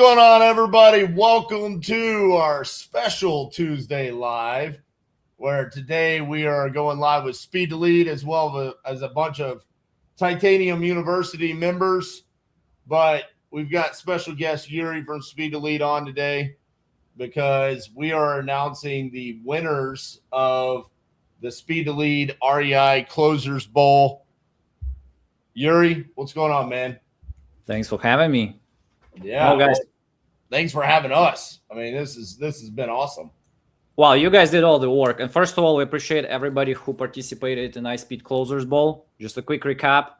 going on, everybody? Welcome to our special Tuesday live, where today we are going live with Speed to Lead as well as a bunch of Titanium University members. But we've got special guest Yuri from Speed to Lead on today because we are announcing the winners of the Speed to Lead REI Closers Bowl. Yuri, what's going on, man? Thanks for having me. Yeah, well, guys. Thanks for having us. I mean, this has been awesome. Well, you guys did all the work. And first of all, we appreciate everybody who participated in iSpeed Closers Bowl. Just a quick recap.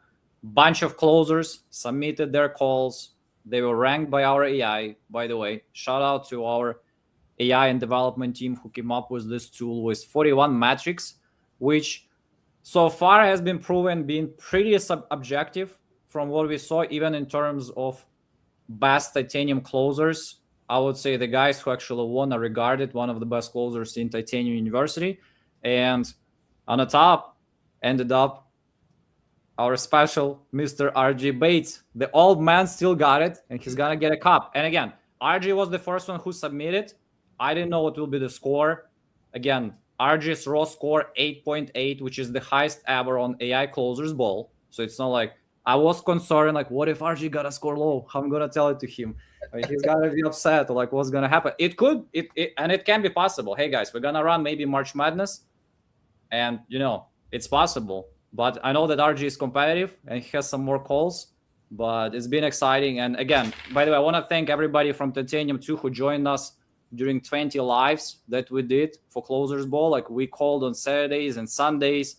Bunch of closers submitted their calls. They were ranked by our AI, by the way. Shout out to our AI and development team who came up with this tool with 41 metrics, which so far has been proven being pretty objective from what we saw, even in terms of best titanium closers. I would say the guys who actually won are regarded one of the best closers in Titanium University. And on the top ended up our special Mr. RJ Bates. The old man still got it, and he's gonna get a cup. And again, RJ was the first one who submitted. I didn't know what will be the score. Again, RJ's raw score 8.8, which is the highest ever on AI Closers Bowl. So it's not like I was concerned, like, what if RJ got a score low? How I'm gonna tell it to him? I mean, he's gonna be upset, or like, what's gonna happen? It could, and it can be possible. Hey guys, we're gonna run maybe March Madness, and it's possible. But I know that RJ is competitive and he has some more calls. But it's been exciting. And again, by the way, I want to thank everybody from Titanium 2 who joined us during 20 lives that we did for Closers Bowl. Like, we called on Saturdays and Sundays,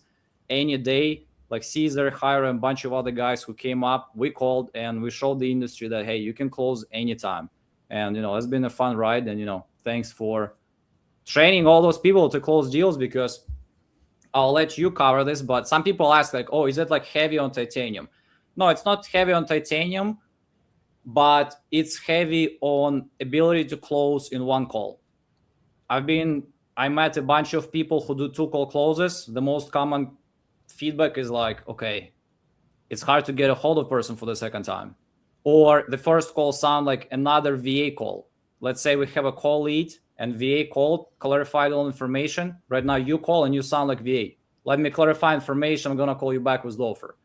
any day. Like Caesar, Hyra, and a bunch of other guys who came up, we called and we showed the industry that, hey, you can close anytime. And, it's been a fun ride. And, thanks for training all those people to close deals, because I'll let you cover this. But some people ask, like, oh, is it like heavy on titanium? No, it's not heavy on titanium, but it's heavy on ability to close in one call. I met a bunch of people who do 2-call closes. The most common feedback is like, okay, it's hard to get a hold of person for the second time, or the first call sound like another VA call. Let's say we have a call lead and VA called, clarified all information. Right now you call and you sound like VA. Let me clarify information. I'm gonna call you back with the offer.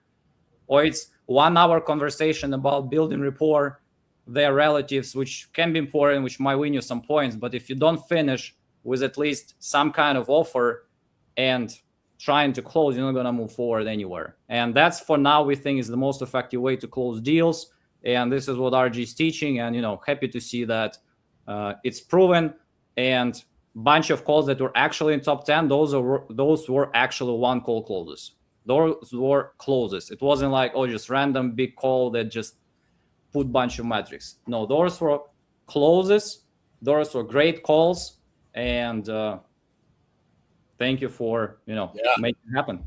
Or it's 1 hour conversation about building rapport, their relatives, which can be important, which might win you some points. But if you don't finish with at least some kind of offer and trying to close, you're not going to move forward anywhere. And that's, for now, we think is the most effective way to close deals. And this is what RG is teaching. And, happy to see that it's proven. And bunch of calls that were actually in top 10, those were actually 1-call closes. Those were closes. It wasn't like, oh, just random big call that just put bunch of metrics. No, those were closes. Those were great calls. And thank you for, making it happen.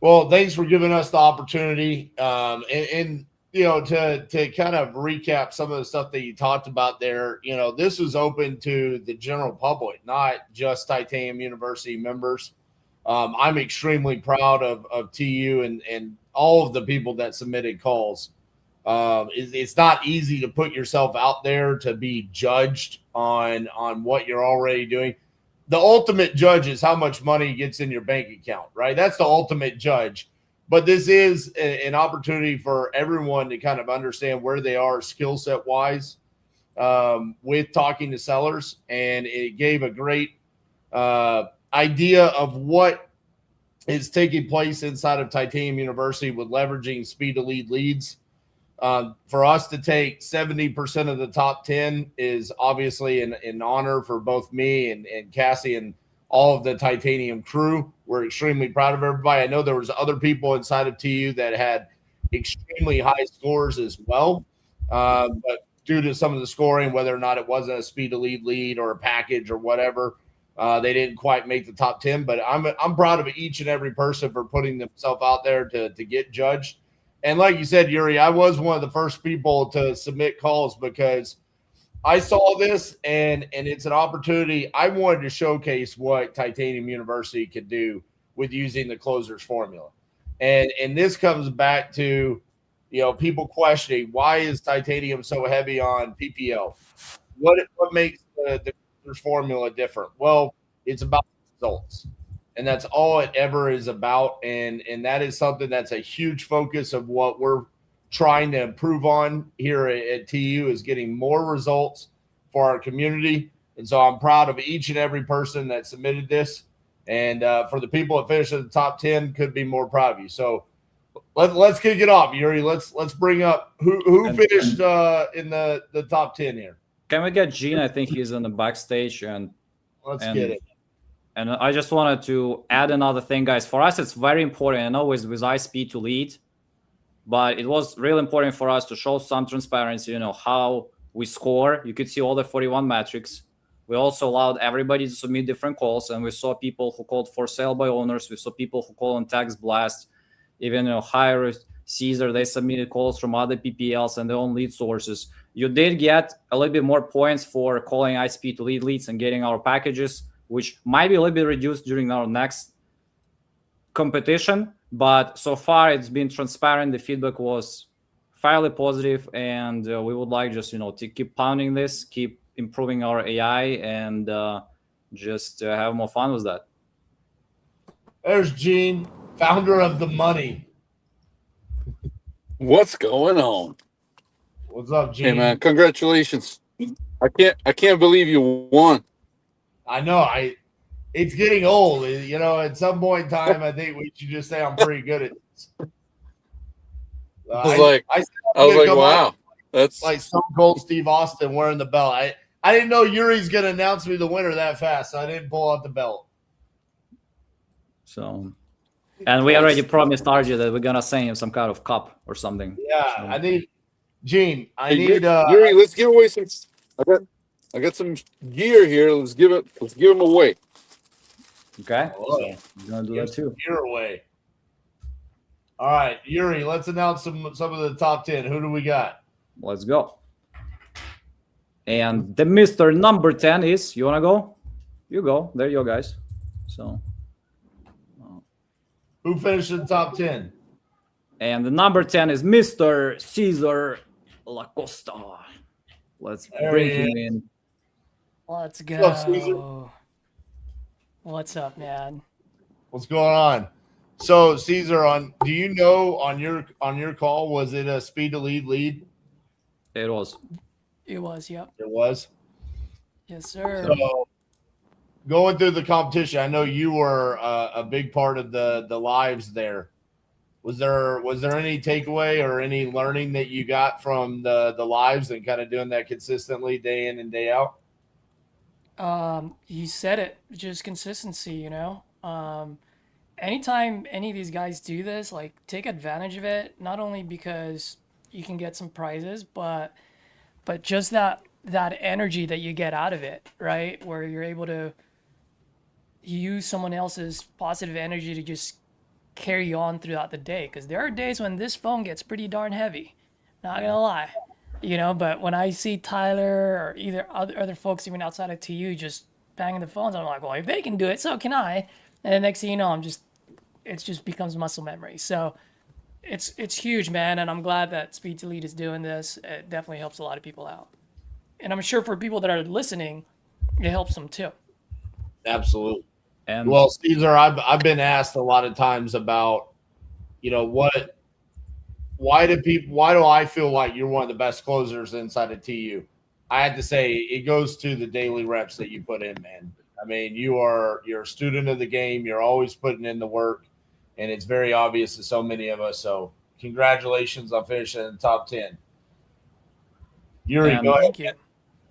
Well, thanks for giving us the opportunity. And to kind of recap some of the stuff that you talked about there, this was open to the general public, not just Titanium University members. I'm extremely proud of TU and all of the people that submitted calls. It's not easy to put yourself out there to be judged on what you're already doing. The ultimate judge is how much money gets in your bank account, right? That's the ultimate judge. But this is an opportunity for everyone to kind of understand where they are skill set wise with talking to sellers. And it gave a great idea of what is taking place inside of Titanium University with leveraging Speed to Lead leads. For us to take 70% of the top 10 is obviously an honor for both me and Cassie and all of the Titanium crew. We're extremely proud of everybody. I know there was other people inside of TU that had extremely high scores as well. But due to some of the scoring, whether or not it wasn't a Speed to lead or a package or whatever, they didn't quite make the top 10. But I'm proud of each and every person for putting themselves out there to get judged. And like you said, Yuri, I was one of the first people to submit calls because I saw this and it's an opportunity. I wanted to showcase what Titanium University could do with using the closers formula. And this comes back to, people questioning why is titanium so heavy on PPL? What makes the formula different? Well, it's about results, and that's all it ever is about. And that is something that's a huge focus of what we're trying to improve on here at TU, is getting more results for our community. And so I'm proud of each and every person that submitted this. And for the people that finished in the top 10, could be more proud of you. So let's kick it off, Yuri. Let's bring up who finished in the top 10 here. Can we get Gene? I think he's in the backstage, and let's get it. And I just wanted to add another thing, guys. For us, it's very important. I know with iSpeed to lead, but it was really important for us to show some transparency, how we score. You could see all the 41 metrics. We also allowed everybody to submit different calls, and we saw people who called for sale by owners. We saw people who called on tax blast. Even higher Caesar, they submitted calls from other PPLs and their own lead sources. You did get a little bit more points for calling iSpeed to lead leads and getting our packages, which might be a little bit reduced during our next competition. But so far, it's been transparent. The feedback was fairly positive, and we would like just to keep pounding this, keep improving our AI, and just have more fun with that. There's Gene, founder of The Money. What's going on? What's up, Gene? Hey man, congratulations! I can't believe you won. I know. It's getting old. At some point in time, I think we should just say I'm pretty good at this. I was like, wow, that's like Stone Cold Steve Austin wearing the belt. I didn't know Yuri's going to announce me the winner that fast, so I didn't pull out the belt. So, and we already promised RJ that we're going to send him some kind of cup or something. Yeah, so. I need Gene. Yuri, let's give away some. I got some gear here. Let's give them away. Okay, so we're gonna do that too. Gear away. All right, Yuri. Let's announce some of the top 10. Who do we got? Let's go. And the Mr. Number 10 is. You wanna go? You go. There you go, guys. So. Who finished in the top 10? And the number 10 is Mr. Caesar Lacosta. Let's bring him in. Let's go. What's up, Caesar? What's up, man? What's going on? So, Caesar, on your call, was it a speed to lead? It was. It was, yep. It was? Yes, sir. So, going through the competition, I know you were a big part of the lives there. Was there any takeaway or any learning that you got from the lives and kind of doing that consistently day in and day out? You said it, just consistency, anytime any of these guys do this, like, take advantage of it, not only because you can get some prizes, but just that energy that you get out of it, right? Where you're able to use someone else's positive energy to just carry on throughout the day. Because there are days when this phone gets pretty darn heavy, not gonna lie. But when I see Tyler or either other folks even outside of TU just banging the phones, I'm like, well, if they can do it, so can I. And the next thing you know, it just becomes muscle memory. So it's huge, man. And I'm glad that Speed to Lead is doing this. It definitely helps a lot of people out. And I'm sure for people that are listening, it helps them too. Absolutely. And well, Caesar, I've been asked a lot of times about, why do I feel like you're one of the best closers inside of TU? I had to say it goes to the daily reps that you put in, man. I mean, you're a student of the game. You're always putting in the work, and it's very obvious to so many of us. So congratulations on finishing in the top 10. Yuri, go ahead. Thank you.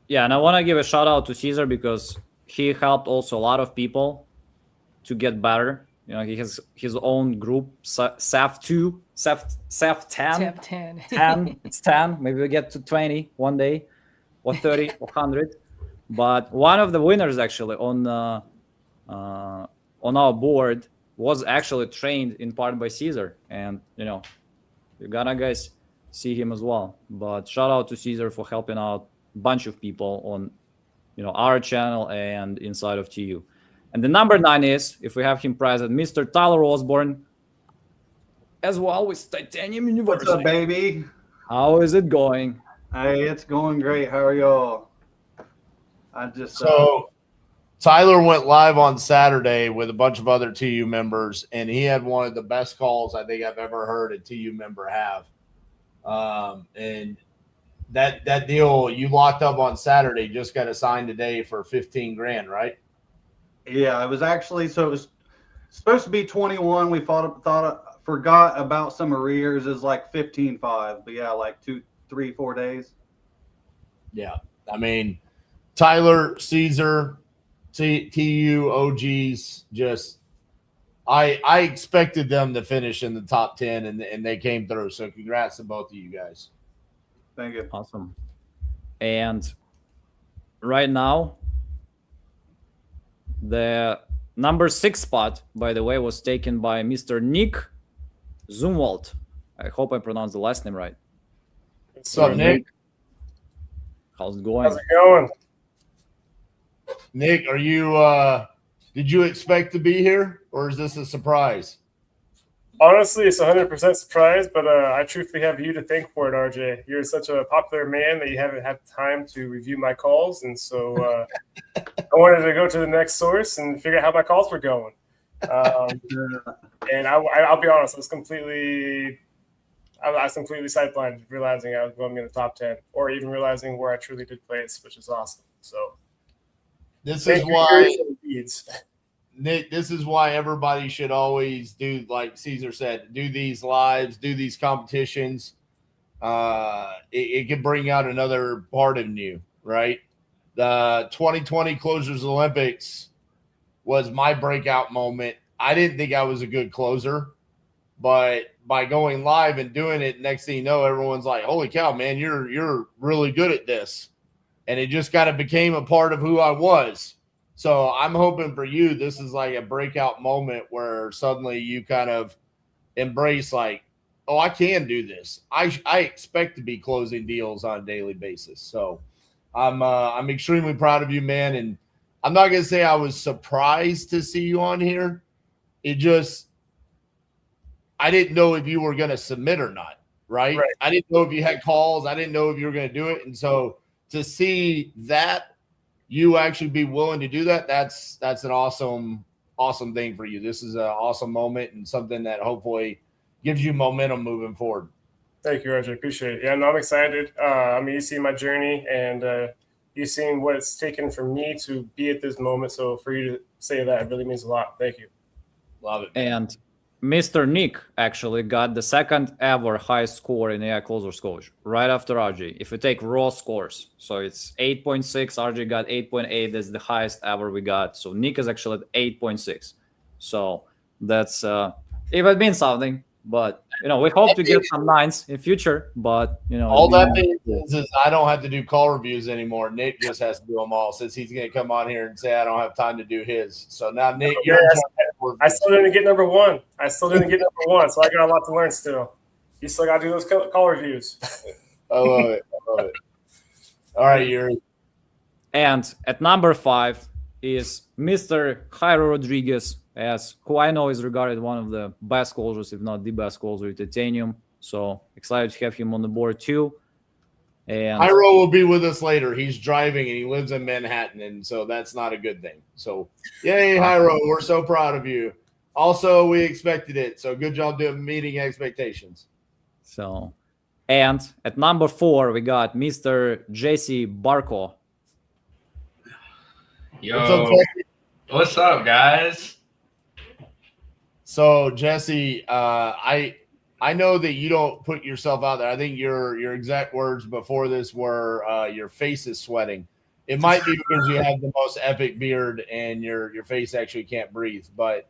Yeah, and I want to give a shout out to Caesar because he helped also a lot of people to get better. He has his own group, SAF2, SAF 10. Tap 10. 10. It's 10. Maybe we get to 20 one day, or 30, or 100. But one of the winners actually on our board was actually trained in part by Caesar, and you're gonna guys see him as well. But shout out to Caesar for helping out a bunch of people on our channel and inside of TU. And the number 9 is, if we have him present, Mr. Tyler Osborne. as well with Titanium What's University. up, baby? How is it going? Hey, it's going great. How are y'all? I just So Tyler went live on Saturday with a bunch of other TU members, and he had one of the best calls I think I've ever heard a TU member have. And that deal you locked up on Saturday just got assigned today for 15 grand, right? yeah, it was actually so it was supposed to be 21. We forgot about some arrears is like 15.5, but yeah, like 2, 3, 4 days. Yeah. I mean, Tyler, Caesar, TU, OGs, just I expected them to finish in the top 10 and they came through. So congrats to both of you guys. Thank you. Awesome. And right now, the number 6 spot, by the way, was taken by Mr. Nick Zumwalt. I hope I pronounced the last name right. What's up, Nick? How's it going? How's it going? Nick, are you did you expect to be here or is this a surprise? Honestly, it's 100% surprise, but I truthfully have you to thank for it, RJ. You're such a popular man that you haven't had time to review my calls, and so I wanted to go to the next source and figure out how my calls were going. And I'll be honest, I was completely sidelined, realizing I was going in the top 10, or even realizing where I truly did place, which is awesome. So This thank is you why for your deeds. Nick, this is why everybody should always do, like Caesar said, do these lives, do these competitions. It can bring out another part in you, right? The 2020 Closers Olympics was my breakout moment. I didn't think I was a good closer, but by going live and doing it, next thing you know, everyone's like, holy cow, man, you're really good at this. And it just kind of became a part of who I was. So I'm hoping for you, this is like a breakout moment where suddenly you kind of embrace like, oh, I can do this. I expect to be closing deals on a daily basis. So I'm extremely proud of you, man. And I'm not going to say I was surprised to see you on here. It just, I didn't know if you were going to submit or not, right? I didn't know if you had calls. I didn't know if you were going to do it. And so to see that, you actually be willing to do that, that's an awesome thing for you. This is an awesome moment and something that hopefully gives you momentum moving forward. Thank you, RJ. Appreciate it. Yeah, no, I'm excited. You've seen my journey, and you've seen what it's taken for me to be at this moment. So for you to say that, it really means a lot. Thank you. Love it. And Mr. Nick actually got the second ever highest score in AI Closers Coach, right after RJ. If you take raw scores, so it's 8.6, RJ got 8.8. That's the highest ever we got. So Nick is actually at 8.6. So that's if it means something. But we hope to get some 9s in future. But all that means is I don't have to do call reviews anymore. Nick just has to do them all, since he's going to come on here and say I don't have time to do his. So now, Nick, you're. I still didn't get number 1. So I got a lot to learn still. You still got to do those call reviews. I love it. All right, Yuri. And at number 5 is Mr. Jairo Rodriguez, who I know is regarded one of the best closers, if not the best closer in Titanium. So excited to have him on the board too. And Jairo will be with us later. He's driving and he lives in Manhattan, and so that's not a good thing. So yay, Jairo, we're so proud of you. Also, we expected it. So good job doing meeting expectations. So, and at number 4, we got Mr. Jesse Barco. Yo, what's up, guys? So Jesse, I know that you don't put yourself out there. I think your exact words before this were your face is sweating. It might be because you have the most epic beard and your face actually can't breathe. But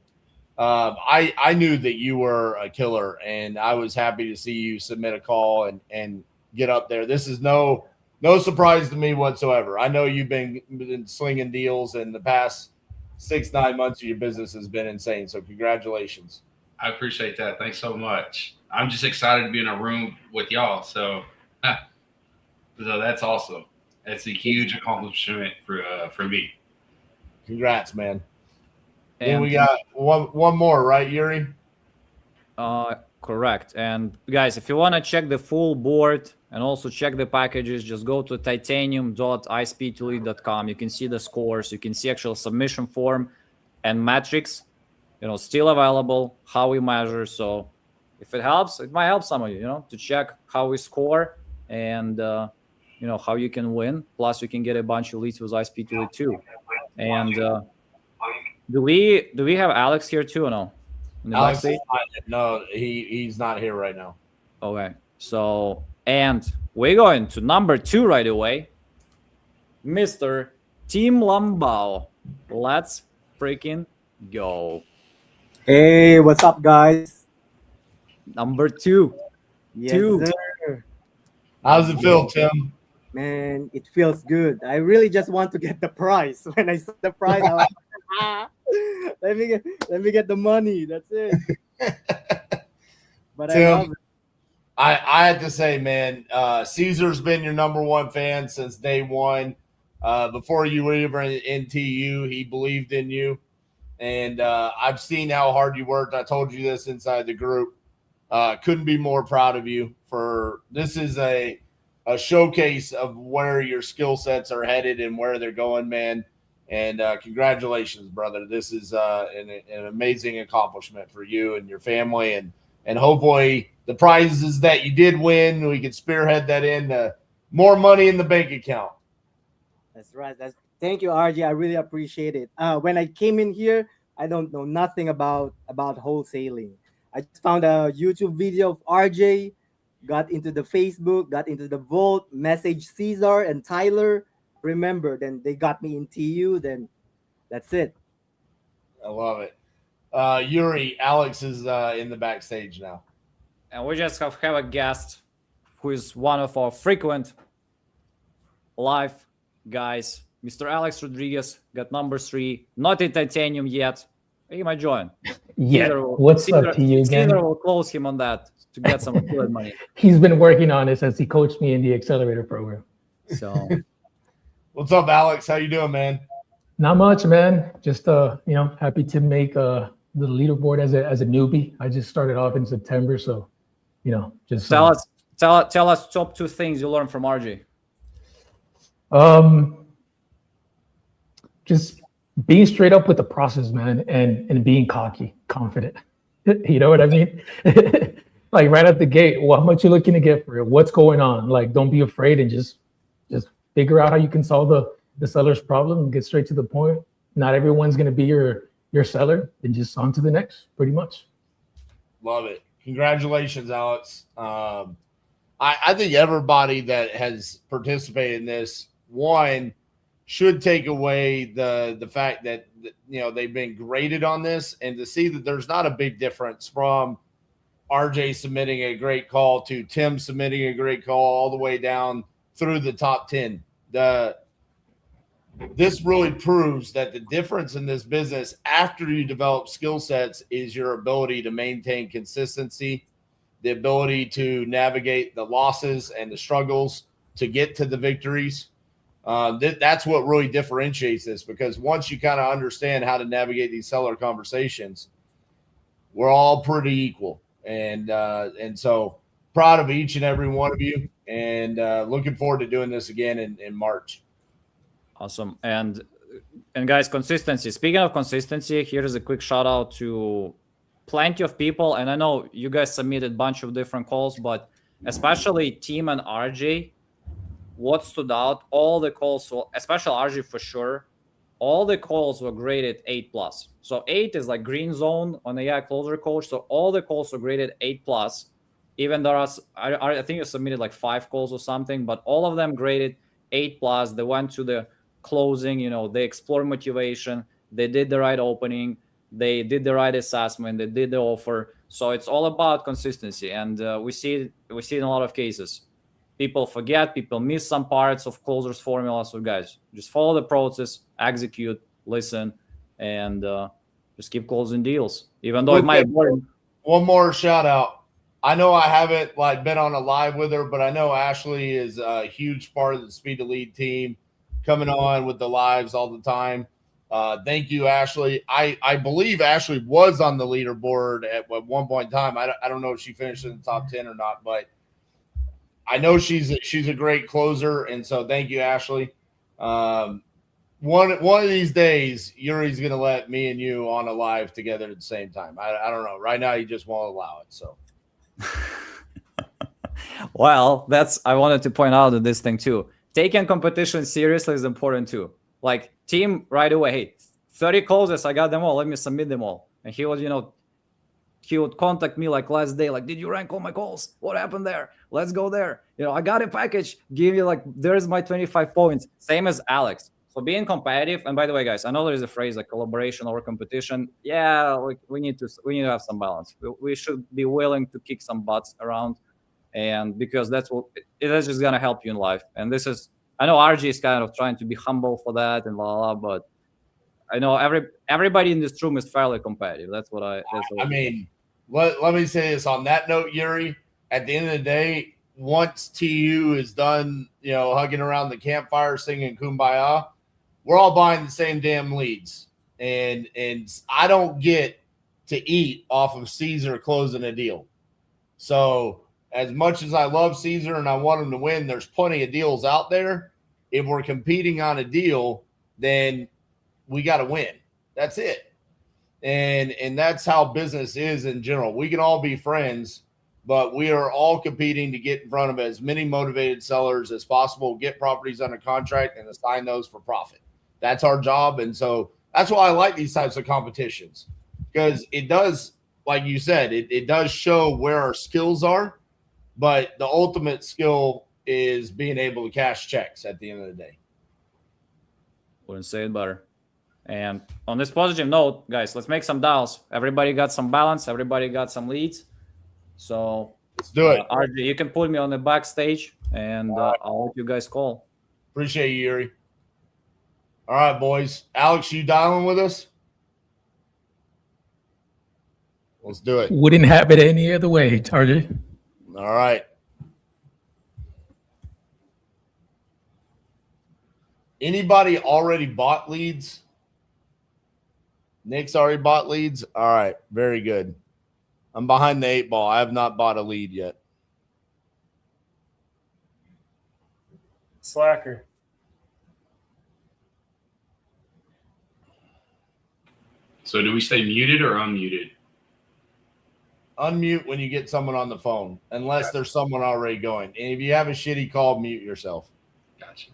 I knew that you were a killer, and I was happy to see you submit a call and get up there. This is no surprise to me whatsoever. I know you've been slinging deals, in the past 6-9 months of your business has been insane. So congratulations. I appreciate that. Thanks so much. I'm just excited to be in a room with y'all. So that's awesome. That's a huge accomplishment for me. Congrats, man. And we got one more, right, Yuri? Correct. Correct. And guys, if you want to check the full board and also check the packages, just go to titanium.ispeedtolead.com. You can see the scores. You can see actual submission form and metrics, still available, how we measure. So if it helps, it might help some of you, to check how we score and, how you can win. Plus, you can get a bunch of leads with iSpeed to Lead too. And do we have Alex here too or no? In the Alex, backstage? no, he's not here right now. Okay. So, and we're going to number 2 right away. Mr. Tim Lambao. Let's freaking go. Hey, what's up, guys? Number 2. Yes, 2. sir. How's it feel, Tim? Man, it feels good. I really just want to get the prize. When I saw the prize, I was let me get the money. That's it. But Tim, I love it. I had to say, man, Caesar's been your number 1 fan since day one. Before you were even in TU, he believed in you. And I've seen how hard you worked. I told you this inside the group. Couldn't be more proud of you. This is a showcase of where your skill sets are headed and where they're going, man. And congratulations, brother. This is an amazing accomplishment for you and your family. And hopefully the prizes that you did win, we can spearhead that into more money in the bank account. That's right. Thank you, RJ. I really appreciate it. When I came in here, I don't know nothing about wholesaling. I just found a YouTube video of RJ, got into the Facebook, got into the Vault, messaged Caesar and Tyler. Remember, then they got me in TU. Then that's it. I love it. Yuri, Alex is in the backstage now. And we just have a guest who is one of our frequent live guys. Mr. Alex Rodriguez got number 3. Not in titanium yet. He might join. Yeah. What's up to you again? Caesar will close him on that to get some good money. He's been working on it since he coached me in the accelerator program. So, What's up, Alex? How you doing, man? Not much, man. Just happy to make the leaderboard as a newbie. I just started off in September, so just tell us top 2 things you learned from RJ. Just being straight up with the process, man, and being confident. You know what I mean? Like right at the gate, well, how much you looking to get for it? What's going on? Like, don't be afraid and just figure out how you can solve the seller's problem and get straight to the point. Not everyone's going to be your seller, and just on to the next, pretty much. Love it. Congratulations, Alex. I think everybody that has participated in this, one, should take away the fact that they've been graded on this, and to see that there's not a big difference from RJ submitting a great call to Tim submitting a great call all the way down through the top 10. This really proves that the difference in this business after you develop skill sets is your ability to maintain consistency, the ability to navigate the losses and the struggles to get to the victories. That's what really differentiates this, because once you kind of understand how to navigate these seller conversations, we're all pretty equal. And so proud of each and every one of you, and looking forward to doing this again in March. Awesome. And guys, consistency. Speaking of consistency, here's a quick shout out to plenty of people. And I know you guys submitted a bunch of different calls, but especially Tim and RJ, what stood out, all the calls, especially RJ for sure, all the calls were graded 8+. So 8 is like green zone on the AI closer coach. So all the calls were graded 8+. Even there are, I think you submitted like 5 calls or something, but all of them graded 8+. They went to the closing, they explored motivation, they did the right opening, they did the right assessment, they did the offer. So it's all about consistency, and we see it in a lot of cases. People forget, people miss some parts of closers formula. So guys, just follow the process, execute, listen, and just keep closing deals, even though it might be boring. One more shout out. I know I haven't been on a live with her, but I know Ashley is a huge part of the Speed to Lead team, coming on with the lives all the time. Thank you, Ashley. I believe Ashley was on the leaderboard at one point in time. I don't know if she finished in the top 10 or not, but I know she's a great closer, and so thank you, Ashley. One of these days, Yuri's going to let me and you on a live together at the same time. I don't know. Right now, he just won't allow it. So, well, I wanted to point out this thing too. Taking competition seriously is important too. Like team right away, hey, 30 closes, I got them all. Let me submit them all. And he would contact me like last day, like, did you rank all my calls? What happened there? Let's go there. I got a package. Give you there's my 25 points. Same as Alex. So being competitive, and by the way, guys, I know there is a phrase like collaboration over competition. Yeah, we need to have some balance. We should be willing to kick some butts around, and because that's just gonna help you in life. And I know RG is kind of trying to be humble for that and blah blah, but I know everybody in this room is fairly competitive. That's what I mean, let me say this on that note, Yuri. At the end of the day, once TU is done, hugging around the campfire singing Kumbaya, we're all buying the same damn leads. And I don't get to eat off of Caesar closing a deal. So as much as I love Caesar and I want him to win, there's plenty of deals out there. If we're competing on a deal, then we got to win. That's it. And that's how business is in general. We can all be friends, but we are all competing to get in front of as many motivated sellers as possible, get properties under contract, and assign those for profit. That's our job. And so that's why I like these types of competitions, because it does, like you said, it does show where our skills are, but the ultimate skill is being able to cash checks at the end of the day. Wouldn't say it better. And on this positive note, guys, let's make some dials. Everybody got some balance. Everybody got some leads. So let's do it. RJ, you can put me on the backstage, and I'll let you guys call. Appreciate you, Yuri. All right, boys. Alex, you dialing with us? Let's do it. Wouldn't have it any other way, RJ. All right. Anybody already bought leads? Nick's already bought leads? All right. Very good. I'm behind the 8 ball. I have not bought a lead yet. Slacker. So do we stay muted or unmuted? Unmute when you get someone on the phone, unless there's someone already going. And if you have a shitty call, mute yourself. Gotcha.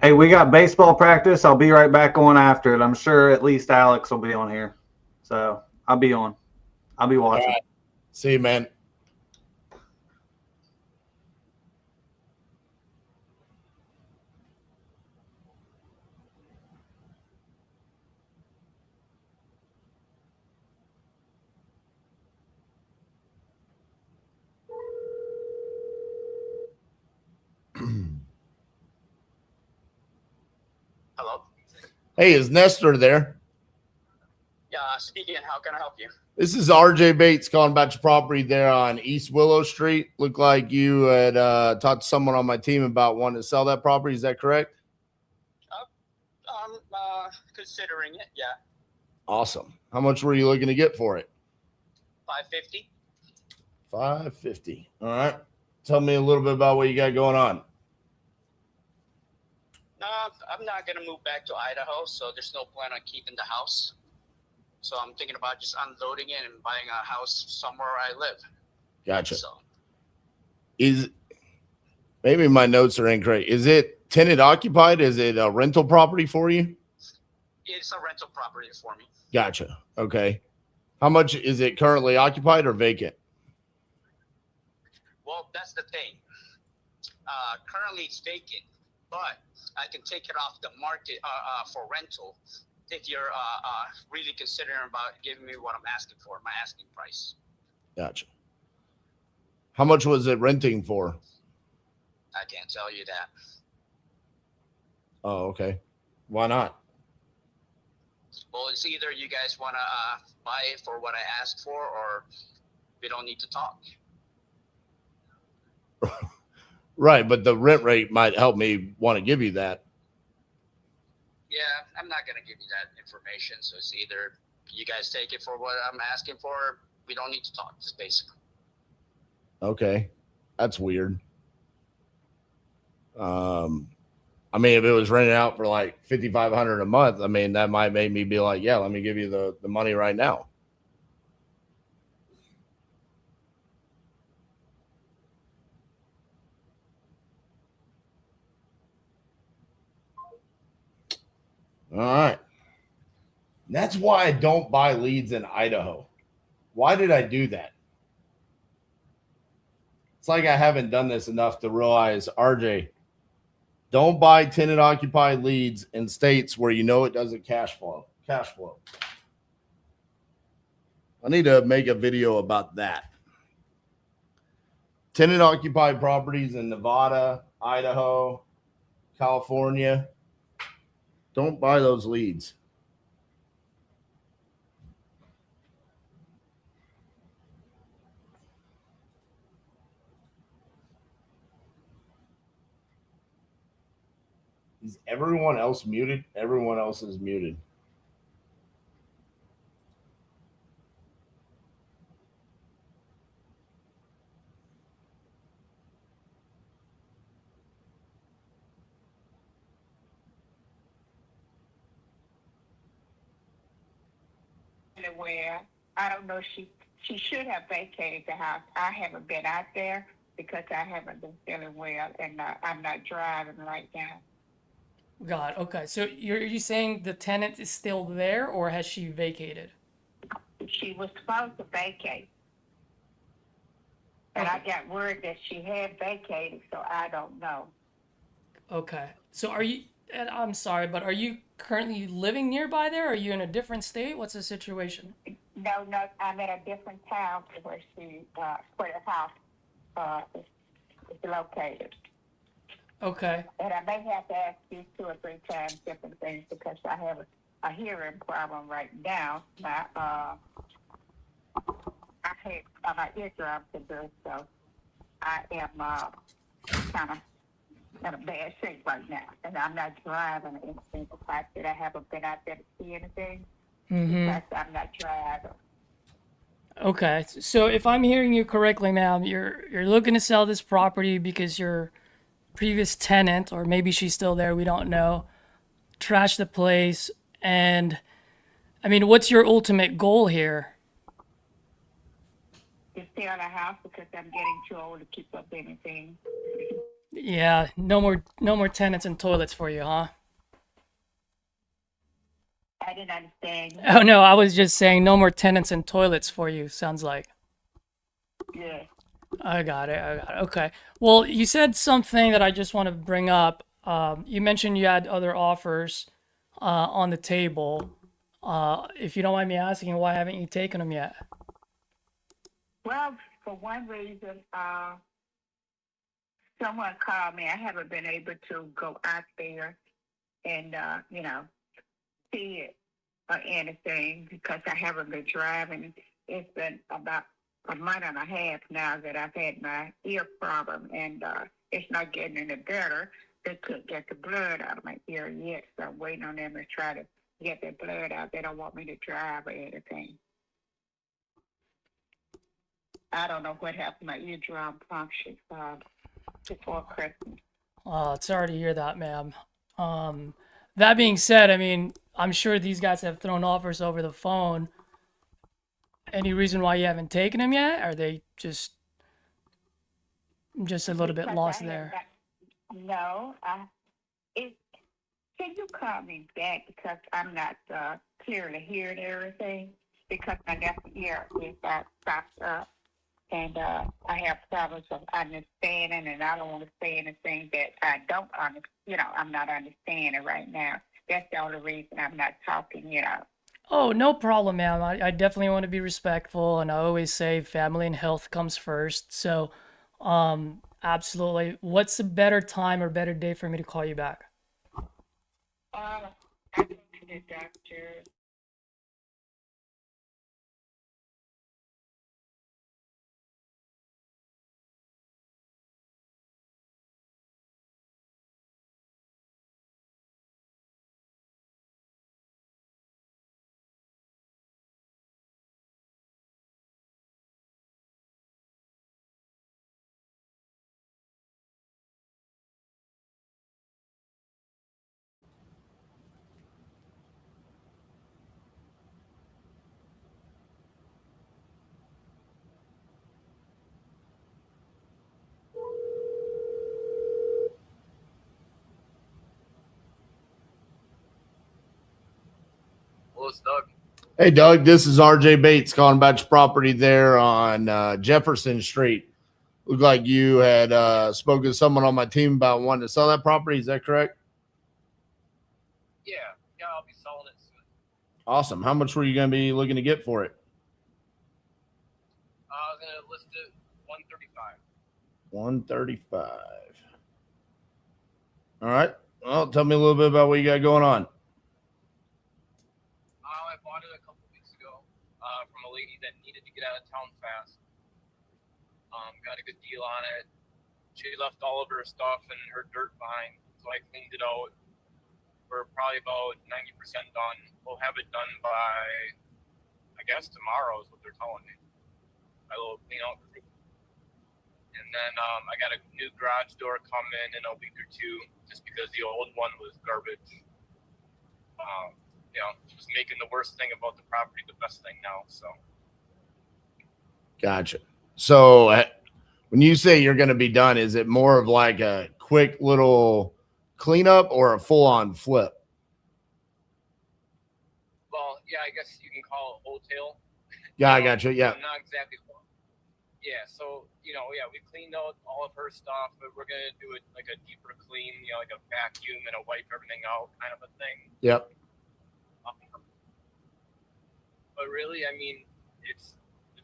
Hey, we got baseball practice. I'll be right back on after it. I'm sure at least Alex will be on here. So I'll be on. I'll be watching. Right. See you, man. Hello. Hey, is Nestor there? Yeah, speaking. How can I help you? This is RJ Bates calling about your property there on East Willow Street. Looked like you had talked to someone on my team about wanting to sell that property. Is that correct? Considering it, yeah. Awesome. How much were you looking to get for it? $550. $550. All right. Tell me a little bit about what you got going on. No, I'm not gonna move back to Idaho, so there's no plan on keeping the house. So I'm thinking about just unloading it and buying a house somewhere I live. Gotcha. So Maybe my notes are incorrect. Is it tenant occupied? Is it a rental property for you? it's a rental property for me. Gotcha. Okay. How much is it currently occupied or vacant? Well, that's the thing. Currently it's vacant, but I can take it off the market for rental if you're really considering about giving me what I'm asking for, my asking price. Gotcha. How much was it renting for? I can't tell you that. Oh, okay. Why not? Well, it's either you guys want to buy it for what I asked for, or we don't need to talk. Right, but the rent rate might help me want to give you that. Yeah, I'm not going to give you that information. So it's either you guys take it for what I'm asking for, or we don't need to talk, just basically. Okay. That's weird. I mean, if it was rented out for like $5,500 a month, I mean, that might make me be like, yeah, let me give you the money right now. All right. That's why I don't buy leads in Idaho. Why did I do that? It's like I haven't done this enough to realize, RJ, don't buy tenant occupied leads in states where you know it doesn't cash flow. I need to make a video about that. Tenant occupied properties in Nevada, Idaho, California. Don't buy those leads. Is everyone else muted? Everyone else is muted. Where I don't know, she should have vacated the house. I haven't been out there because I haven't been feeling well, and I'm not driving right now. God, okay. So you saying the tenant is still there, or has she vacated? She was supposed to vacate, and I got word that she had vacated, so I don't know. Okay. So are you, and I'm sorry, but are you currently living nearby there? Are you in a different state? What's the situation? No, I'm in a different town to where where the house is located. Okay. And I may have to ask you 2 or 3 times different things because I have a hearing problem right now. I had my eardrum converted, so I am kind of in a bad shape right now, and I'm not driving or anything. The fact that I haven't been out there to see anything, because I'm not driving. Okay. So if I'm hearing you correctly, ma'am, you're looking to sell this property because your previous tenant, or maybe she's still there, we don't know, trashed the place. And I mean, what's your ultimate goal here? To sell the house because I'm getting too old to keep up anything. Yeah, no more tenants and toilets for you, huh? I didn't understand. Oh no, I was just saying no more tenants and toilets for you, sounds like. Yeah. I got it. Okay. Well, you said something that I just want to bring up. You mentioned you had other offers on the table. If you don't mind me asking, why haven't you taken them yet? Well, for one reason, someone called me. I haven't been able to go out there and, see it or anything because I haven't been driving. It's been about a month and a half now that I've had my ear problem, and it's not getting any better. They couldn't get the blood out of my ear yet, so I'm waiting on them to try to get the blood out. They don't want me to drive or anything. I don't know what happened to my eardrum function before Christmas. Sorry to hear that, ma'am. That being said, I mean, I'm sure these guys have thrown offers over the phone. Any reason why you haven't taken them yet? Are they just a little bit lost there? No, can you call me back because I'm not clearly hearing everything because my left ear is stopped up and I have problems of understanding, and I don't want to say anything that I don't I'm not understanding right now. That's the only reason I'm not talking. Oh, no problem, ma'am. I definitely want to be respectful, and I always say family and health comes first. So, absolutely. What's a better time or better day for me to call you back? I go to the doctor. Well, it's Doug. Hey, Doug, this is RJ Bates calling about your property there on Jefferson Street. Looked like you had spoken to someone on my team about wanting to sell that property. Is that correct? Yeah, I'll be selling it soon. Awesome. How much were you going to be looking to get for it? I was gonna list it 135. 135. All right. Well, tell me a little bit about what you got going on. I bought it a couple weeks ago from a lady that needed to get out of town fast. Got a good deal on it. She left all of her stuff and her dirt behind, so I cleaned it out. We're probably about 90% done. We'll have it done by, I guess, tomorrow is what they're telling me. My little clean out crew. And then I got a new garage door coming in a week or two, just because the old one was garbage. Just making the worst thing about the property the best thing now. So. Gotcha. So when you say you're going to be done, is it more of like a quick little cleanup or a full-on flip? Well, yeah, I guess you can call it wholesale. Yeah, I got you. Yeah. Not exactly. Yeah, so, we cleaned out all of her stuff, but we're going to do it like a deeper clean, like a vacuum and a wipe everything out kind of a thing. Yep. But really, I mean, it's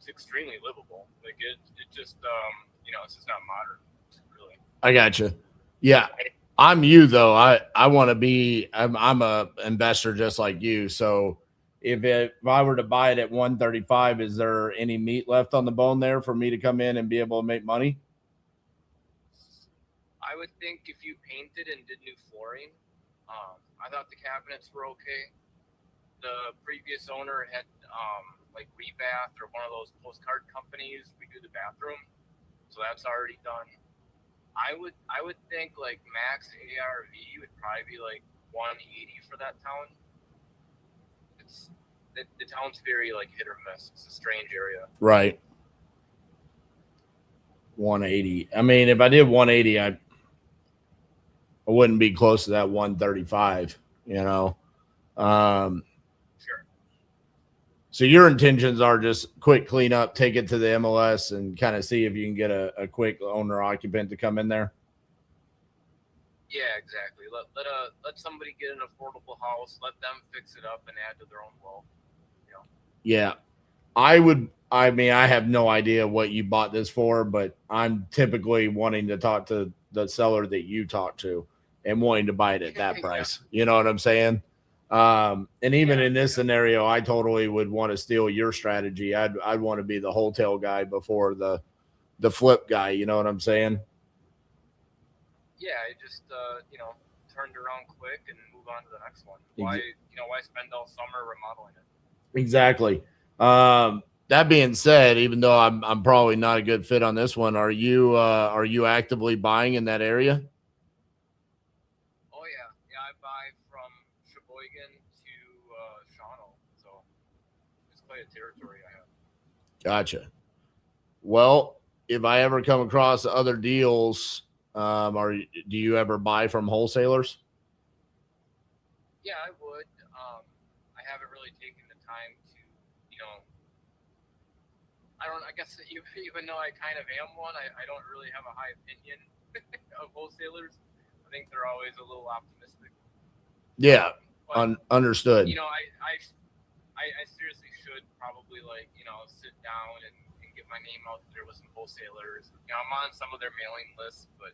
extremely livable. Like it just, it's just not modern, really. I got you. Yeah. I'm you though. I want to be, I'm a investor just like you. So if I were to buy it at 135, is there any meat left on the bone there for me to come in and be able to make money? I would think if you painted and did new flooring, I thought the cabinets were okay. The previous owner had like Rebath or one of those postcard companies. We do the bathroom, so that's already done. I would think like max ARV would probably be like 180 for that town. The town's very like hit or miss. It's a strange area. Right. 180. I mean, if I did 180, I wouldn't be close to that 135, Sure. So your intentions are just quick cleanup, take it to the MLS and kind of see if you can get a quick owner occupant to come in there. Yeah, exactly. Let somebody get an affordable house, let them fix it up and add to their own wealth. Yeah. I have no idea what you bought this for, but I'm typically wanting to talk to the seller that you talk to and wanting to buy it at that price. You know what I'm saying? And even in this scenario, I totally would want to steal your strategy. I'd want to be the wholesale guy before the flip guy. You know what I'm saying? Yeah, I just turned around quick and move on to the next one. Why spend all summer remodeling it? Exactly. That being said, even though I'm probably not a good fit on this one, are you actively buying in that area? Oh yeah, I buy from Sheboygan to Shawano, so it's quite a territory I have. Gotcha. Well, if I ever come across other deals, do you ever buy from wholesalers? Yeah, I would. I haven't really taken the time to, I guess even though I kind of am one, I don't really have a high opinion of wholesalers. I think they're always a little optimistic. Yeah, But, understood. you know, I seriously should probably, like, you know, sit down and get my name out there with some wholesalers. You know, I'm on some of their mailing lists, but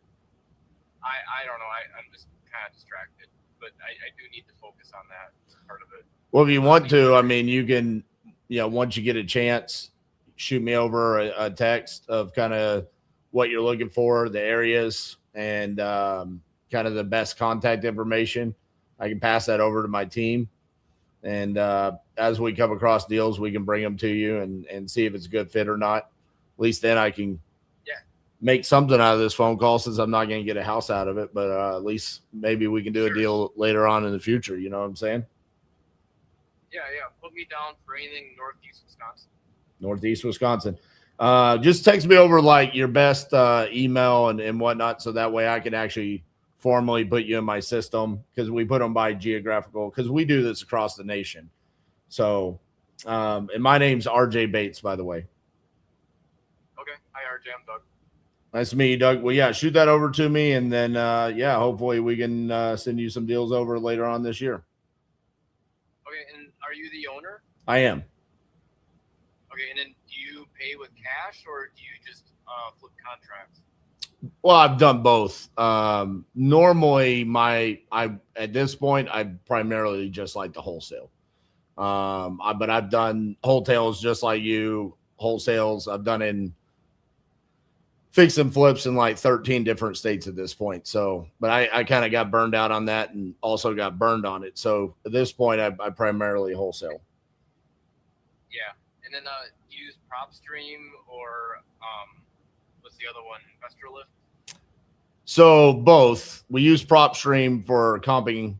I don't know. I'm just kind of distracted. But I do need to focus on that part of it. Well, if you want to, I mean, you can, you know, once you get a chance, shoot me over a text of kind of what you're looking for, the areas, and kind of the best contact information. I can pass that over to my team. And as we come across deals, we can bring them to you and see if it's a good fit or not. At least then I can make something out of this phone call, since I'm not going to get a house out of it. But at least maybe we can do a deal later on in the future. You know what I'm saying? Yeah. Put me down for anything Northeast Wisconsin. Northeast Wisconsin. Just text me over like your best email and whatnot, so that way I can actually formally put you in my system, because we put them by geographical, because we do this across the nation. So, and my name's RJ Bates, by the way. Okay. Hi, RJ. I'm Doug. Nice to meet you, Doug. Well, yeah, shoot that over to me, and then hopefully we can send you some deals over later on this year. Okay, and are you the owner? I am. Okay, and then do you pay with cash, or do you just flip contracts? Well, I've done both. Normally, at this point, I primarily just like the wholesale. But I've done wholesales just like you. Wholesales I've done in fix and flips in like 13 different states at this point. So, but I kind of got burned out on that and also got burned on it. So at this point, I primarily wholesale. Yeah, and then use PropStream or what's the other one? InvestorLift. So both. We use PropStream for comping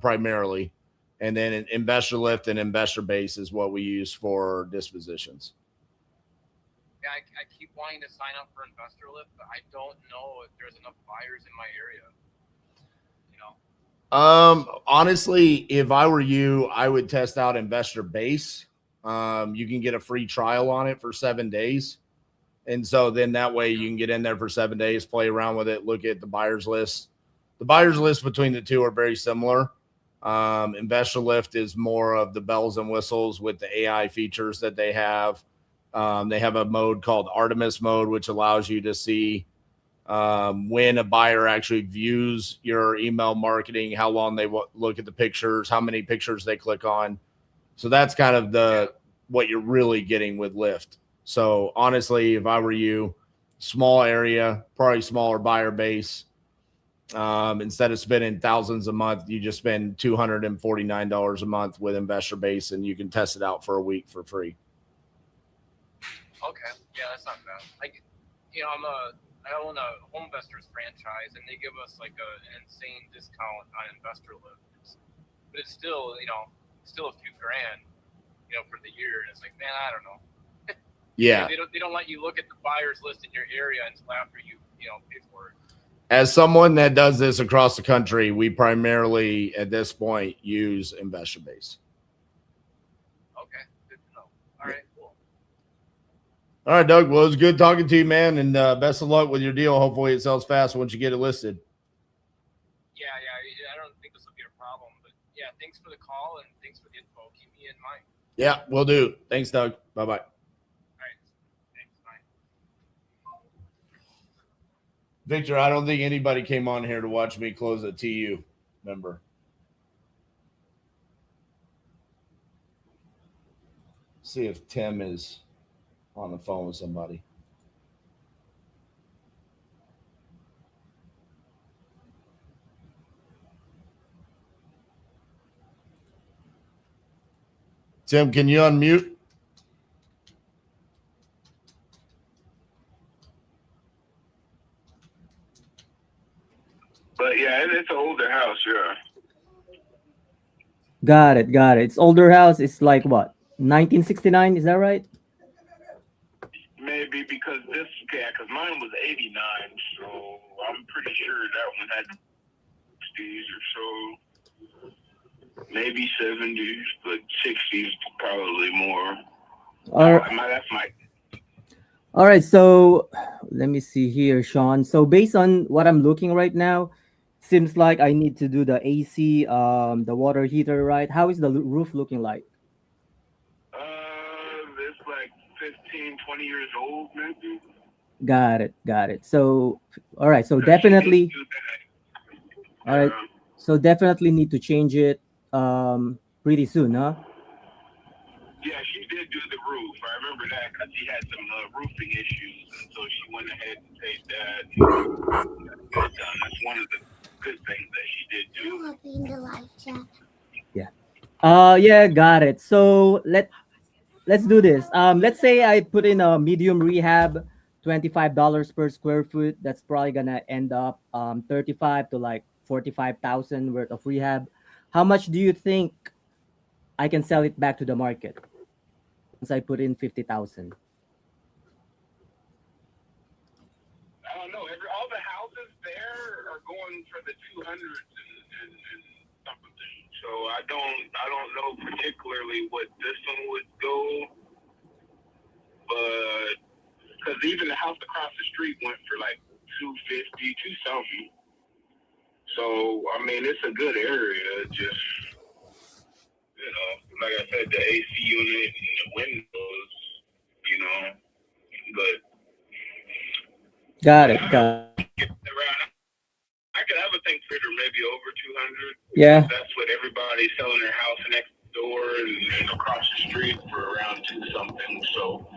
primarily, and then InvestorLift and InvestorBase is what we use for dispositions. Yeah, I keep wanting to sign up for InvestorLift, but I don't know if there's enough buyers in my area. You know. Honestly, if I were you, I would test out InvestorBase. You can get a free trial on it for 7 days. And so then that way you can get in there for 7 days, play around with it, look at the buyer's list. The buyer's list between the two are very similar. InvestorLift is more of the bells and whistles with the AI features that they have. They have a mode called Artemis mode, which allows you to see when a buyer actually views your email marketing, how long they look at the pictures, how many pictures they click on. So that's kind of what you're really getting with Lyft. So honestly, if I were you, small area, probably smaller buyer base. Instead of spending thousands a month, you just spend $249 a month with InvestorBase, and you can test it out for a week for free. Okay, yeah, that's not bad. Like, you know, I own a Home Investors franchise, and they give us like an insane discount on InvestorLift. But it's still, you know, still a few grand, you know, for the year. And it's like, man, I don't know. Yeah. They don't let you look at the buyers list in your area until after you pay for it. As someone that does this across the country, we primarily at this point use InvestorBase. Okay, good to know. All right, cool. All right, Doug. Well, it was good talking to you, man, and best of luck with your deal. Hopefully it sells fast once you get it listed. Yeah, I don't think this will be a problem, but yeah, thanks for the call and thanks for the info. Keep me in mind. Yeah, will do. Thanks, Doug. Bye-bye. Victor, I don't think anybody came on here to watch me close a TU member. See if Tim is on the phone with somebody. Tim, can you unmute? But yeah, it's an older house, yeah. Got it. It's older house. It's like what? 1969, is that right? Maybe because because mine was 89, so I'm pretty sure that one had 60s or so. Maybe 70s, but 60s probably more. All right, so let me see here, Sean. So based on what I'm looking right now, seems like I need to do the AC, the water heater, right? How is the roof looking like? It's like 15, 20 years old, maybe. Got it, got it. So, all right, so 'Cause she did definitely, do that. all right, Yeah. so definitely need to change it pretty soon, huh? Yeah, she did do the roof. I remember that because she had some roofing issues, and so she went ahead and paid that and got it done. That's one of the good things that she did do. Yeah. Yeah, got it. So let's do this. Let's say I put in a medium rehab, $25 per square foot. That's probably gonna end up 35 to like 45,000 worth of rehab. How much do you think I can sell it back to the market once I put in 50,000? I don't know. All the houses there are going for the 200s and something. So I don't know particularly what this one would go, but because even the house across the street went for like 250, two something. So I mean, it's a good area. Just like I said, the AC unit and the windows, but Got it. Got I could have a thing figure maybe over 200. Yeah. That's what everybody's selling their house next door and across the street for around two something. So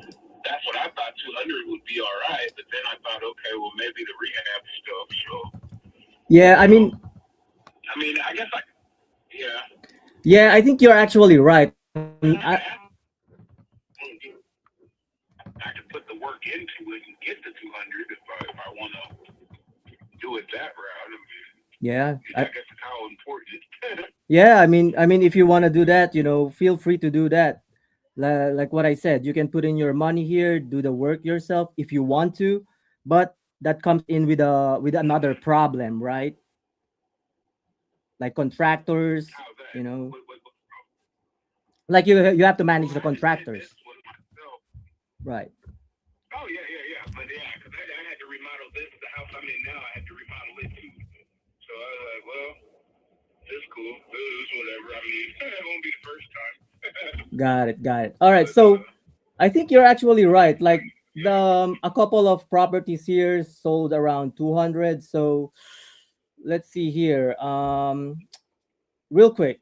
that's what I thought 200 would be all right. But then I thought, okay, well maybe the rehab stuff. So Yeah, I mean, I guess yeah. yeah, I think you're actually right. I could put the work into it and get the 200 if I want to do it that route. Yeah. I guess it's how important. Yeah, I mean, if you want to do that, feel free to do that. Like what I said, you can put in your money here, do the work yourself if you want to, but that comes in with another problem, right? Like contractors, like you have to manage the contractors, right? Oh yeah. But yeah, because I had to remodel this. The house I'm in now, I had to remodel it too. So I was like, well, it's cool. It's whatever. I mean, it won't be the first time. Got it. All right, so I think you're actually right. Like a couple of properties here sold around 200. So let's see here. Real quick,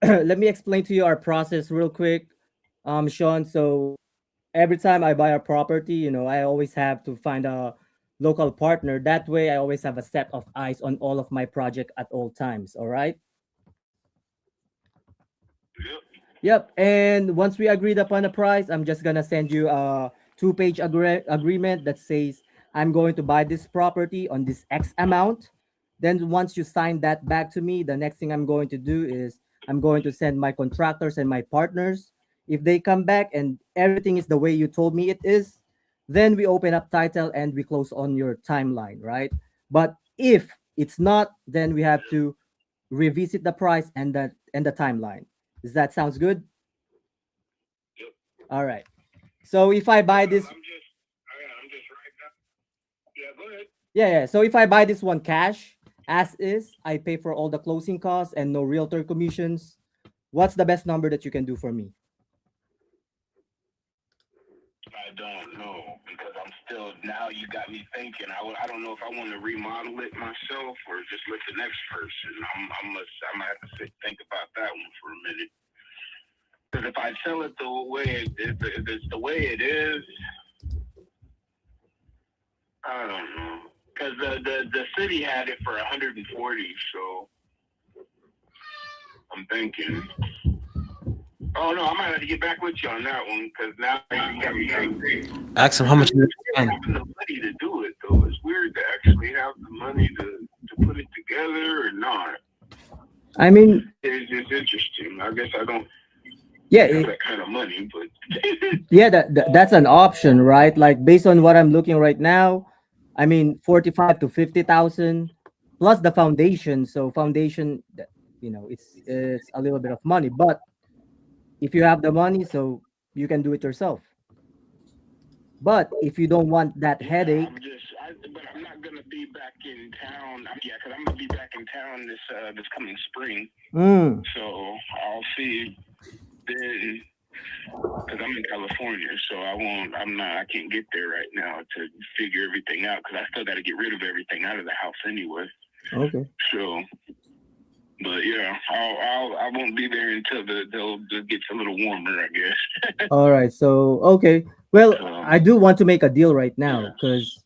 let me explain to you our process real quick, Sean. So every time I buy a property, I always have to find a local partner. That way, I always have a set of eyes on all of my project at all times. All right. Yep. And once we agreed upon a price, I'm just gonna send you a two-page agreement that says I'm going to buy this property on this X amount. Then once you sign that back to me, the next thing I'm going to do is I'm going to send my contractors and my partners. If they come back and everything is the way you told me it is, then we open up title and we close on your timeline, right? But if it's not, then we have to revisit the price and the timeline. Does that sounds good? All right. So if I buy this, I'm just right now. Yeah, go ahead. yeah. So if I buy this one cash, as is, I pay for all the closing costs and no realtor commissions. What's the best number that you can do for me? I don't know because I'm still now. You got me thinking. I don't know if I want to remodel it myself or just let the next person. I'm gonna have to think about that one for a minute. Because if I sell it the way if it's the way it is, I don't know. Because the city had it for 140, so I'm thinking. Oh no, I might have to get back with you on that one because now you got me thinking. Ask him how much. Having the money to do it though, it's weird to actually have the money to put it together or not. I mean, It's interesting. I guess I don't. Yeah, have that kind of money, but yeah, that's an option, right? Like based on what I'm looking right now, I mean 45 to 50,000 plus the foundation. So foundation, it's a little bit of money, but if you have the money, so you can do it yourself. But if you don't want that headache, But I'm not gonna be back in town. Yeah, because I'm gonna be back in town this coming spring. mm, So I'll see then, because I'm in California. So I won't. I'm not. I can't get there right now to figure everything out because I still got to get rid of everything out of the house anyway. okay. So, but yeah, I won't be there until it gets a little warmer, I guess. All right. So, okay. Well, So, I do want to make a deal right now yeah. because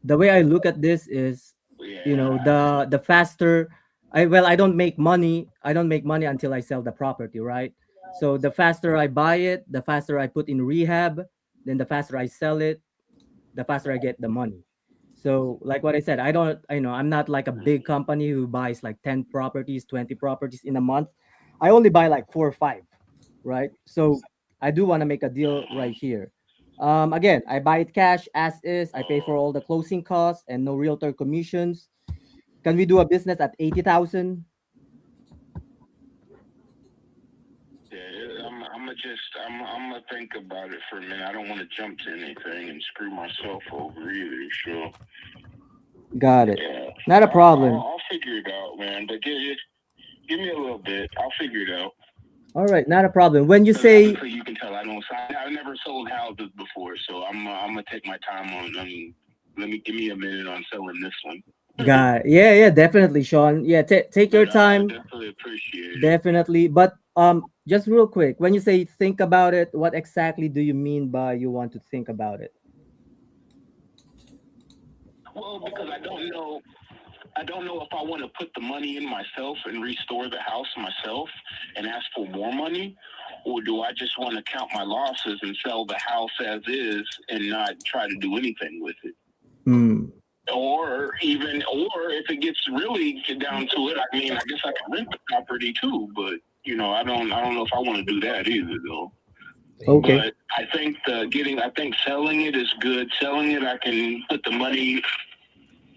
the way I look at this is, the faster I don't make money. I don't make money until I sell the property, right? So the faster I buy it, the faster I put in rehab, then the faster I sell it, the faster I get the money. So like what I said, I don't, I'm not like a big company who buys like 10 properties, 20 properties in a month. I only buy like 4 or 5, right? So I do want to make a deal right here. Again, I buy it cash as is. I pay for all the closing costs and no realtor commissions. Can we do a business at 80,000? Yeah, I'm gonna think about it for a minute. I don't want to jump to anything and screw myself over either. So Got it. yeah, Not a problem. I'll figure it out, man. But give me a little bit. I'll figure it out. All right, not a problem. When you 'Cause say, obviously you can tell I've never sold houses before, so I'm gonna take my time on. Give me a minute on selling this one. got yeah, definitely, Sean. Yeah, take your But I time. definitely appreciate it. Definitely. But just real quick, when you say think about it, what exactly do you mean by you want to think about it? Well, because I don't know. I don't know if I want to put the money in myself and restore the house myself and ask for more money, or do I just want to count my losses and sell the house as is and not try to do anything with it? Hmm. Or if it gets really down to it, I mean, I guess I can rent the property too, but I don't know if I want to do that either though. Okay. But I think selling it is good. Selling it, I can put the money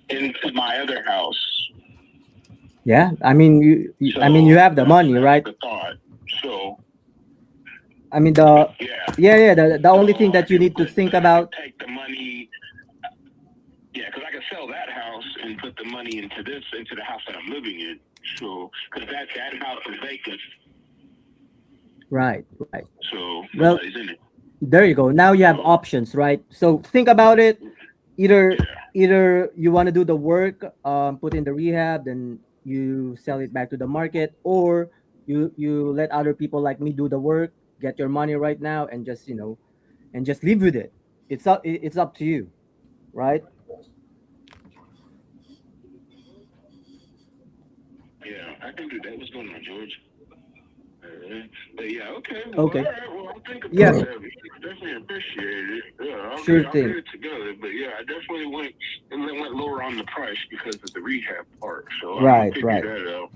into my other house. Yeah, I mean you have the money, right? The thought. So I mean the only thing that you need to think about. take the money. Yeah, because I can sell that house and put the money into the house that I'm living in. So because that house is vacant. Right. So Well, nobody's in it. there you go. Now you have options, right? So think about it. Either you want to do the work, put in the rehab, then you sell it back to the market, or you let other people like me do the work, get your money right now, and just and just live with it. It's up to you, right? Yeah, I can do that. What's going on, George? But yeah, okay. Well, Okay. all right. Well, I'll think about Yeah. that. Definitely appreciate it. Yeah, I'll Sure get thing. it together. But yeah, I definitely went lower on the price because of the rehab part. So I'm Right, gonna right. figure that out.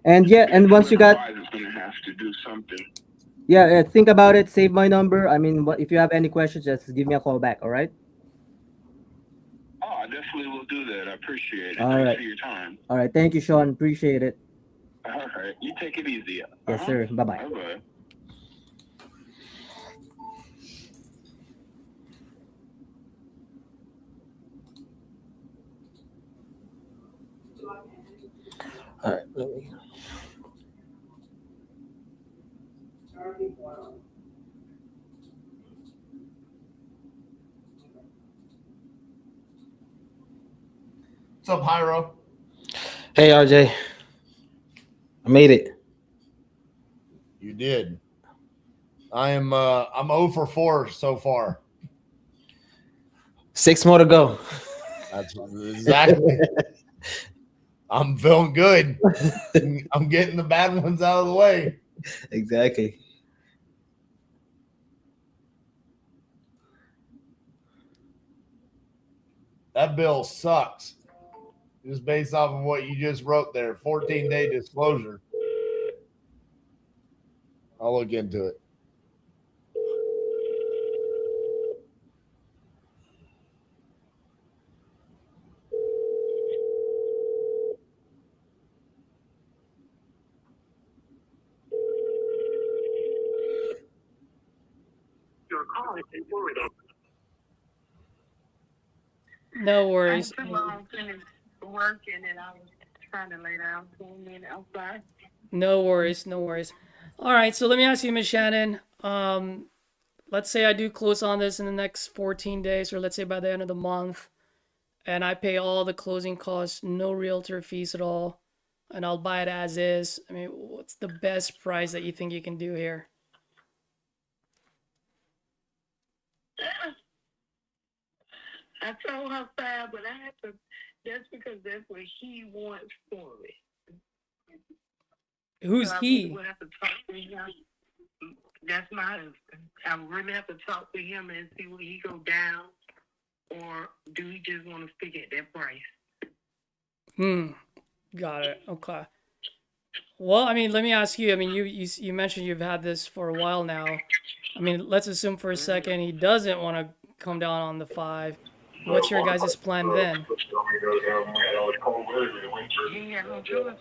And yeah, and once you got Otherwise, it's gonna have to do something. think about it. Save my number. I mean, if you have any questions, just give me a call back. All right. Oh, I definitely will do that. I appreciate it. All Thanks right. for your time. All right. Thank you, Sean. Appreciate it. All right, you take it easy. Yes, sir. Bye bye. Bye bye. All right. Let me. What's up, Hyro? Hey RJ, I made it. You did. I'm 0 for 4 so far. 6 more to go. That's exactly. I'm feeling good. I'm getting the bad ones out of the way. Exactly. That bill sucks. Just based off of what you just wrote there. 14-day disclosure. I'll look into it. Your call has been forwarded. No worries. I'm too long finished working and I was trying to lay down for a minute. I'm sorry. No worries. No worries. All right. So let me ask you, Miss Shannon. Let's say I do close on this in the next 14 days, or let's say by the end of the month, and I pay all the closing costs, no realtor fees at all, and I'll buy it as is. I mean, what's the best price that you think you can do here? I told her 5, but I have to. That's because that's what he wants for me. Who's So I he? really will have to talk to him. That's my husband. I really have to talk to him and see will he go down, or do he just want to stick at that price? Got it. Okay. Well, I mean, let me ask you. I mean, you mentioned you've had this for a while now. I mean, let's assume for a second he doesn't want to come down on the 5. What's your guys' plan then? He had no choice.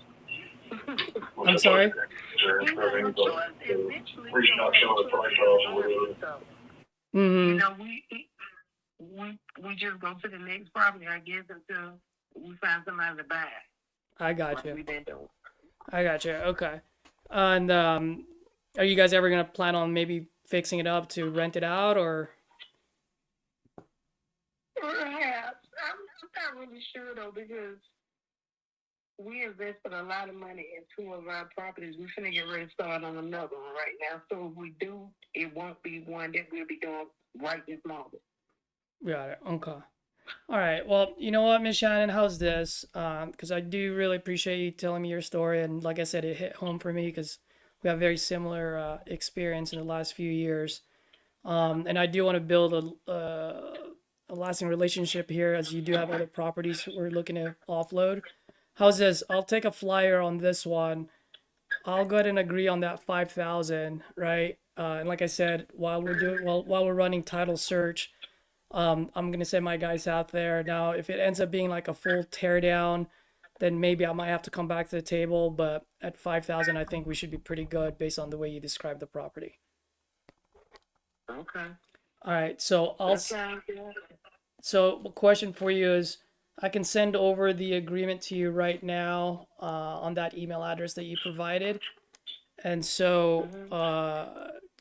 I'm sorry? He had no choice. Eventually, you know, we just go to the next property, I guess, until we find somebody to buy it. I got Like you. we've been doing. I got you. Okay. And are you guys ever gonna plan on maybe fixing it up to rent it out, or? Perhaps. I'm not really sure though, because we invested a lot of money in 2 of our properties. We're finna get ready to start on another one right now. So if we do, it won't be one that we'll be doing right this moment. Got it. Okay. All right. Well, you know what, Miss Shannon, how's this? Because I do really appreciate you telling me your story, and like I said, it hit home for me because we have very similar experience in the last few years. And I do want to build a lasting relationship here, as you do have other properties we're looking to offload. How's this? I'll take a flyer on this one. I'll go ahead and agree on that 5,000, right? And like I said, while we're running title search, I'm gonna send my guys out there. Now, if it ends up being like a full teardown, then maybe I might have to come back to the table. But at 5,000, I think we should be pretty good based on the way you described the property. Okay. All right. So That sounds good. So the question for you is, I can send over the agreement to you right now on that email address that you provided. And so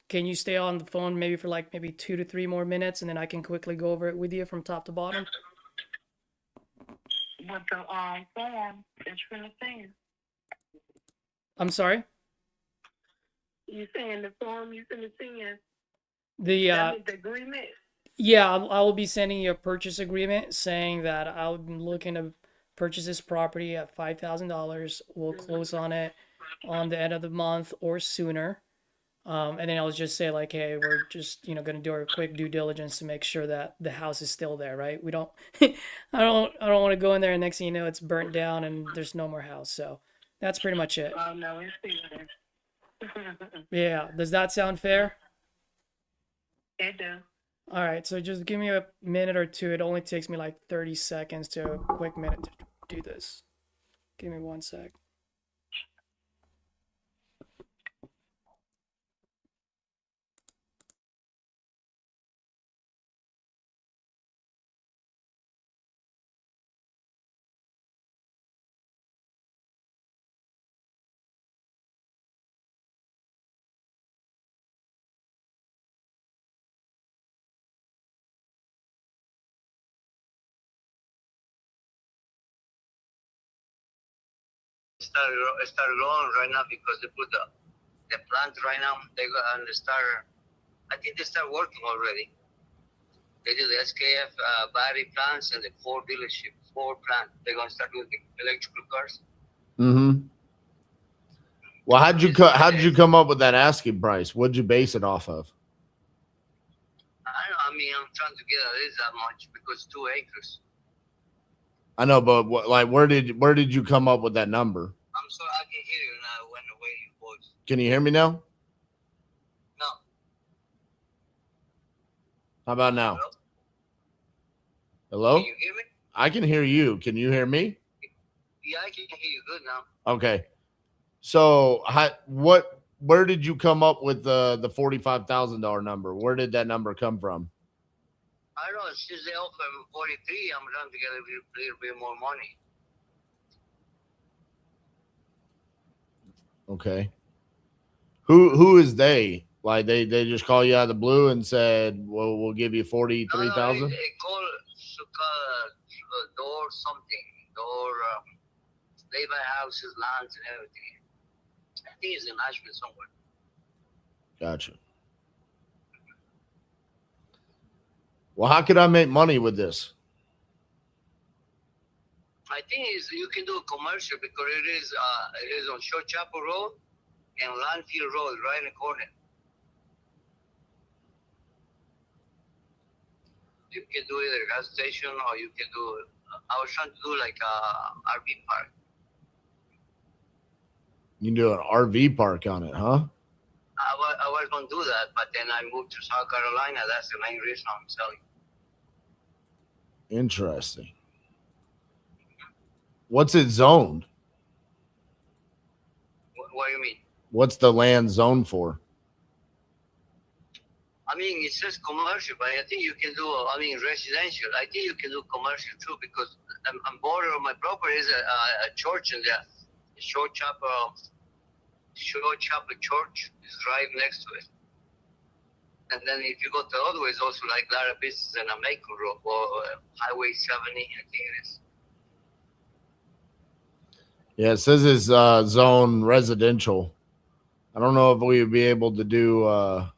can you stay on the phone maybe for like maybe 2 to 3 more minutes, and then I can quickly go over it with you from top to bottom? With the form that you're gonna send. I'm sorry? You saying the form you're gonna send? The The agreement. Yeah, I will be sending you a purchase agreement saying that I'm looking to purchase this property at $5,000. We'll close on it on the end of the month or sooner. And then I'll just say like, hey, we're just, going to do our quick due diligence to make sure that the house is still there, right? We don't, I don't want to go in there and next thing you know, it's burnt down and there's no more house. So that's pretty much it. Oh no, it's still there. Yeah. Does that sound fair? It does. All right, so just give me a minute or two. It only takes me like 30 seconds to a quick minute to do this. Give me 1 sec. Start growing right now because they put the plant right now. They go and start. I think they start working already. They do the SKF battery plants and the Ford dealership, Ford plant. They're gonna start doing electrical cars. Mm-hmm. Well, how'd you come up with that asking price? What'd you base it off of? I don't know. I mean, I'm trying to get at least that much because 2 acres. I know, but where did you come up with that number? I'm sorry, I can hear you now when the way your voice. Can you hear me now? No. How about now? Hello? Can you hear me? I can hear you. Can you hear me? Yeah, I can hear you good now. Okay. So where did you come up with the $45,000 number? Where did that number come from? I don't know. Since they offer 43, I'm trying to get a little bit more money. Okay. Who is they? Like they just call you out of the blue and said, "Well, we'll give you 43,000." They call door something. Door. They buy houses, lands, and everything. I think it's in Nashville somewhere. Gotcha. Well, how could I make money with this? I think you can do a commercial because it is on Short Chapel Road and Landfill Road, right in the corner. You can do either a gas station or you can do. I was trying to do like a RV park. You can do an RV park on it, huh? I was going to do that, but then I moved to South Carolina. That's the main reason I'm selling. Interesting. What's it zoned? What do you mean? What's the land zoned for? I mean, it says commercial, but I think you can do, residential. I think you can do commercial too because on border of my property is a church in there. The Short Chapel Church is right next to it. And then if you go the other way, it's also like a lot of business in a Macon Road or Highway 70, I think it is. Yeah, it says it's zone residential. I don't know if we would be able to do an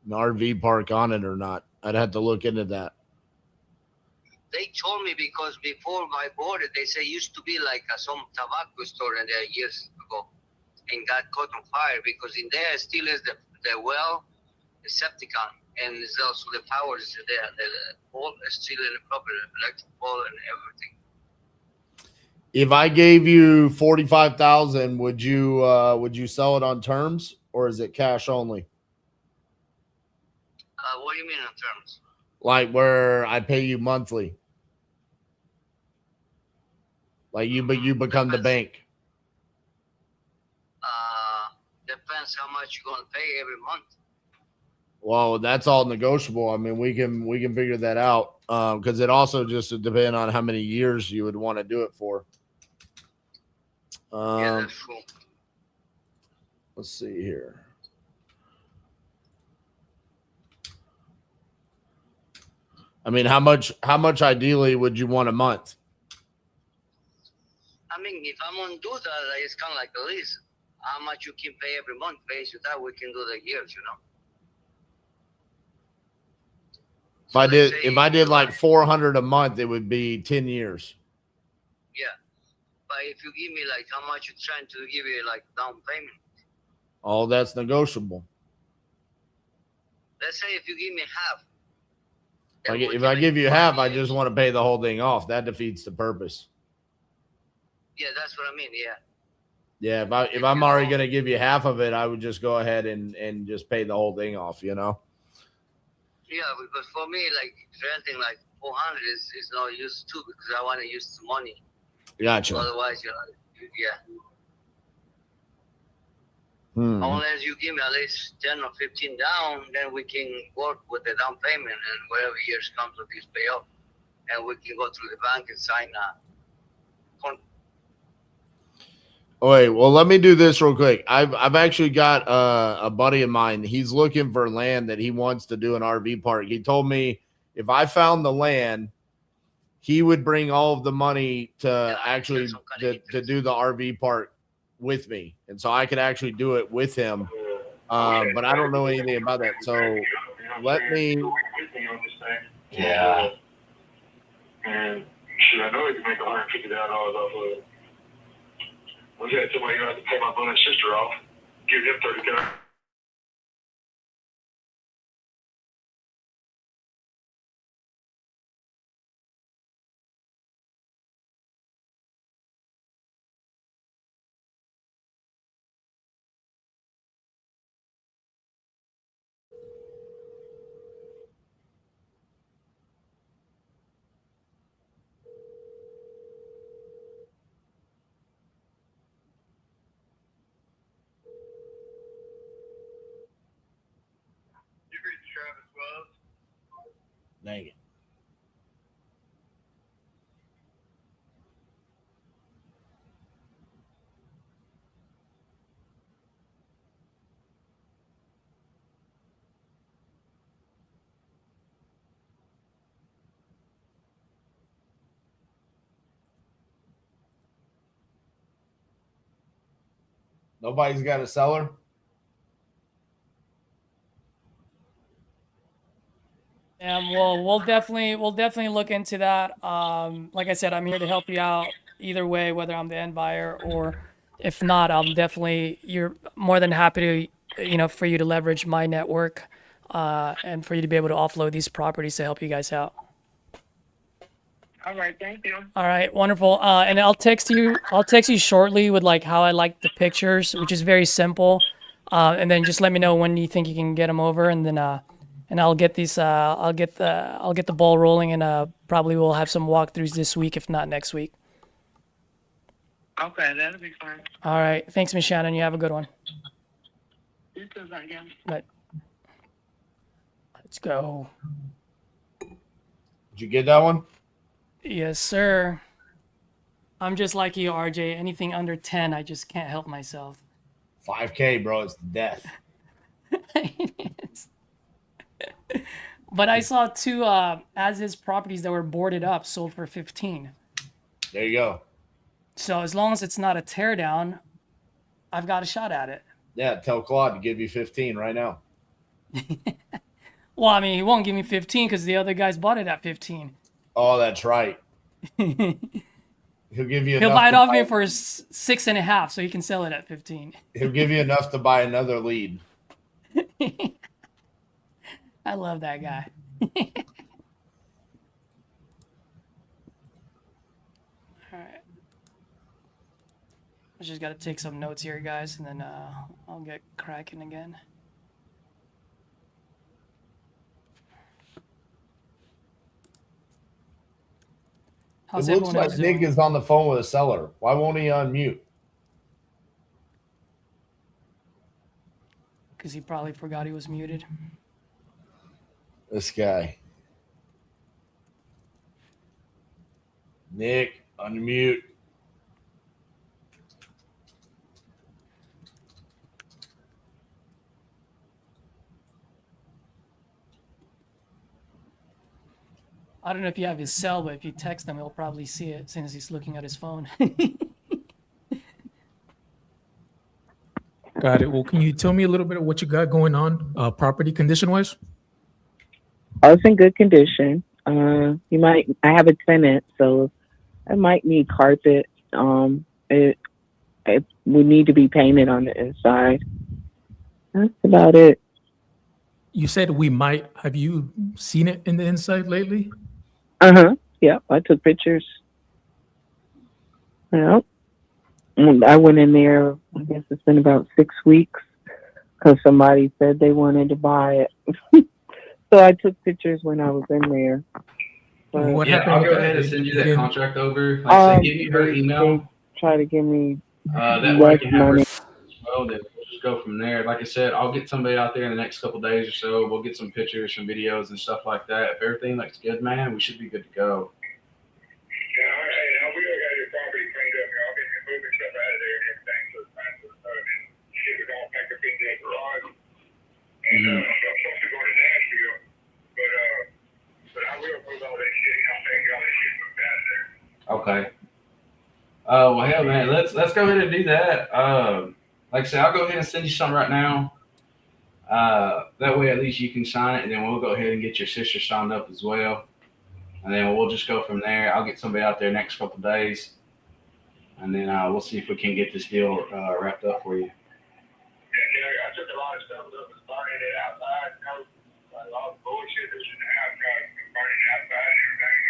RV park on it or not. I'd have to look into that. They told me because before I bought it, they say it used to be like some tobacco store in there years ago and got caught on fire because in there still is the well, the septicon, and it's also the power is there. The pole is still in the proper electric pole and everything. If I gave you 45,000, would you sell it on terms or is it cash only? What do you mean on terms? Like where I pay you monthly? Like you become the bank. Depends how much you're gonna pay every month. Well, that's all negotiable. I mean, we can figure that out because it also just depends on how many years you would want to do it for. Yeah, that's true. Let's see here. I mean, how much ideally would you want a month? I mean, if I'm gonna do that, it's kind of like a lease. How much you can pay every month, based on that, we can do the years, you know. If I did like 400 a month, it would be 10 years. Yeah, but if you give me like how much you're trying to give you like down payment. All that's negotiable. Let's say if you give me half. Like if I give you half, I just want to pay the whole thing off. That defeats the purpose. Yeah, that's what I mean. Yeah. Yeah, if I'm already gonna give you half of it, I would just go ahead and just pay the whole thing off, you know? Yeah, because for me, like renting like 400 is no use too because I want to use the money. Gotcha. Otherwise, yeah. Unless you give me at least 10 or 15 down, then we can work with the down payment and whatever years comes with this payoff, and we can go through the bank and sign a contract. Oh, wait, well, let me do this real quick. I've actually got a buddy of mine. He's looking for land that he wants to do an RV park. He told me if I found the land, he would bring all of the money to actually to do the RV park with me, and so I could actually do it with him. But I don't know anything about that. So let me. Yeah. And shit, I know he can make $150,000 off of it. I was gonna tell my guy to pay my brother and sister off, give him $30,000. Dang it. Nobody's got a seller. Well, we'll definitely look into that. Like I said, I'm here to help you out either way, whether I'm the end buyer or if not, you're more than happy to, for you to leverage my network, and for you to be able to offload these properties to help you guys out. All right, thank you. All right, wonderful. And I'll text you shortly with like how I like the pictures, which is very simple. And then just let me know when you think you can get them over, and then and I'll get these I'll get the ball rolling, and probably we'll have some walkthroughs this week, if not next week. Okay, that'll be fine. All right, thanks, Miss Shannon. You have a good one. You too, thank you. Bye. Let's go. Did you get that one? Yes, sir. I'm just like you, RJ. Anything under 10, I just can't help myself. 5K, bro. It's death. But I saw two as-is properties that were boarded up sold for 15. There you go. So as long as it's not a teardown, I've got a shot at it. Yeah, tell Claude to give you 15 right now. Well, I mean, he won't give me 15 because the other guys bought it at 15. Oh, that's right. He'll give you. He'll enough buy it to off me for 6.5, so he can sell it at 15. He'll give you enough to buy another lead. I love that guy. All right. I just got to take some notes here, guys, and then I'll get cracking again. How's It looks everyone else like Nick doing? is on the phone with a seller. Why won't he unmute? Because he probably forgot he was muted. This guy. Nick, unmute. I don't know if you have his cell, but if you text him, he'll probably see it since he's looking at his phone. Got it. Well, can you tell me a little bit of what you got going on, property condition wise? Oh, it's in good condition. I have a tenant, so I might need carpet. It would need to be painted on the inside. That's about it. You said we might. Have you seen it in the inside lately? Yeah, I took pictures. Yeah. I went in there, I guess it's been about 6 weeks, because somebody said they wanted to buy it. So I took pictures when I was in there. But Yeah, I'll go ahead and send you that contract over. Like I said, give me her email. They try to give me That way I less can have her money. as well. Then we'll just go from there. Like I said, I'll get somebody out there in the next couple days or so. We'll get some pictures, some videos, and stuff like that. If everything looks good, man, we should be good to go. Yeah, all right. Now we got your property cleaned up. I'll get you moving stuff out of there and everything. So it's fine. And shit, we're going to pack up in that garage. And I'm supposed to go to Nashville, but I will move all that shit. I'll take all that shit moved out of there. Okay. Well, hell, man, let's go ahead and do that. Like I said, I'll go ahead and send you some right now. That way, at least you can sign it, and then we'll go ahead and get your sister signed up as well. And then we'll just go from there. I'll get somebody out there next couple of days, and then we'll see if we can get this deal wrapped up for you. Yeah, I took a lot of stuff up and burning it outside. A lot of bullshit that was in the house, burning it outside and everything.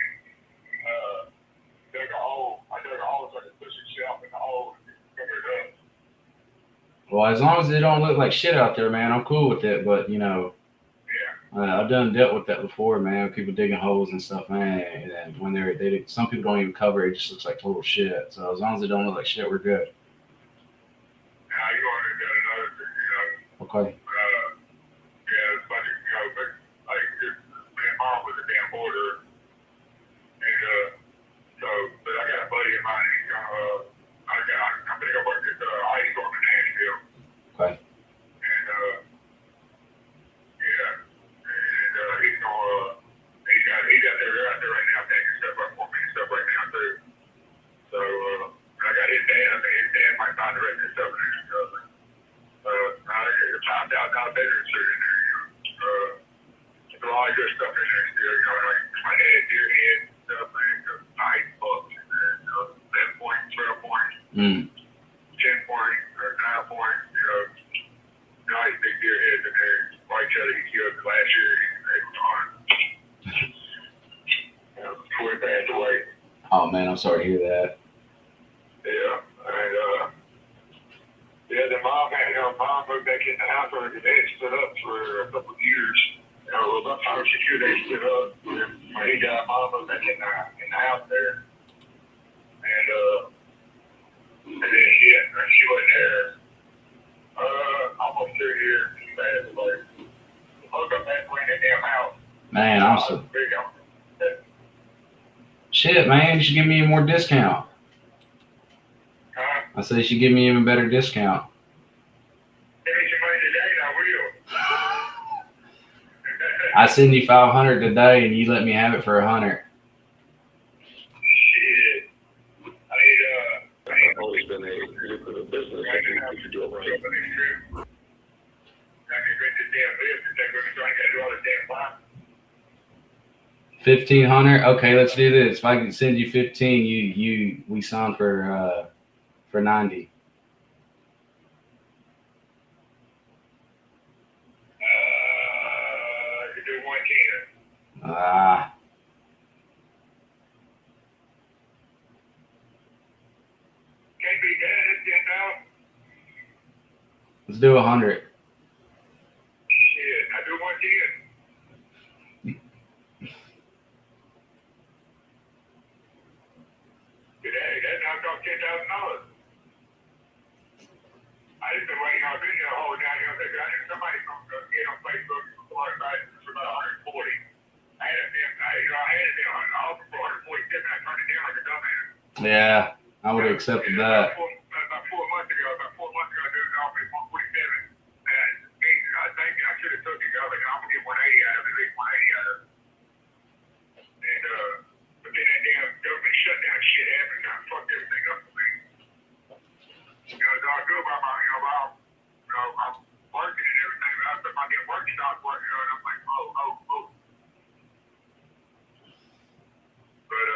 Dug a hole. I dug a hole so I could push the shelf in the hole and cover it up. Well, as long as it don't look like shit out there, man, I'm cool with it. But you know, I've dealt with that before, man. People digging holes and stuff, man. And when they some people don't even cover it; it just looks like total shit. So as long as it don't look like shit, we're good. Now you already got another, Okay. yeah, it's a bunch of, lot of bedrooms are in there. There's a lot of good stuff in there still. Like my head, deer head, stuff, man. Nice bucks in there. 11 point, 12 point, 10 point, or 9 point. Nice big deer heads in there. White tail he killed last year. They were gone. Before he passed away. Oh man, I'm sorry to hear that. Yeah, and then mom moved back in the house where they had stood up for a couple of years. About 5 or 6 years they stood up. When he died, mom moved back in the house there, and then she wasn't there. Almost 2 years. She passed away. Hooked up halfway in that damn house. Man, I'm so shit, man. You should give me a more discount. I said you should give me even better discount. Give me some money today, and I will. I send you 500 today, and you let me have it for 100. Shit. I've always been a lucrative business. I think you should do it right. I can rent this damn lift if they're going to try and get all the damn box. 1,500. Okay, let's do this. If I can send you 15, we sign for 90. You do 110. Can't be bad. It's 10,000. Let's do 100. Shit, I do 110. Today, that knocked off $10,000. I just been waiting on video the whole time. I knew somebody from get on Facebook for about 140. I had it on offer for 147. I turned it down like a dumbass. Yeah, I would have accepted that. About 4 months ago, dude offered me 147. And I think I should have took it. I was like, I'm gonna get 180 out of it, at least 180 out of it. And but then that damn government shutdown shit happened. I fucked everything up for me. It's all good about I'm working and everything. But my damn work stopped working, and I'm like, oh. But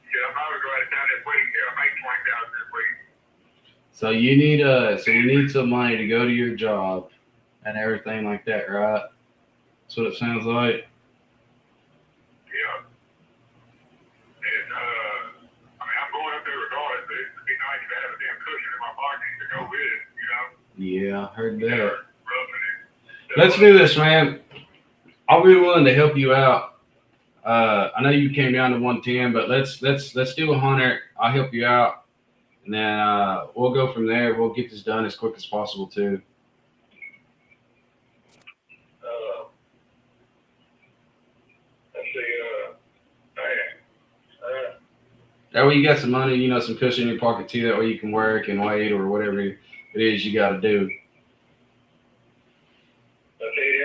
yeah, I'm probably going to down this week. I make 20,000 this week. So you need some money to go to your job and everything like that, right? That's what it sounds like. Yeah. And I'm going up there regardless, but it'd be nice to have a damn cushion in my pocket to go with it, Yeah, I heard that. Let's do this, man. I'll be willing to help you out. I know you came down to 110, but let's do 100. I'll help you out, and then we'll go from there. We'll get this done as quick as possible too. Let's see. That way you got some money, some cushion in your pocket too. That way you can work and wait or whatever it is you got to do. Let's see.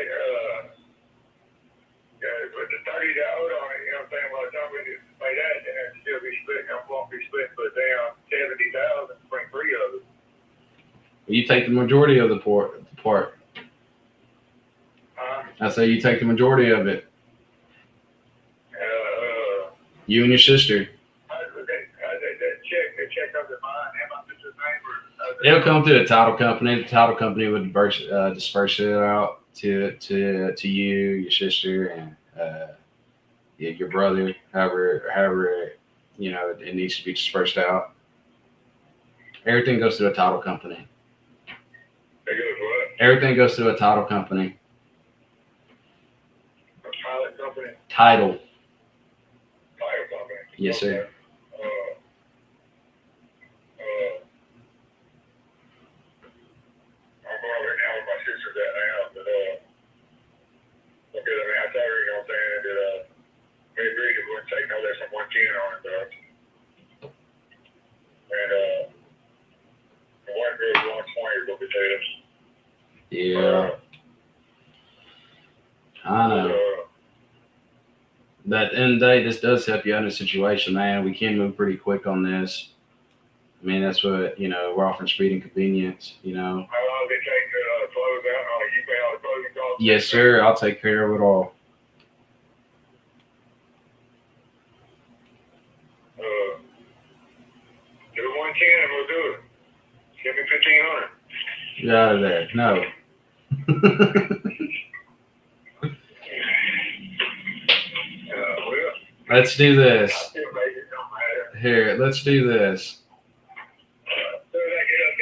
With the 30 to hold on it, what I'm saying? By the time we just pay that, then it'll still be split. I won't be split, but down 70,000, bring 3 of it. You take the majority of the part. I say you take the majority of it. You and your sister. The check comes to mine and my sister's name, or It'll come through the title company. The title company would disperse it out to you, your sister, and your brother. However, it needs to be dispersed out. Everything goes through a title company. Everything goes through a title company. a pilot company. Title. Title company. Yes, sir. I'm going right now with my sister's at now, but because I told her, what I'm saying, that we agreed that we wouldn't take no less than 110 on it, and the one girl wants 120 or go be this. Yeah. I know. But at the end of the day, this does help you out in a situation, man. We can move pretty quick on this. I mean, that's what, we're offering speed and convenience, How long does it take to close out? You pay all the Yes, sir. I'll take care of it all. Do 110 and we'll do it. Give me 1,500. You're out of there. No. Well, Let's do this. I feel like it don't matter. Here, let's do this. As soon as I get up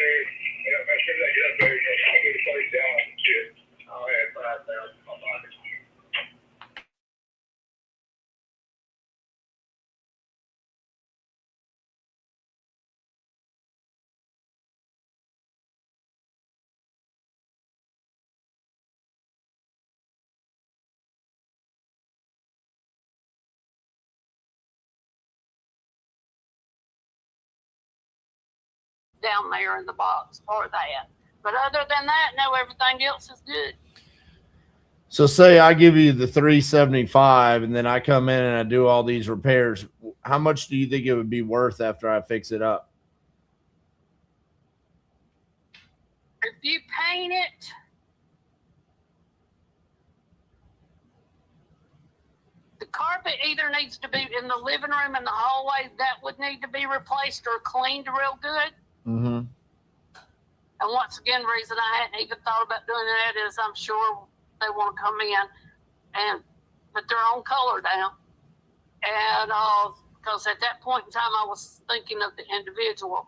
there, I'll get a place down and shit. I'll have 5,000 in my pocket. Down there in the box for that. But other than that, no, everything else is good. So say I give you the 375 and then I come in and I do all these repairs. How much do you think it would be worth after I fix it up? If you paint it, the carpet either needs to be in the living room and the hallway, that would need to be replaced or cleaned real good. Mm-hmm. And once again, the reason I hadn't even thought about doing that is I'm sure they want to come in and put their own color down. And because at that point in time, I was thinking of the individual.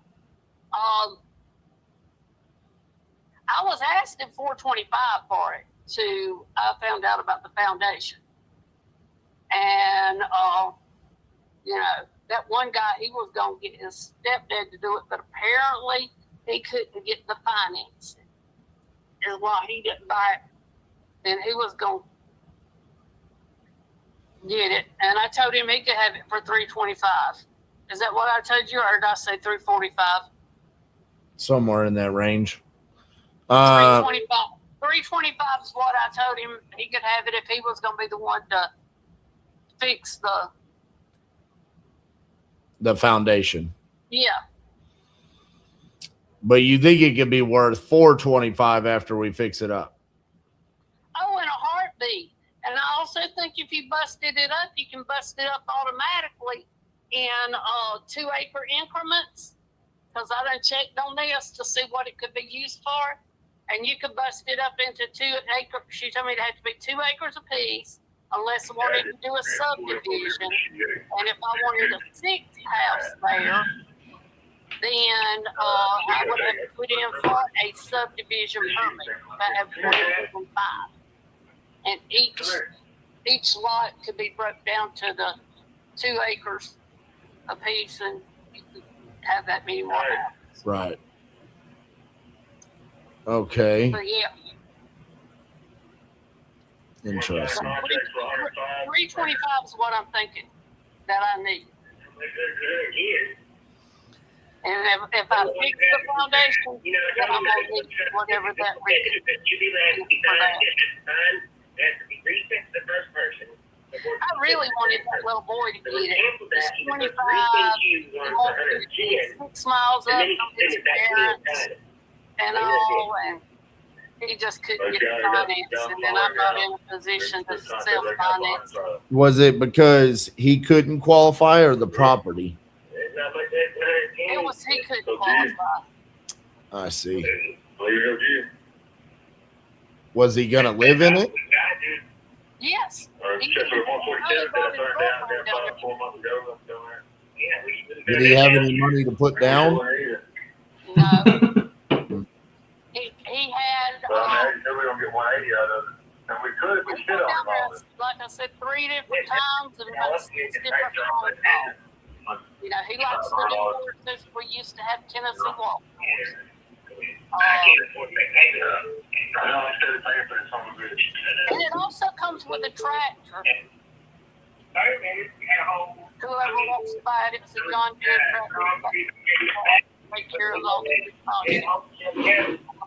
I was asking $425 for it I found out about the foundation. And, you know, that one guy, he was going to get his stepdad to do it, but apparently he couldn't get the financing. Is why he didn't buy it. And he was going to get it. And I told him he could have it for $325. Is that what I told you, or did I say $345? Somewhere in that range. $325. $325 is what I told him he could have it if he was going to be the one to fix the foundation. Yeah. But you think it could be worth $425 after we fix it up? Oh, in a heartbeat. And I also think if you busted it up, you can bust it up automatically in 2-acre increments. Because I done checked on this to see what it could be used for. And you could bust it up into 2 acres. She told me it had to be 2 acres apiece, unless I wanted to do a subdivision. And if I wanted a 6th house there, then I would have to put in for a subdivision permit. I have 105. And each lot could be broke down to the 2 acres apiece, and you could have that many more houses. Right. Okay. But yeah. Interesting. 325 is what I'm thinking that I need. And if I fix the foundation, then I'm going to need whatever that is for that. I really wanted that little boy to get it. He's 25. He wants to get 6 miles up from his parents and all, and he just couldn't get the finance. And then I'm not in a position to self-finance. Was it because he couldn't qualify or the property? It was he couldn't qualify. I see. Was he going to live in it? Yes. Did he have any money to put down? No. He had. And we could, we should have. Like I said, 3 different times and about 6 different phone calls. You know, he likes the new horses. We used to have Tennessee walk horses. And it also comes with a tractor. Whoever wants to buy it, it's a John Deere tractor. Take care of all the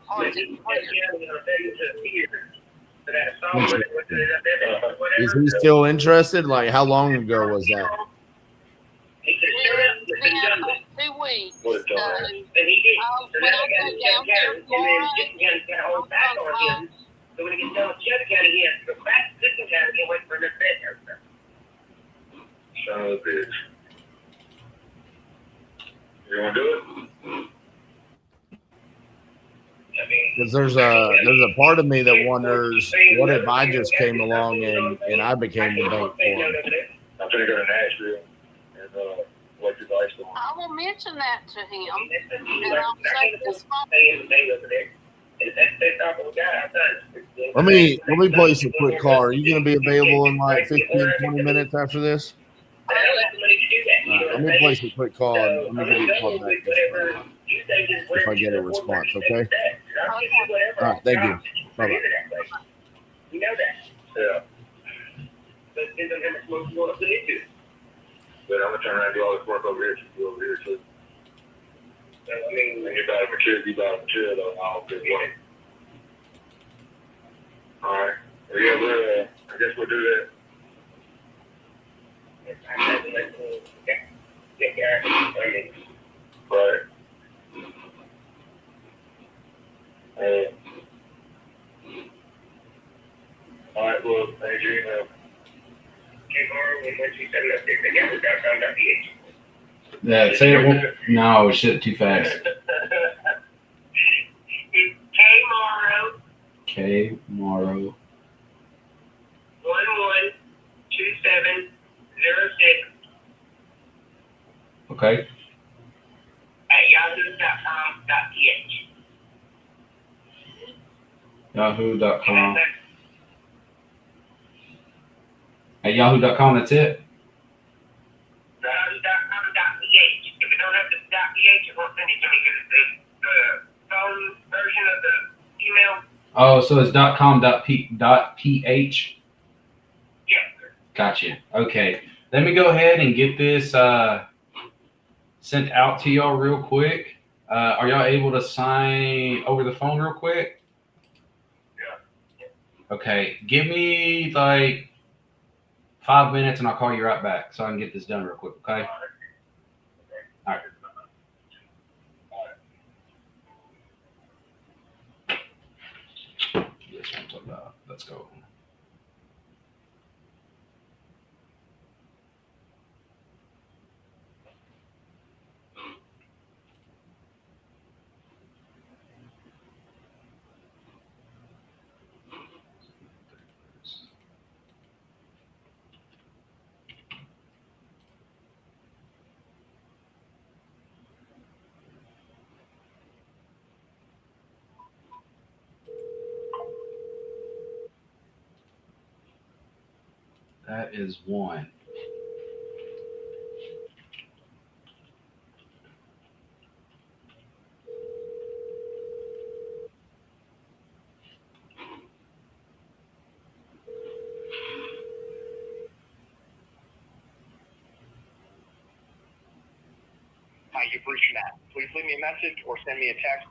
parts and Is he still interested? Like, how long ago was that? It's been about 2 weeks. So, when I go down there tomorrow, So when he gets done with Shelby County, he has to go back to Dixon County and wait for another vet. Son of a bitch. You want to do it? Because there's a part of me that wonders, what if I just came along and I became the bank for him? I'm going to go to Nashville and what advice on. I will mention that to him, and I'll say this phone. Let me place a quick call. Are you going to be available in like 15, 20 minutes after this? Let me place a quick call and let me give you a call back if I get a response, okay? All right, thank you. Bye-bye. You know that. Yeah. But it depends on how much smoke you want to put into it. But I'm going to turn around and do all this work over here. So you do over here too. So, I mean, when you buy the material, though. I'll do it. All right. Well, yeah, I guess we'll do that. Right. All right, well, thank you. Yeah, say it won't. No, shit, too fast. K Morrow. 112706 Okay. at yahoo.com.ph. Yahoo.com. At yahoo.com, that's it? Yahoo.com.ph. If it don't have the .ph, it won't send it to me because it's the phone version of the email. Oh, so it's .com.ph? Yes, sir. Gotcha. Okay. Let me go ahead and get this sent out to y'all real quick. Are y'all able to sign over the phone real quick? Yeah. Okay. Give me like 5 minutes and I'll call you right back so I can get this done real quick, okay? All right. This one's about. Let's go. That is one. Hi, you've reached Matt. Please leave me a message or send me a text.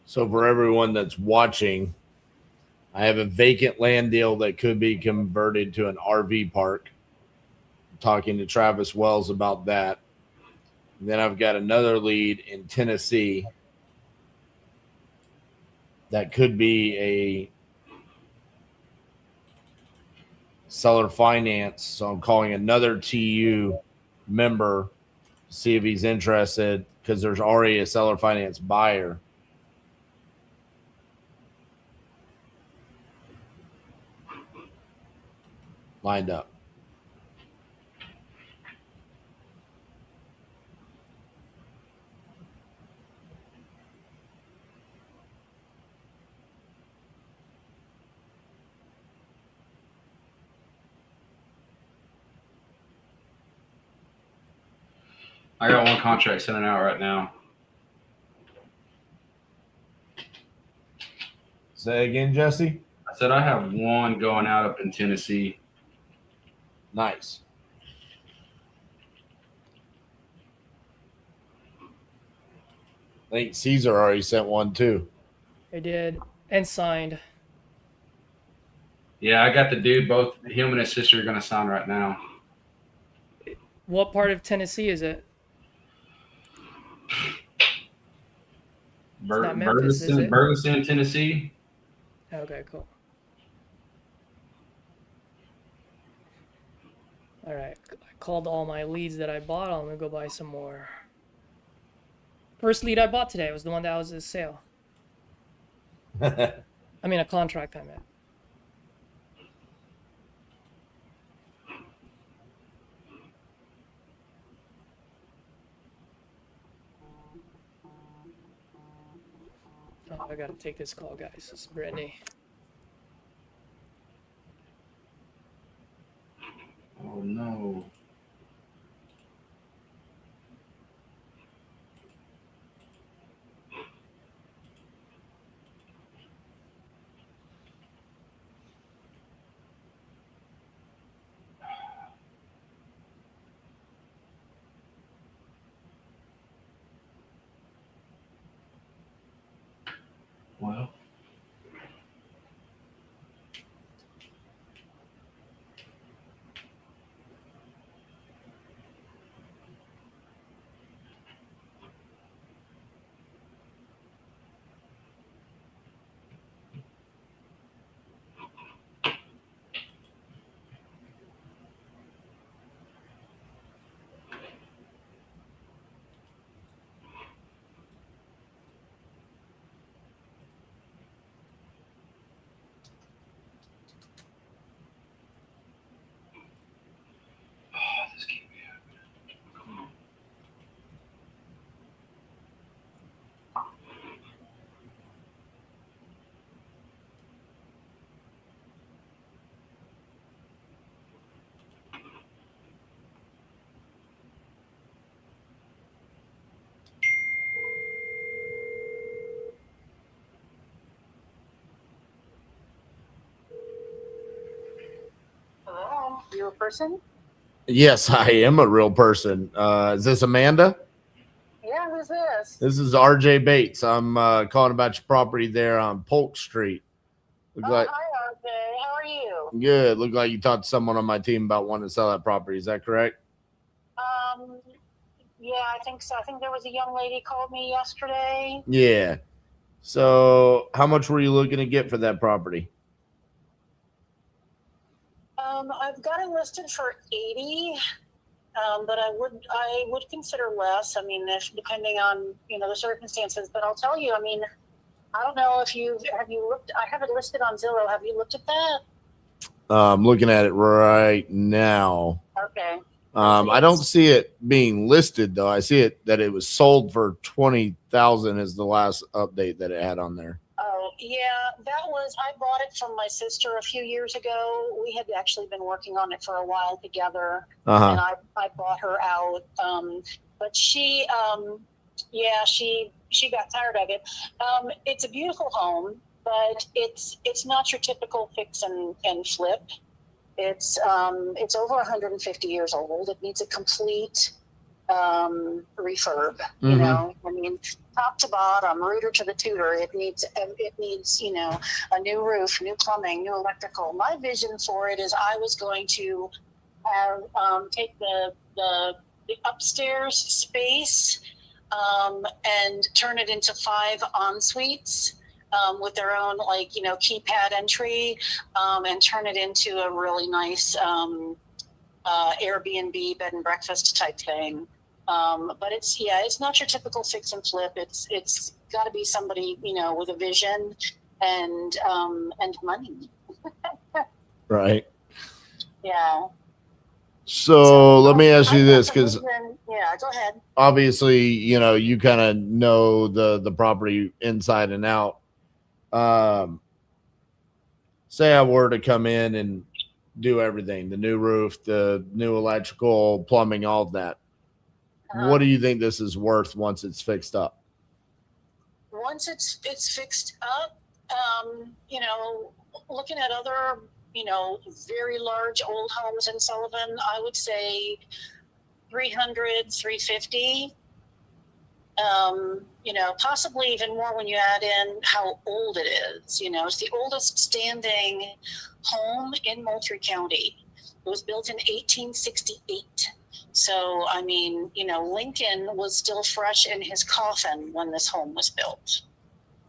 So for everyone that's watching, I have a vacant land deal that could be converted to an RV park. I'm talking to Travis Wells about that. And then I've got another lead in Tennessee that could be a seller finance. So I'm calling another TU member to see if he's interested because there's already a seller finance buyer lined up. I got one contract sending out right now. Say again, Jesse. I said I have one going out up in Tennessee. Nice. I think Caesar already sent one too. I did, and signed. Yeah, I got the dude. Both him and his sister are going to sign right now. What part of Tennessee is it? It's not Memphis, is it? Bergeson, Tennessee. Okay, cool. All right, I called all my leads that I bought. I'm gonna go buy some more. First lead I bought today was the one that was a sale. I mean, a contract I meant. Oh, I gotta take this call, guys. This is Brittany. Oh no. Well. Hello, you a person? Yes, I am a real person. Is this Amanda? Yeah, who's this? This is RJ Bates. I'm calling about your property there on Polk Street. Look like Hi, RJ. How are you? good. Look like you talked to someone on my team about wanting to sell that property. Is that correct? Yeah, I think so. I think there was a young lady called me yesterday. Yeah. So, how much were you looking to get for that property? I've got it listed for 80, but I would consider less. I mean, if depending on the circumstances. But I'll tell you, I mean, I don't know if you looked. I have it listed on Zillow. Have you looked at that? I'm looking at it right now. Okay. I don't see it being listed though. I see it that it was sold for 20,000 is the last update that it had on there. Oh, yeah, I bought it from my sister a few years ago. We had actually been working on it for a while together, and I bought her out. But she got tired of it. It's a beautiful home, but it's not your typical fix and flip. It's over 150 years old. It needs a complete refurb. You know, I mean, top to bottom, rooter to the tutor. It needs a new roof, new plumbing, new electrical. My vision for it is I was going to have take the upstairs space and turn it into 5 en-suites. With their own keypad entry, and turn it into a really nice Airbnb bed and breakfast type thing. But it's not your typical fix and flip. It's got to be somebody with a vision and money. Right. Yeah. So let me ask you this, because yeah, go ahead. obviously you kind of know the property inside and out. Say I were to come in and do everything, the new roof, the new electrical, plumbing, all of that. what do you think this is worth once it's fixed up? Once it's fixed up, you know, looking at other, you know, very large old homes in Sullivan, I would say 300, 350. You know, possibly even more when you add in how old it is. You know, it's the oldest standing home in Moultrie County. It was built in 1868. So, I mean, you know, Lincoln was still fresh in his coffin when this home was built.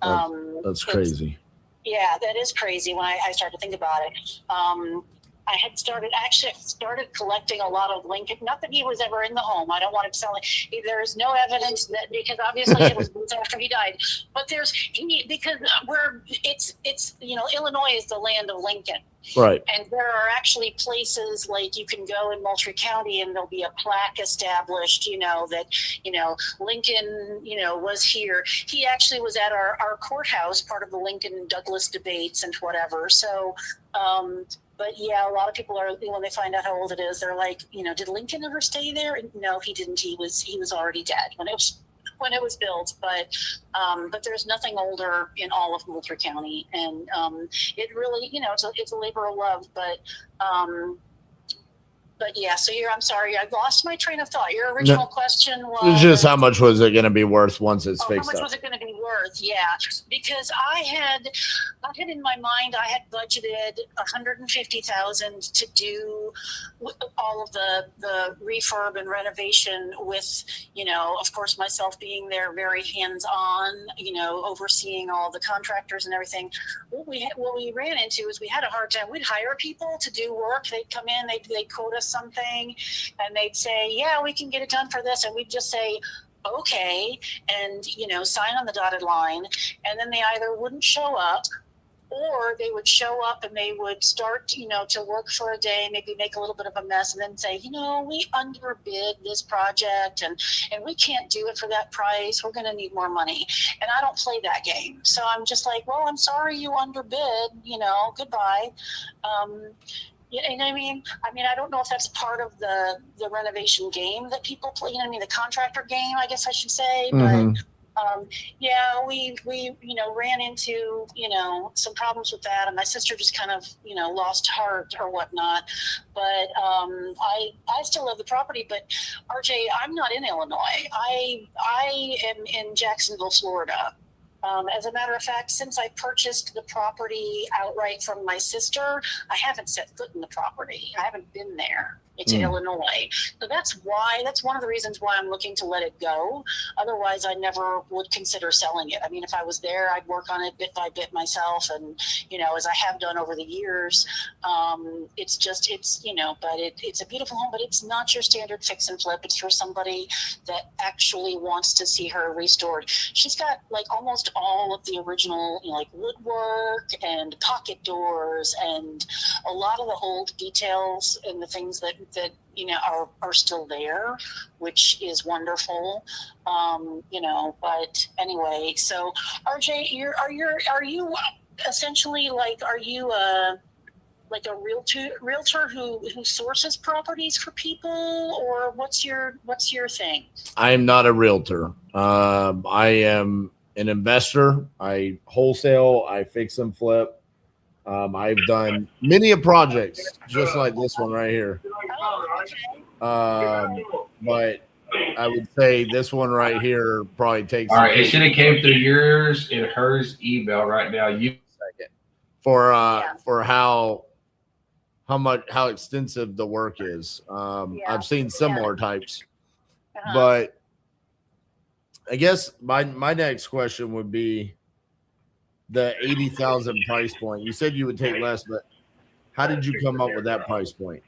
That's crazy. Yeah, that is crazy when I started to think about it. I had started collecting a lot of Lincoln. Not that he was ever in the home. I don't want to tell it. There is no evidence that, because obviously it was after he died. But because it's you know, Illinois is the land of Lincoln. Right. And there are actually places like you can go in Moultrie County and there'll be a plaque established, you know, that, you know, Lincoln, you know, was here. He actually was at our courthouse, part of the Lincoln Douglas debates and whatever. So, but yeah, a lot of people are, when they find out how old it is, they're like, you know, did Lincoln ever stay there? No, he didn't. He was already dead when it was built. But there's nothing older in all of Moultrie County, and it really, you know, it's a labor of love. But yeah, so I'm sorry, I lost my train of thought. Your original question was It's just how much was it going to be worth once it's fixed how much up? was it going to be worth? Yeah, because I had in my mind, I had budgeted $150,000 to do all of the refurb and renovation with, you know, of course, myself being there, very hands-on, you know, overseeing all the contractors and everything. What we ran into is we had a hard time. We'd hire people to do work. They'd come in, they'd quote us something, and they'd say, yeah, we can get it done for this, and we'd just say, okay, and, you know, sign on the dotted line, and then they either wouldn't show up, or they would show up and they would start, you know, to work for a day, maybe make a little bit of a mess, and then say, you know, we underbid this project and we can't do it for that price. We're going to need more money. And I don't play that game. So I'm just like, well, I'm sorry you underbid, you know, goodbye. You know what I mean? I don't know if that's part of the renovation game that people play. You know what I mean? The contractor game, I guess I should say. Mhm. But yeah, we you know, ran into, you know, some problems with that, and my sister just kind of, you know, lost heart or whatnot. But I still love the property. But RJ, I'm not in Illinois. I am in Jacksonville, Florida. As a matter of fact, since I purchased the property outright from my sister, I haven't set foot in the property. I haven't been there. It's in Illinois. So that's one of the reasons why I'm looking to let it go. Otherwise, I never would consider selling it. I mean, if I was there, I'd work on it bit by bit myself. And, you know, as I have done over the years, it's, you know, but it's a beautiful home, but it's not your standard fix and flip. It's for somebody that actually wants to see her restored. She's got like almost all of the original, you know, like woodwork and pocket doors and a lot of the old details and the things that you know are still there, which is wonderful. You know, but anyway, so RJ, are you essentially like, are you like a realtor who sources properties for people, or what's your thing? I am not a realtor. I am an investor. I wholesale. I fix and flip. I've done many projects just like this one right here. But I would say this one right here probably takes. All right, it should have came through yours and hers email right now. You second for how extensive the work is. I've seen similar types, but I guess my next question would be the 80,000 price point. You said you would take less, but how did you come up with that price point?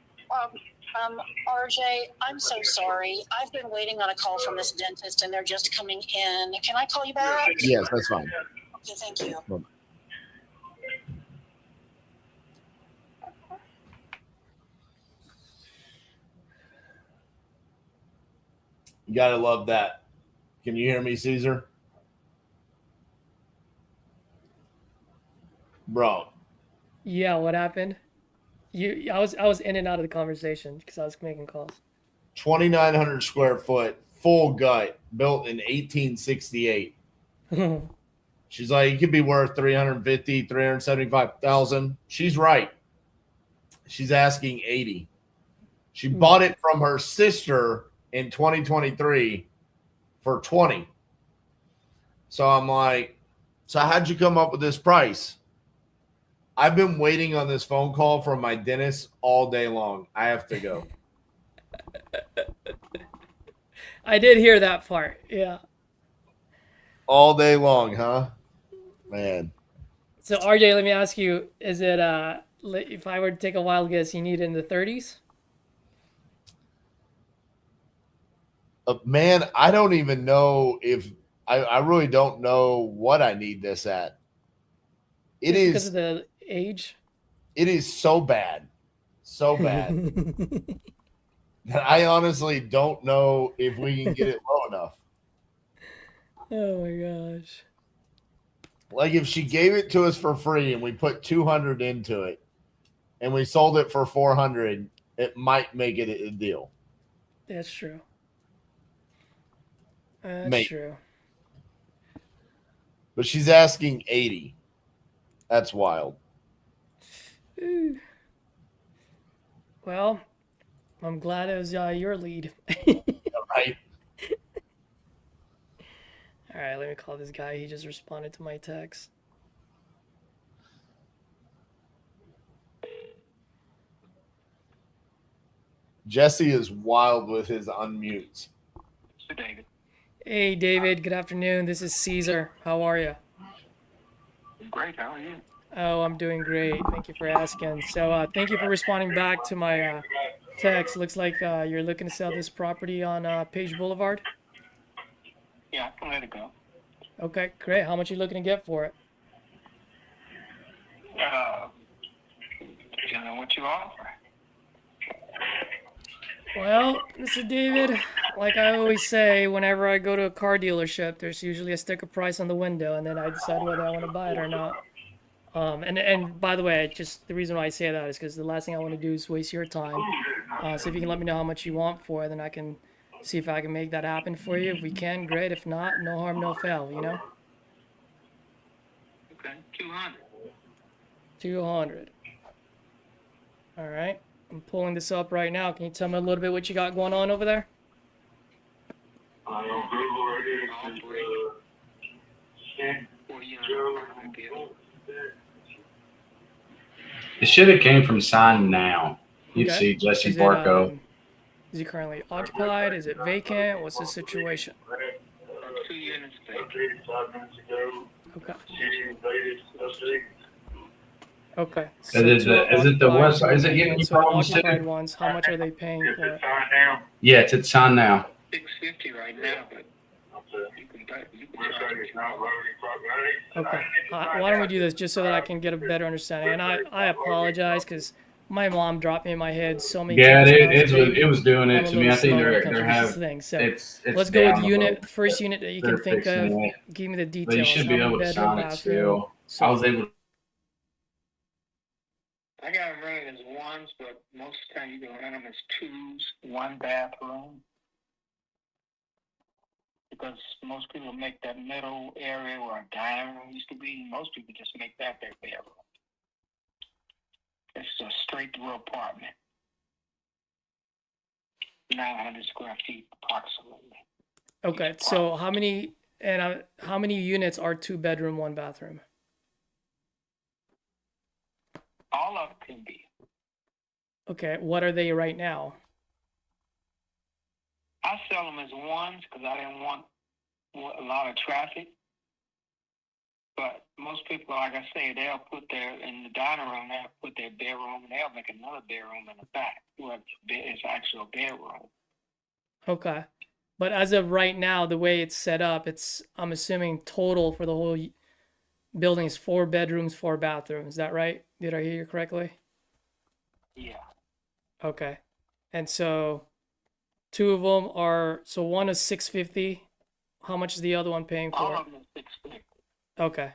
RJ, I'm so sorry. I've been waiting on a call from this dentist, and they're just coming in. Can I call you back? Yes, that's fine. Okay, thank you. Bye-bye. You gotta love that. Can you hear me, Caesar? Bro. Yeah, what happened? I was in and out of the conversation because I was making calls. 2,900 square foot, full gut, built in 1868. She's like, it could be worth 350, 375,000. She's right. She's asking 80. She bought it from her sister in 2023 for 20. So I'm like, so how'd you come up with this price? I've been waiting on this phone call from my dentist all day long. I have to go. I did hear that part. Yeah. All day long, huh? Man. So RJ, let me ask you: is it if I were to take a wild guess, you need it in the 30s? Man, I don't even know if I really don't know what I need this at. It Just because is of the age. it is so bad. So bad. I honestly don't know if we can get it low enough. Oh my gosh. Like if she gave it to us for free and we put 200 into it and we sold it for 400, it might make it a deal. That's true. That's Maybe. true. But she's asking 80. That's wild. Ooh. Well, I'm glad it was your lead. Right. All right, let me call this guy. He just responded to my text. Jesse is wild with his unmutes. David. Hey, David. Good afternoon. This is Caesar. How are you? Great. How are you? Oh, I'm doing great. Thank you for asking. So, thank you for responding back to my text. Looks like you're looking to sell this property on Page Boulevard. Yeah, I can let it go. Okay, great. How much are you looking to get for it? You know what you offer? Well, Mr. David, like I always say, whenever I go to a car dealership, there's usually a sticker price on the window, and then I decide whether I want to buy it or not. And by the way, just the reason why I say that is because the last thing I want to do is waste your time. So if you can let me know how much you want for it, then I can see if I can make that happen for you. If we can, great. If not, no harm, no foul, you know? Okay, 200. 200. All right. I'm pulling this up right now. Can you tell me a little bit what you got going on over there? It should have came from Sign Now. You'd Okay. see Jesse Is it, Barco. Is it currently occupied? Is it vacant? What's the situation? 2 units vacant. Okay. Okay. Is it the west? Is it giving you problems too? Occupied ones. How much are they paying for it? Yeah, it's Sign Now. 650 right now, but you can charge Okay. Why don't we do this just so that I can get a better understanding? And I apologize because my mom dropped me in my head so many Yeah, times. when I was a it baby. was doing I'm it a to me. little I think slow when it they're comes to this thing. So it's let's go with down a unit. little. First unit that you They're can think of. fixing it. Give me the But you details. should How be many able to bedroom, sign it bathroom? still. I was able to. I got them running as ones, but most of the time you can run them as twos, 1 bathroom. Because most people make that middle area where a dining room used to be. Most people just make that their bedroom. It's a straight-through apartment. 900 square feet approximately. Okay. So how many units are 2 bedroom, 1 bathroom? All of it can be. Okay. What are they right now? I sell them as ones because I didn't want a lot of traffic. But most people, like I say, they'll put in the dining room, they'll put their bedroom, and they'll make another bedroom in the back. Well, it's actual bedroom. Okay. But as of right now, the way it's set up, I'm assuming total for the whole building is 4 bedrooms, 4 bathrooms. Is that right? Did I hear you correctly? Yeah. Okay. And so 2 of them are, so one is 650. How much is the other one paying for? All of them is 650. Okay.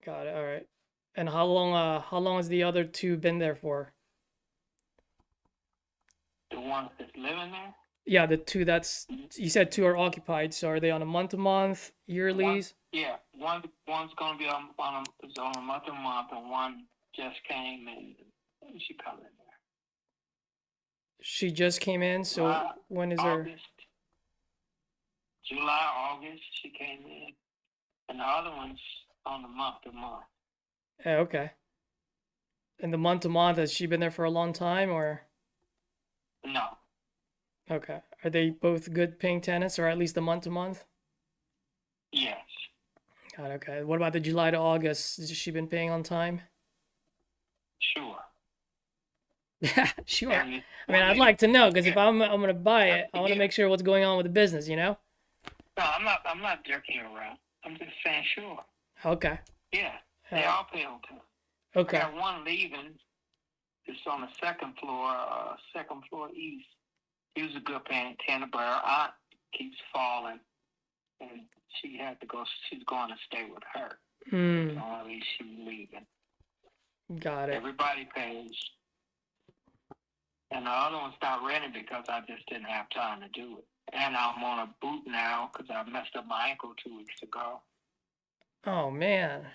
Got it. All right. And how long has the other 2 been there for? The ones that's living there? Yeah, the two that's you said two are occupied. So are they on a month-to-month, yearlies? Yeah, one's gonna be is on a month to month, and one just came and she come in there. She just came in. So July, when is her? July, August, she came in, and the other one's on the month to month. Okay. And the month-to-month, has she been there for a long time, or? No, Okay. Are they both good paying tenants, or at least the month-to-month? yes, God, okay. What about the July to August? Has she been paying on time? sure. Sure. I mean, I'd like to know, because if I'm gonna buy it, I want to make sure what's going on with the business, you know? No, I'm not jerking around. I'm just saying sure. Okay. Yeah, they all pay on time. Okay. I got one leaving. It's on the second floor east. He was a good paying tenant, but her aunt keeps falling, and she had to go. She's going to stay with her. Hmm. So at least she's leaving. Got it. Everybody pays, and the other one's not renting because I just didn't have time to do it. And I'm on a boot now because I messed up my ankle 2 weeks ago. Oh man.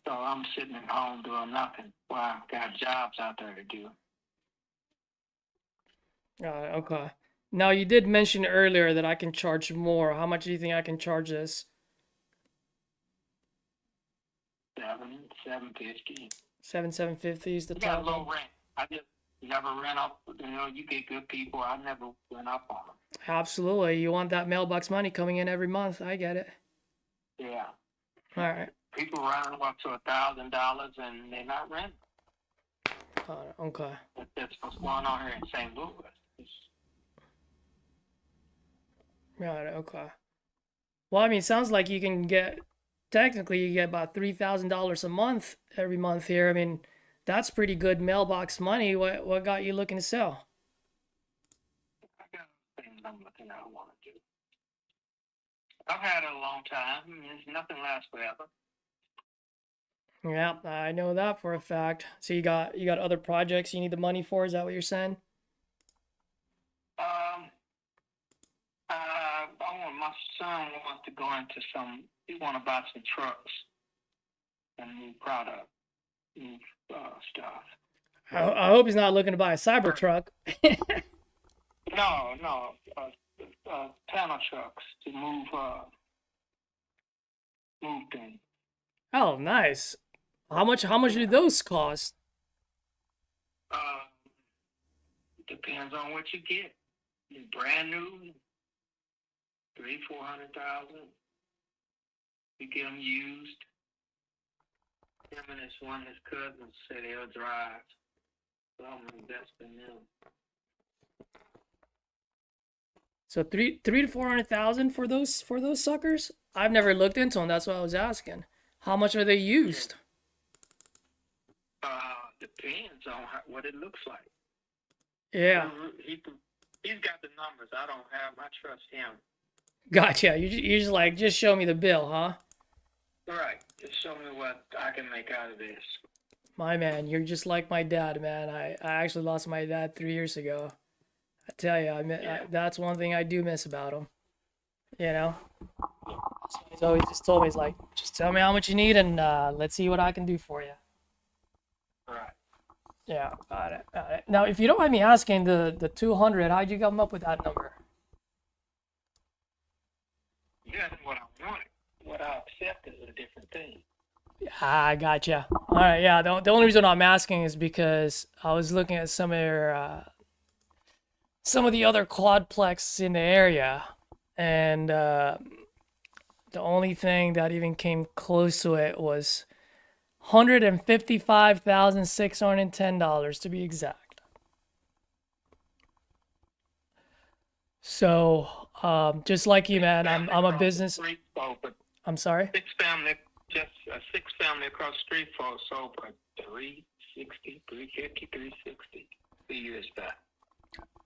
So I'm sitting at home doing nothing. Well, I've got jobs out there to do. Okay. Now you did mention earlier that I can charge more. How much do you think I can charge this? $750. 750 is the You got top. low rent. I just never rent up. You know, you get good people. I never went up on them. Absolutely. You want that mailbox money coming in every month. I get it. Yeah. All right. People running up to $1,000 and they're not renting. Okay. That's what's going on here in St. Louis. Right. Okay. Well, I mean, it sounds like you can get, technically, you get about $3,000 a month every month here. I mean, that's pretty good mailbox money. What got you looking to sell? I got things I'm looking at. I want to do. I've had it a long time. There's nothing lasts forever. Yeah, I know that for a fact. So you got other projects you need the money for? Is that what you're saying? My son wants to go into he want to buy some trucks and new product, new stuff. I hope he's not looking to buy a Cybertruck. No, panel trucks to move things. Oh, nice. How much do those cost? Depends on what you get. Brand new, $300,000-$400,000. You get them used. Him and his cousin say they'll drive. So I'm investing in them. So three to 400,000 for those suckers? I've never looked into them. That's what I was asking. How much are they used? Depends on what it looks like. Yeah. He's got the numbers. I don't have. I trust him. Gotcha. You're just like, just show me the bill, huh? Right. Just show me what I can make out of this. My man, you're just like my dad, man. I actually lost my dad 3 years ago. I tell you, that's one thing I do miss about him. You know? So he's always just told me, he's like, just tell me how much you need and let's see what I can do for you. Right. Yeah, got it. Now, if you don't mind me asking, the 200, how'd you come up with that number? That's what I wanted. What I accept is a different thing. I gotcha. All right, yeah. The only reason I'm asking is because I was looking at some of the other quadplex in the area, and the only thing that even came close to it was $155,610 to be exact. So, just like you, man, I'm a business. I'm sorry. Six family across the street for sold for $360, $350, $360 2 years back.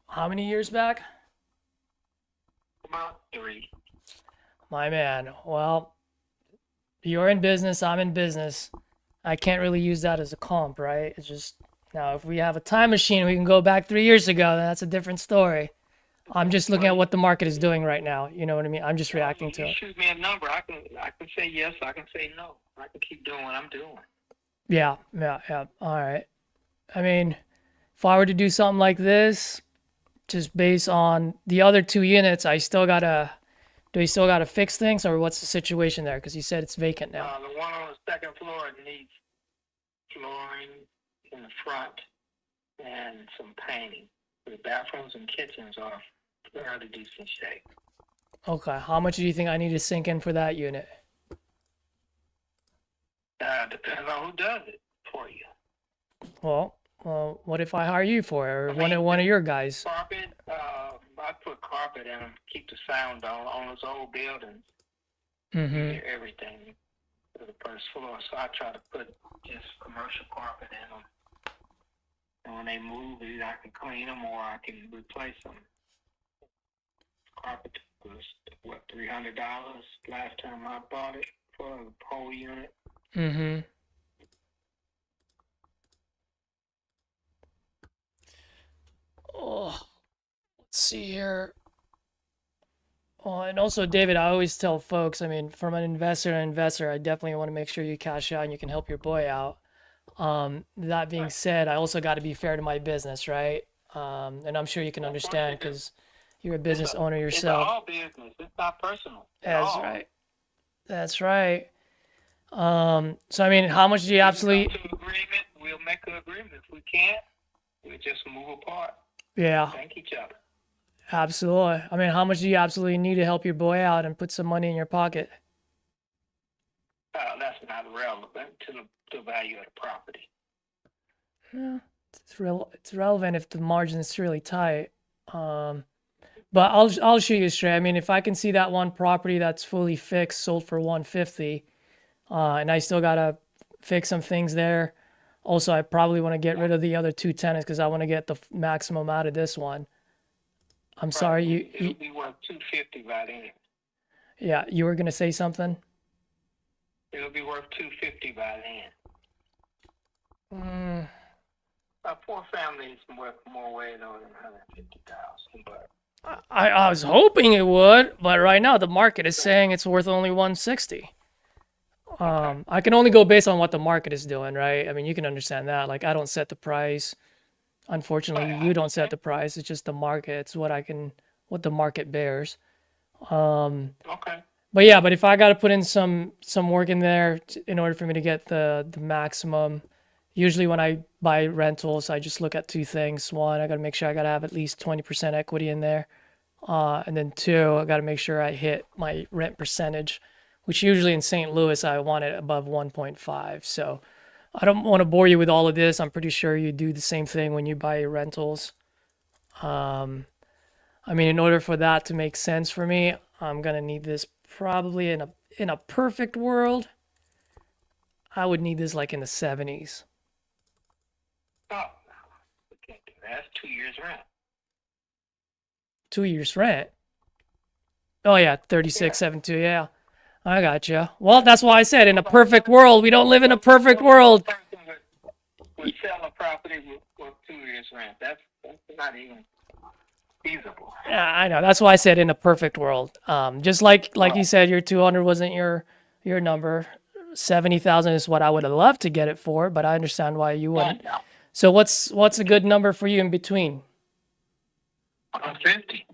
How many years back? About 3. My man. Well, you're in business. I'm in business. I can't really use that as a comp, right? It's just Now, if we have a time machine, we can go back 3 years ago. Then that's a different story. I'm just looking at what the market is doing right now. You know what I mean? I'm just reacting to You it. shoot me a number. I can say yes. I can say no. I can keep doing what I'm doing. Yeah. All right. I mean, if I were to do something like this, just based on the other 2 units, do we still gotta fix things, or what's the situation there? Because you said it's vacant now. The one on the second floor needs flooring in the front and some painting. The bathrooms and kitchens are fairly decent shape. Okay. How much do you think I need to sink in for that unit? Depends on who does it for you. Well, what if I hire you for it, or one of your guys? Carpet, I put carpet in them, keep the sound down on those old buildings. Mm-hmm. You hear everything to the first floor, so I try to put just commercial carpet in them. And when they move, either I can clean them or I can replace them. Carpet was what, $300 last time I bought it for the whole unit. Mm-hmm. Oh, let's see here. Oh, and also, David, I always tell folks, I mean, from an investor to investor, I definitely want to make sure you cash out and you can help your boy out. That being said, I also got to be fair to my business, right? And I'm sure you can understand because you're a business owner yourself. It's all business. It's not personal. That's right. That's right. So I mean, how much do you absolutely? We'll make an agreement. If we can't, we'll just move apart. Yeah. Thank each other. Absolutely. I mean, how much do you absolutely need to help your boy out and put some money in your pocket? That's not relevant to the value of the property. Yeah, it's relevant if the margin is really tight. But I'll shoot you straight. I mean, if I can see that one property that's fully fixed, sold for 150, and I still gotta fix some things there. Also, I probably want to get rid of the other 2 tenants because I want to get the maximum out of this one. I'm sorry, It'll be worth $250 by then. Yeah, you were gonna say something. It'll be worth $250 by then. A poor family is worth more way though than $150,000, but. I was hoping it would, but right now the market is saying it's worth only 160. I can only go based on what the market is doing, right? I mean, you can understand that. Like, I don't set the price. Unfortunately, you don't set the price. It's just the market. It's what the market bears. Okay. But if I got to put in some work in there in order for me to get the maximum, usually when I buy rentals, I just look at 2 things. One, I got to make sure I got to have at least 20% equity in there. And then 2, I got to make sure I hit my rent percentage, which usually in St. Louis, I want it above 1.5. So I don't want to bore you with all of this. I'm pretty sure you do the same thing when you buy your rentals. I mean, in order for that to make sense for me, I'm going to need this probably in a perfect world. I would need this like in the 70s. Oh, that's 2 years rent. 2 years rent. Oh yeah, 36.72. Yeah, I got you. Well, that's why I said in a perfect world. We don't live in a perfect world. Would sell a property with 2 years rent. That's not even feasible. Yeah, I know. That's why I said in a perfect world. Just like you said, your 200 wasn't your number. 70,000 is what I would have loved to get it for, but I understand why you wouldn't. So what's a good number for you in between? 150.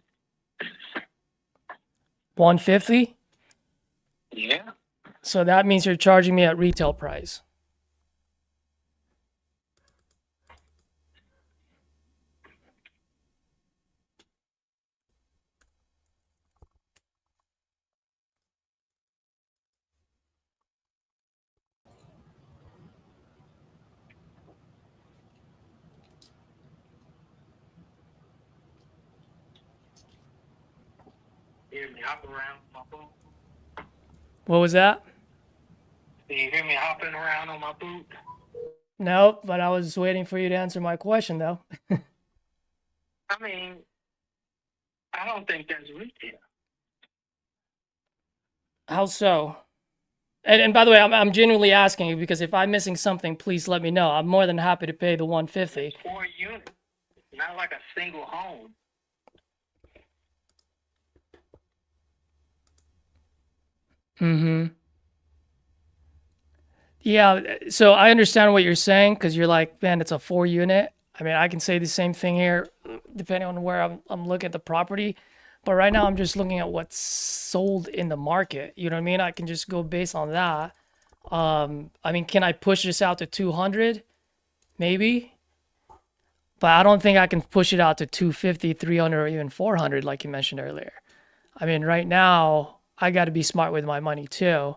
150? Yeah. So that means you're charging me at retail price. You hear me hopping around on my boot? What was that? Do you hear me hopping around on my boot? No, but I was waiting for you to answer my question, though. I mean, I don't think that's retail. How so? And by the way, I'm genuinely asking you because if I'm missing something, please let me know. I'm more than happy to pay the 150. 4 units, not like a single home. Mm-hmm. Yeah, so I understand what you're saying because you're like, man, it's a 4 unit. I mean, I can say the same thing here, depending on where I'm looking at the property. But right now, I'm just looking at what's sold in the market. You know what I mean? I can just go based on that. I mean, can I push this out to 200? Maybe. But I don't think I can push it out to 250, 300, or even 400, like you mentioned earlier. I mean, right now, I got to be smart with my money too.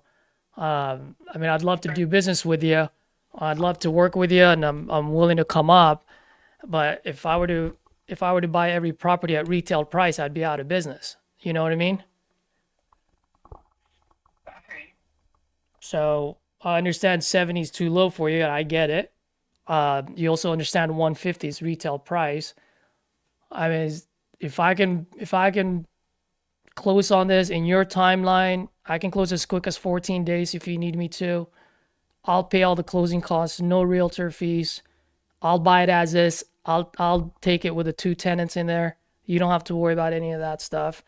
I mean, I'd love to do business with you. I'd love to work with you, and I'm willing to come up. But if I were to buy every property at retail price, I'd be out of business. You know what I mean? So I understand 70 is too low for you, and I get it. You also understand 150 is retail price. I mean, if I can close on this in your timeline, I can close as quick as 14 days if you need me to. I'll pay all the closing costs, no realtor fees. I'll buy it as is. I'll take it with the 2 tenants in there. You don't have to worry about any of that stuff.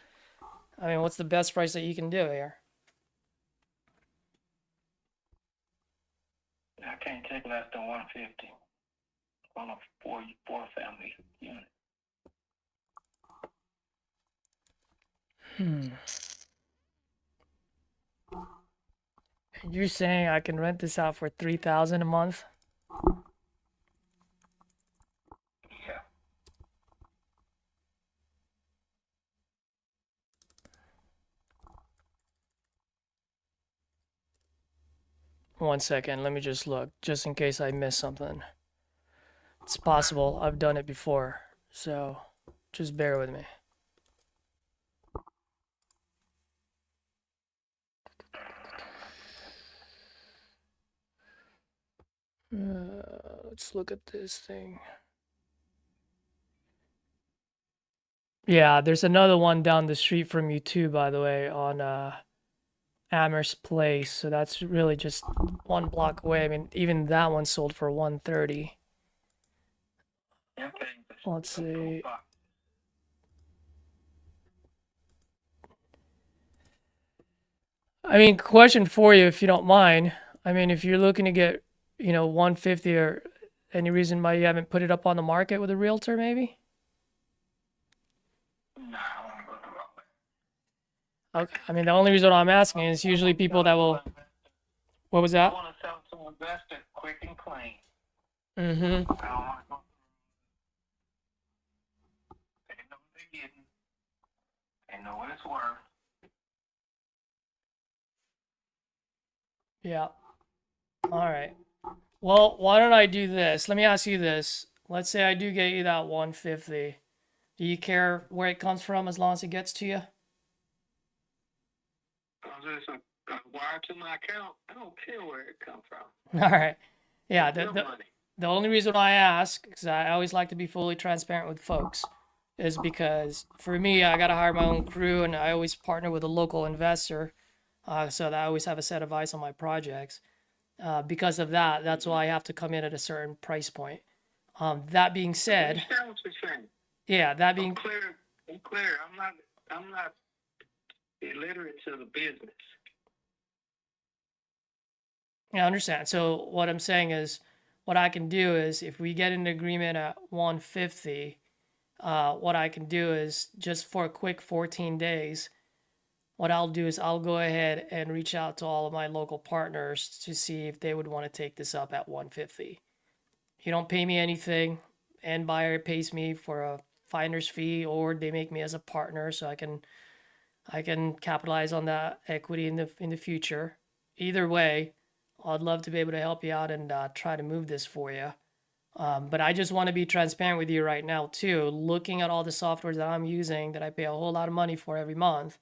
I mean, what's the best price that you can do here? I can't take less than 150 on a four family unit. You're saying I can rent this out for $3,000 a month? Yeah. One second, let me just look, just in case I missed something. It's possible, I've done it before, so just bear with me. Let's look at this thing. Yeah, there's another one down the street from you too, by the way, on Amherst Place. So that's really just 1 block away. I mean, even that one sold for 130. Let's see. I mean, question for you, if you don't mind. I mean, if you're looking to get, 150, or any reason why you haven't put it up on the market with a realtor, maybe? Okay. I mean, the only reason I'm asking is usually people that will. What was that? I want to sell to investors quick and clean. Mm-hmm. I don't want to go. They know what they're getting. They know what it's worth. Yeah. All right. Well, why don't I do this? Let me ask you this. Let's say I do get you that 150. Do you care where it comes from as long as it gets to you? Because it's a wire to my account. I don't care where it comes from. All right. Yeah. It's your money. The only reason I ask, because I always like to be fully transparent with folks, is because for me, I got to hire my own crew, and I always partner with a local investor, so that I always have a set of eyes on my projects. Because of that, that's why I have to come in at a certain price point. That being I said, understand what you're saying. yeah, that being I'm clear. I'm not illiterate to the business. Yeah, I understand. So what I'm saying is, what I can do is, if we get an agreement at 150, what I can do is, just for a quick 14 days, what I'll do is I'll go ahead and reach out to all of my local partners to see if they would want to take this up at 150. You don't pay me anything, and buyer pays me for a finder's fee, or they make me as a partner, so I can capitalize on that equity in the future. Either way, I'd love to be able to help you out and try to move this for you. But I just want to be transparent with you right now too. Looking at all the softwares that I'm using, that I pay a whole lot of money for every month,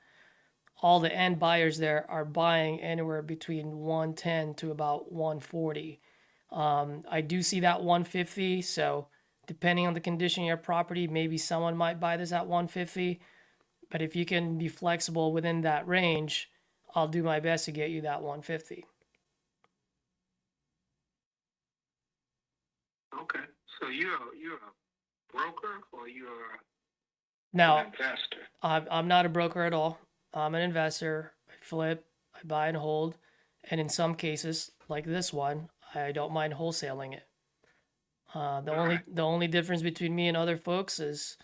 all the end buyers there are buying anywhere between 110 to about 140. I do see that 150, so depending on the condition of your property, maybe someone might buy this at 150. But if you can be flexible within that range, I'll do my best to get you that 150. Okay. So you're a broker or you're Now, an investor? I'm not a broker at all. I'm an investor. I flip, I buy and hold, and in some cases, like this one, I don't mind wholesaling it. The only difference between me and other folks is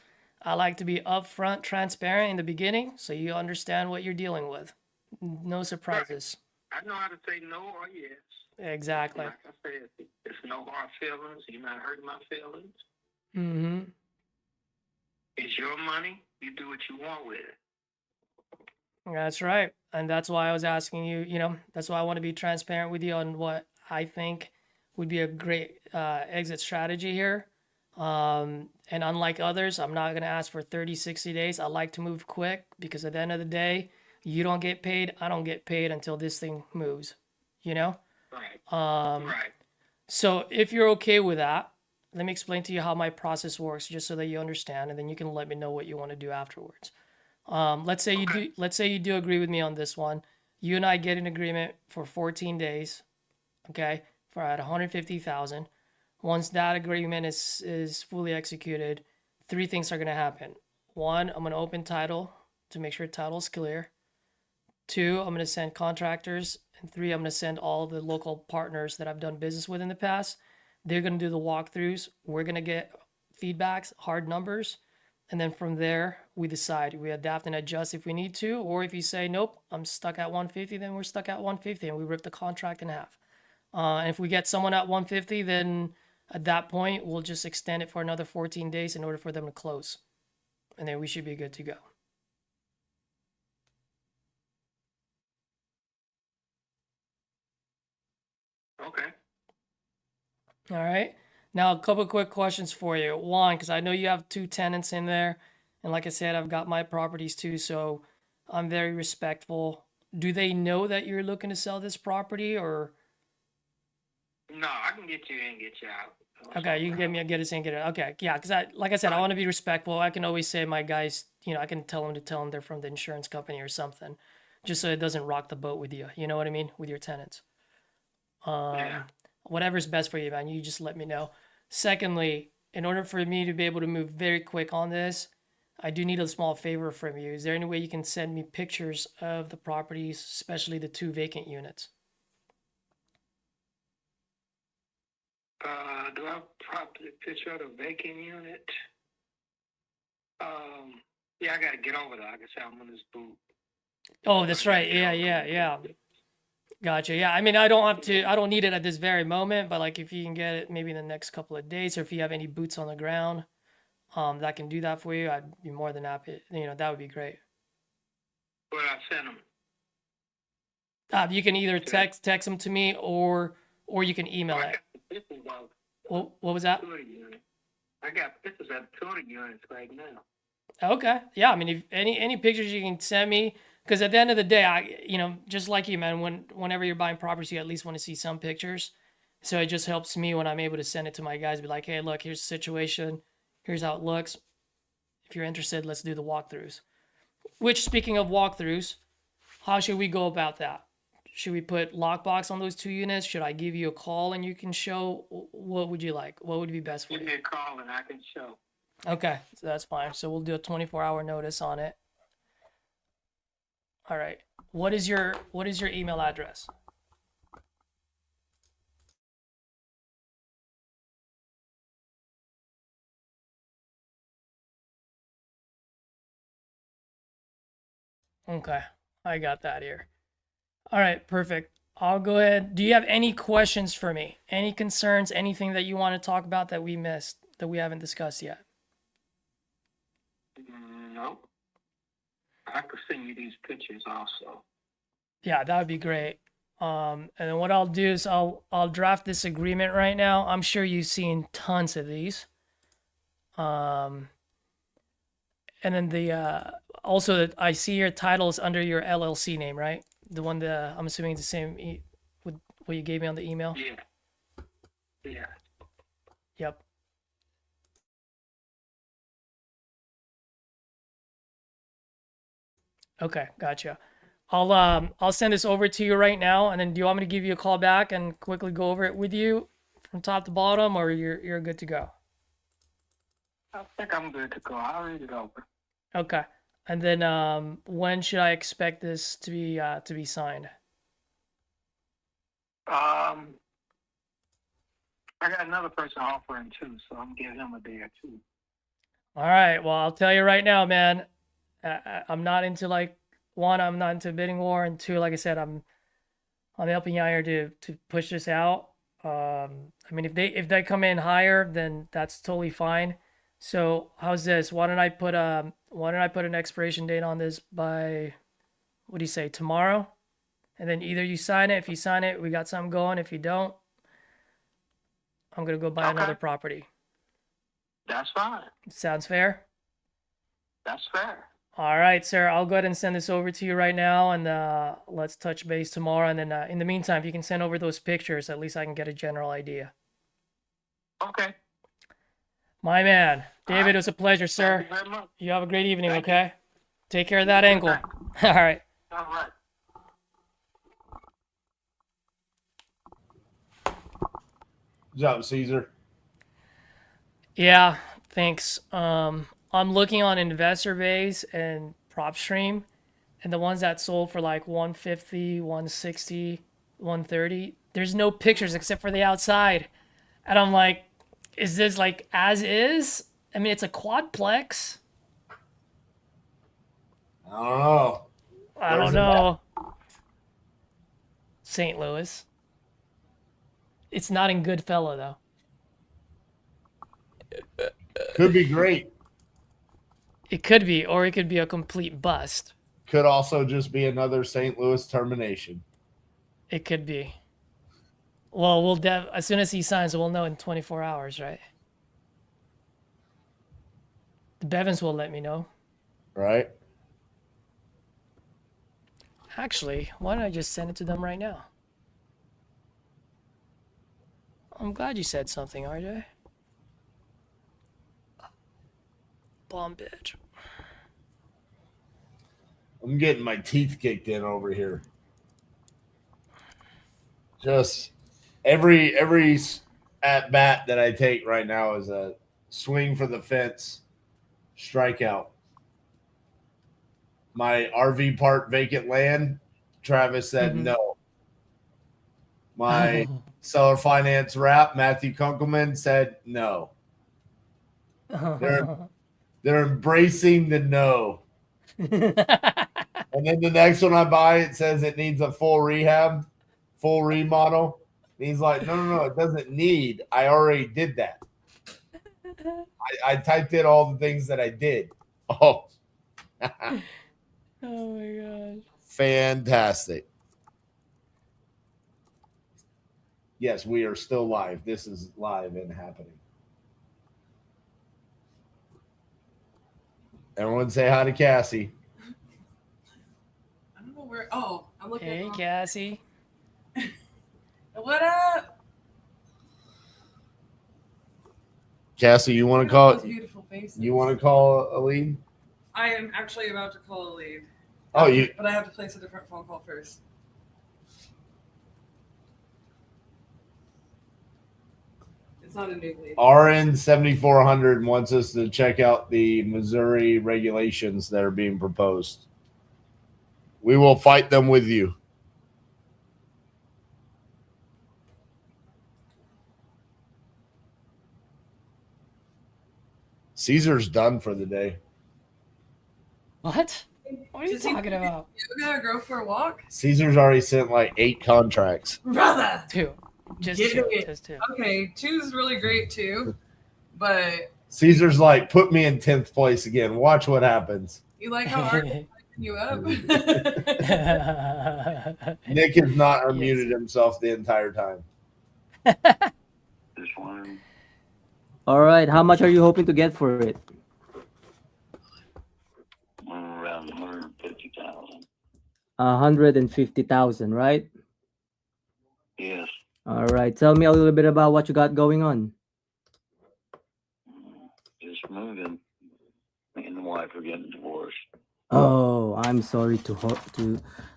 I like to be upfront, transparent in the beginning, so you understand what you're dealing with. No surprises. I know how to say no or yes. Exactly. Like I said, it's no hard feelings. You're not hurting my feelings. Mm-hmm. It's your money. You do what you want with it. That's right. And that's why I was asking you, that's why I want to be transparent with you on what I think would be a great exit strategy here. And unlike others, I'm not going to ask for 30, 60 days. I like to move quick because at the end of the day, you don't get paid. I don't get paid until this thing moves, Right. So if you're okay with that, let me explain to you how my process works just so that you understand, and then you can let me know what you want to do afterwards. Let's say you do agree with me on this one. You and I get an agreement for 14 days, okay, for at 150,000. Once that agreement is fully executed, three things are going to happen. One, I'm going to open title to make sure title's clear. Two, I'm going to send contractors. And three, I'm going to send all the local partners that I've done business with in the past. They're going to do the walkthroughs. We're going to get feedbacks, hard numbers. And then from there, we decide. We adapt and adjust if we need to. Or if you say, nope, I'm stuck at 150, then we're stuck at 150 and we rip the contract in half. And if we get someone at 150, then at that point, we'll just extend it for another 14 days in order for them to close. And then we should be good to go. Okay. All right. Now, a couple quick questions for you. One, because I know you have two tenants in there. And like I said, I've got my properties too. So I'm very respectful. Do they know that you're looking to sell this property or? No, I can get you in, get you out. Okay, you can get us in, get it. Okay, yeah, because like I said, I want to be respectful. I can always say my guys, I can tell them they're from the insurance company or something, just so it doesn't rock the boat with you. You know what I mean? With your tenants. Whatever's best for you, man. You just let me know. Secondly, in order for me to be able to move very quick on this, I do need a small favor from you. Is there any way you can send me pictures of the properties, especially the two vacant units? Do I probably picture of the vacant unit? Yeah, I gotta get over there. Like I said, I'm on this boot. Oh, that's right. Yeah. Gotcha. Yeah. I mean, I don't need it at this very moment, but like if you can get it maybe in the next couple of days, or if you have any boots on the ground, that can do that for you, I'd be more than happy. That would be great. But I sent them. You can either text them to me or you can email it. What was that? I got pictures of 200 units right now. Okay. Yeah. I mean, if any pictures you can send me, because at the end of the day, just like you, man, whenever you're buying properties, you at least want to see some pictures. So it just helps me when I'm able to send it to my guys, be like, hey, look, here's the situation. Here's how it looks. If you're interested, let's do the walkthroughs. Which, speaking of walkthroughs, how should we go about that? Should we put lockbox on those two units? Should I give you a call and you can show? What would you like? What would be best for you? Give me a call and I can show. Okay, so that's fine. So we'll do a 24-hour notice on it. All right. What is your email address? Okay, I got that here. All right, perfect. I'll go ahead. Do you have any questions for me? Any concerns? Anything that you want to talk about that we missed, that we haven't discussed yet? No. I could send you these pictures also. Yeah, that would be great. And then what I'll do is I'll draft this agreement right now. I'm sure you've seen tons of these. And then also I see your title is under your LLC name, right? The one that I'm assuming is the same with what you gave me on the email. Yeah. Yep. Okay, gotcha. I'll send this over to you right now, and then do you want me to give you a call back and quickly go over it with you from top to bottom, or you're good to go? I think I'm good to go. I'll read it over. Okay. And then when should I expect this to be signed? I got another person offering too, so I'm giving him a day or two. All right. Well, I'll tell you right now, man. I'm not into one. I'm not into bidding war, and two, like I said, I'm helping you out here to push this out. I mean, if they come in higher, then that's totally fine. So how's this? Why don't I put an expiration date on this by, what do you say, tomorrow? And then either you sign it. If you sign it, we got something going. If you don't, I'm gonna go buy another property. That's fine. Sounds fair? That's fair. All right, sir. I'll go ahead and send this over to you right now, and let's touch base tomorrow. And then in the meantime, if you can send over those pictures, at least I can get a general idea. Okay. My man, David, it was a pleasure, sir. Thank you very much. You have a great evening, okay? Take care of that ankle. All right. All right. Good job, Caesar. Yeah, thanks. I'm looking on Investor Base and PropStream, and the ones that sold for like 150, 160, 130, there's no pictures except for the outside. And I'm like, is this like as is? I mean, it's a quadplex. I don't know. I don't know. St. Louis. It's not in Goodfellow, though. Could be great. It could be, or it could be a complete bust. Could also just be another St. Louis termination. It could be. Well, as soon as he signs, we'll know in 24 hours, right? The Bevins will let me know. Right. Actually, why don't I just send it to them right now? I'm glad you said something, RJ. Bomb bitch. I'm getting my teeth kicked in over here. Just every at bat that I take right now is a swing for the fence, strikeout. My RV park vacant land, Travis said no. My seller finance rep, Matthew Kunkelman, said no. They're embracing the no. And then the next one I buy, it says it needs a full rehab, full remodel. And he's like, no, it doesn't need. I already did that. I typed in all the things that I did. Oh. Oh my gosh. Fantastic. Yes, we are still live. This is live and happening. Everyone say hi to Cassie. I don't know where. Oh, I'm looking. Hey, Cassie. What up? Cassie, you want to call Those beautiful faces. You want to call a lead? I am actually about to call a lead. Oh, you. But I have to place a different phone call first. It's not a new lead. RN 7400 wants us to check out the Missouri regulations that are being proposed. We will fight them with you. Caesar's done for the day. What? What are you talking about? You gotta go for a walk? Caesar's already sent like 8 contracts. Brother! Two. Just Get two. it. Just two. Okay, 2's really great too. But Caesar's like, put me in 10th place again. Watch what happens. you like how hard I'm you up? Nick has not unmuted himself the entire time. This one. All right. How much are you hoping to get for it? Around 150,000. 150,000, right? Yes. All right. Tell me a little bit about what you got going on. Just moving. Me and the wife are getting divorced. Oh, I'm sorry to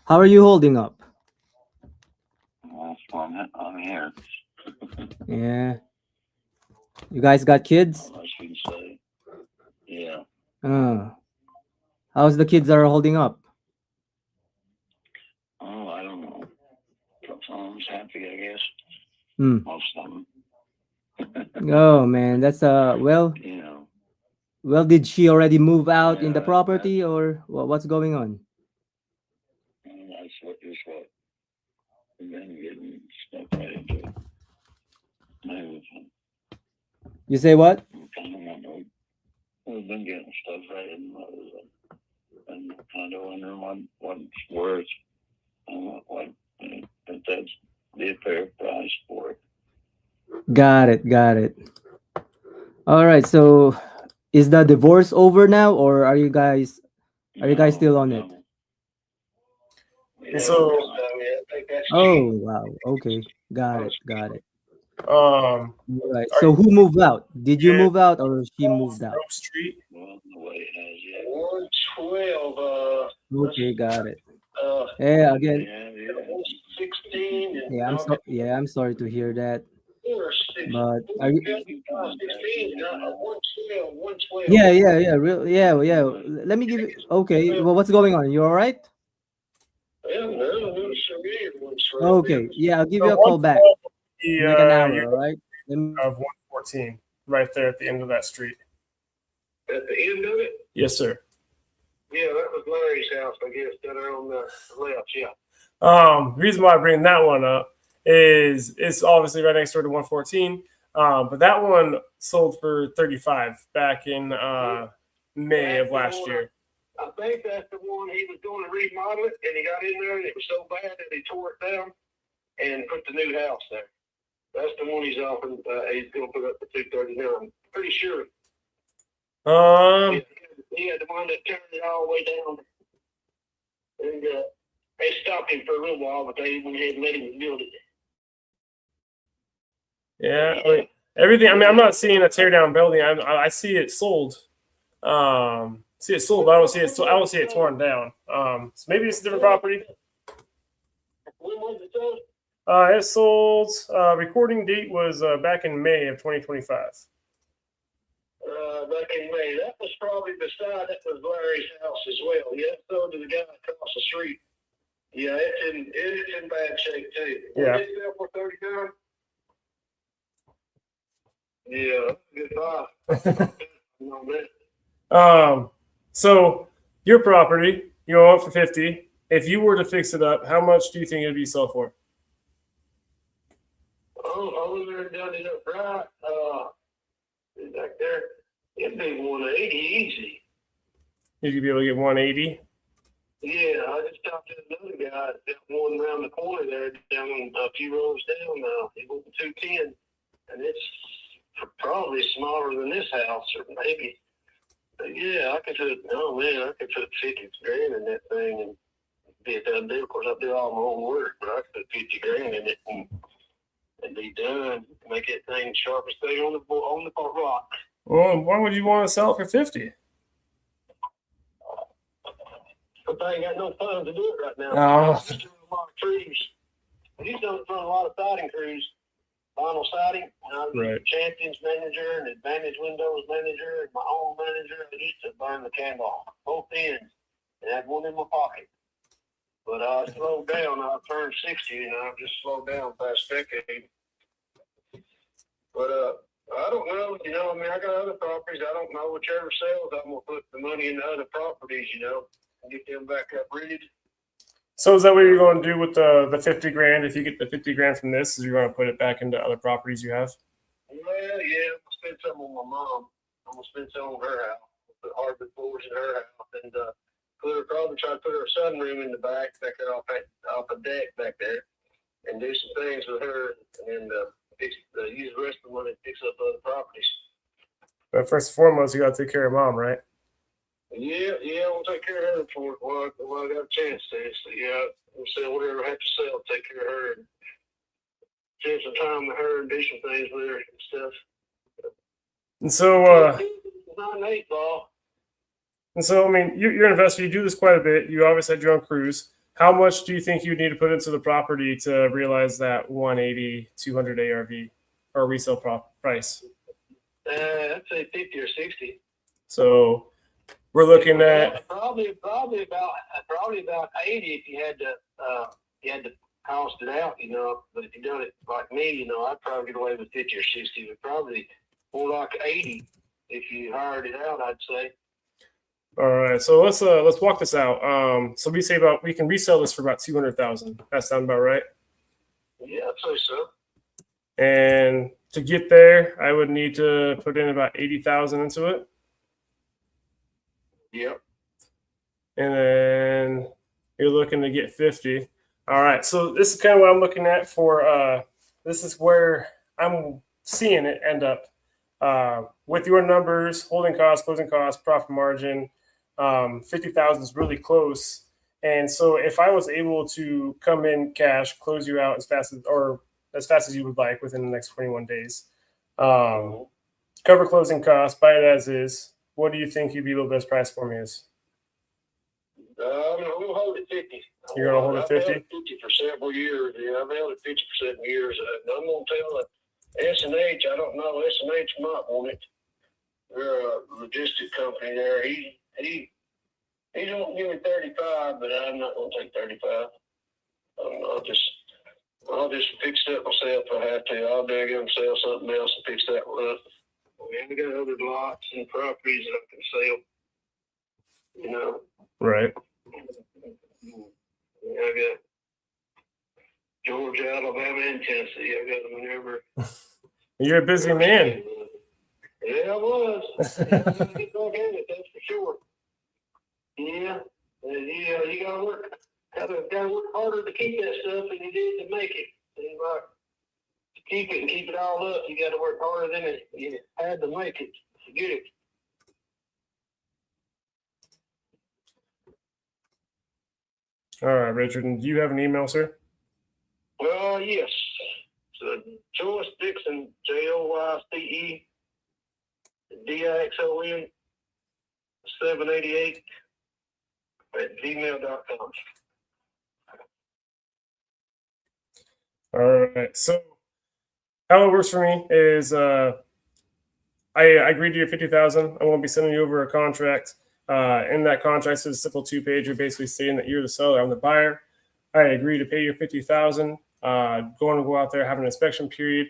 How are you holding up? Well, I'm here. Yeah. You guys got kids? I should say. Yeah. How's the kids are holding up? Oh, I don't know. Some of them's happy, I guess. Most of them. Oh man, that's well. You know. Well, did she already move out in the property, or what's going on? That's what we've been getting stuff right into. You say what? We've been getting stuff right in and kind of wondering what it's worth and what if that's the fair price for it. Got it. All right. So, is the divorce over now, or are you guys still on it? So, Oh wow. Okay. Got it. Right. are So who moved out? Did you move out, or she moved out? Grove Street? Well, the way it has yet. 112. Okay, got it. Yeah. Again. 16. And I'm sorry to hear that. 416. But are you? 16. 112. Yeah. Yeah. Let me give you. Okay. Well, what's going on? You all right? Yeah, no, Okay. Yeah, I'll give you a call back. In like an hour. All right. Of 114, right there at the end of that street. At the end of it? Yes, sir. Yeah, that was Larry's house, I guess, down there on the left, yeah. The reason why I bring that one up is it's obviously right next door to 114, but that one sold for 35 back in May of last year. I think that's the one he was going to remodel it, and he got in there, and it was so bad that he tore it down and put the new house there. That's the one he's offering. He's going to put up for 239. I'm pretty sure. He had the one that turned it all the way down, and they stopped him for a little while, but they went ahead and let him build it. Yeah, I mean, everything. I mean, I'm not seeing a tear down building. I see it sold. But I don't see it. I don't see it torn down. So maybe it's a different property. When was it sold? It sold. Recording date was back in May of 2025. Back in May. That was probably beside that was Larry's house as well. Yeah, it sold to the guy across the street. Yeah, it's in bad shape too. Yeah. Did it sell for 39? Yeah, goodbye. So your property, you own it for 50. If you were to fix it up, how much do you think it'd be sold for? Over there done it up right. Back there, it'd be 180 easy. You could be able to get 180. Yeah, I just talked to another guy that one around the corner there, down a few rows down now. He went to 210, and it's probably smaller than this house, or maybe. But yeah, I could put 50 grand in that thing and be a done deal. Of course, I do all my own work, but I could put 50 grand in it and be done. Make that thing sharp and stay on the rock. Well, why would you want to sell it for 50? But I ain't got no funds to do it right now. Oh. I'm doing a lot of trees. I used to run a lot of siding crews, vinyl siding. And I was Right. Champions manager and Advantage Windows manager and my own manager. I used to burn the candle off both ends and had one in my pocket. But I slowed down. I turned 60 and I've just slowed down past decade. But I don't know. I mean, I got other properties. I don't know whichever sells. I'm gonna put the money into other properties. And get them back up ready. So is that what you're going to do with the 50 grand? If you get the 50 grand from this, is you're going to put it back into other properties you have? Well, yeah, I'm gonna spend some on my mom. I'm gonna spend some on her house. Put hardwood floors in her house, and probably try to put her sunroom in the back there off a deck back there, and do some things with her, and then use the rest of the money to fix up other properties. But first and foremost, you got to take care of mom, right? Yeah, I'm gonna take care of her for while I got a chance to. So yeah, we'll sell whatever I have to sell, take care of her, and spend some time with her and do some things with her and stuff. And so, I mean, you're an investor. You do this quite a bit. You obviously had your own cruise. How much do you think you need to put into the property to realize that 180, 200 ARV or resale price? I'd say 50 or 60. So we're looking at probably about 80 if you had to cost it out, you know. But if you done it like me, you know, I'd probably get away with 50 or 60, but probably more like 80 if you hired it out, I'd say. all right. So let's walk this out. So we can resell this for about 200,000. That sound about right? Yeah, I'd say so. And to get there, I would need to put in about 80,000 into it. Yep. And then you're looking to get 50. All right. So this is kind of what I'm looking at for, this is where I'm seeing it end up with your numbers, holding costs, closing costs, profit margin. 50,000 is really close. And so if I was able to come in cash, close you out as fast as you would like within the next 21 days, cover closing costs, buy it as is, what do you think you'd be the best price for me is? I'm gonna hold it 50. You're gonna hold it 50? I've held it 50 for several years. Yeah, I've held it 50% years. I'm gonna tell S&H. I don't know. S&H might want it. They're a logistic company there. He don't give me 35, but I'm not gonna take 35. I'll just fix that myself if I have to. I'll dig and sell something else and fix that one up. I got other lots and properties that I can sell. You know. Right. I got Georgia, Alabama, and Tennessee. I got them whenever. You're a busy man. Yeah, I was. That's for sure. Yeah. You gotta work. Gotta work harder to keep that stuff than you did to make it. And like, to keep it and keep it all up, you gotta work harder than you had to make it. Forget it. All right, Richard. And do you have an email, sir? Yes. So Joyce Dixon, JOYCE DIXON 788 at gmail.com. All right. So how it works for me is I agreed to your 50,000. I'm going to be sending you over a contract. In that contract, it's a simple 2-pager, basically stating that you're the seller, I'm the buyer. I agree to pay you 50,000. Going to go out there, have an inspection period.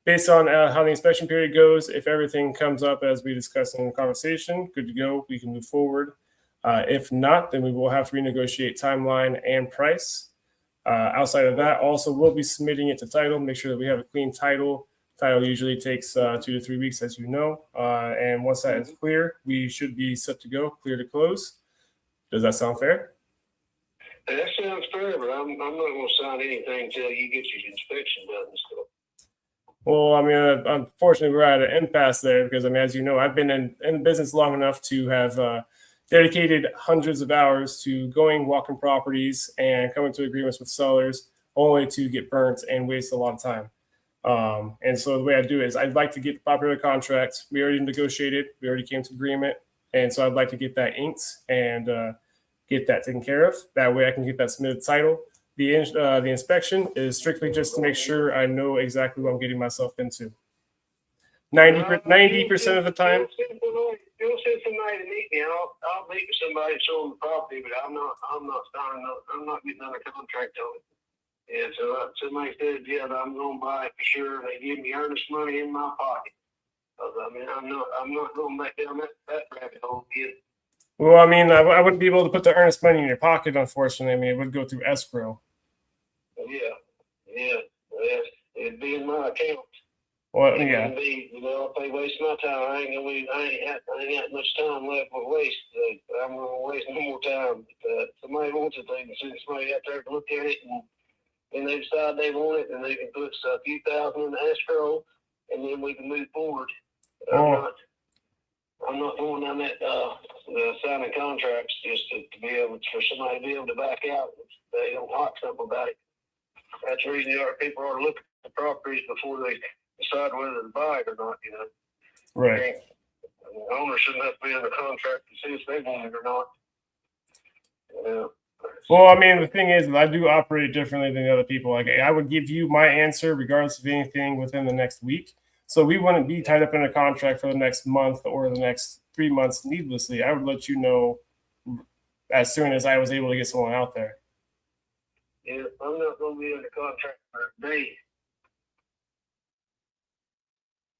Based on how the inspection period goes, if everything comes up as we discussed in the conversation, good to go. We can move forward. If not, then we will have to renegotiate timeline and price. Outside of that, also we'll be submitting it to title. Make sure that we have a clean title. Title usually takes 2 to 3 weeks, as you know. And once that is clear, we should be set to go, clear to close. Does that sound fair? That sounds fair, but I'm not going to sign anything until you get your inspection done and stuff. Well, I mean, unfortunately, we're at an impasse there because, I mean, as you know, I've been in business long enough to have dedicated hundreds of hours to going, walking properties, and coming to agreements with sellers, only to get burnt and waste a lot of time. And so the way I do it is I'd like to get the popular contracts. We already negotiated. We already came to agreement. And so I'd like to get that inked and get that taken care of. That way I can get that submitted title. The inspection is strictly just to make sure I know exactly what I'm getting myself into. 90% of the time. You'll send somebody to meet me. I'll meet with somebody and show them the property, but I'm not getting under contract on it. And so somebody said, yeah, I'm going to buy it for sure. They give me earnest money in my pocket. I mean, I'm not going back down that rabbit hole again. Well, I mean, I wouldn't be able to put the earnest money in your pocket, unfortunately. I mean, it would go through escrow. Yeah. It'd be in my account. Well, yeah. If they waste my time, I ain't got much time left to waste. I'm going to waste no more time. If somebody wants it, they can send somebody out there to look at it, and they decide they want it, and they can put a few thousand in the escrow, and then we can move forward. I'm not going down that signing contracts just to be able for somebody to be able to back out if they don't like something about it. That's the reason people are looking at the properties before they decide whether to buy it or not. You know, right? The owner shouldn't have to be in the contract to see if they want it or not. Well, I mean, the thing is, I do operate differently than other people. Like, I would give you my answer regardless of anything within the next week. So we wouldn't be tied up in a contract for the next month or the next 3 months needlessly. I would let you know as soon as I was able to get someone out there. Yeah, I'm not gonna be under contract for a day.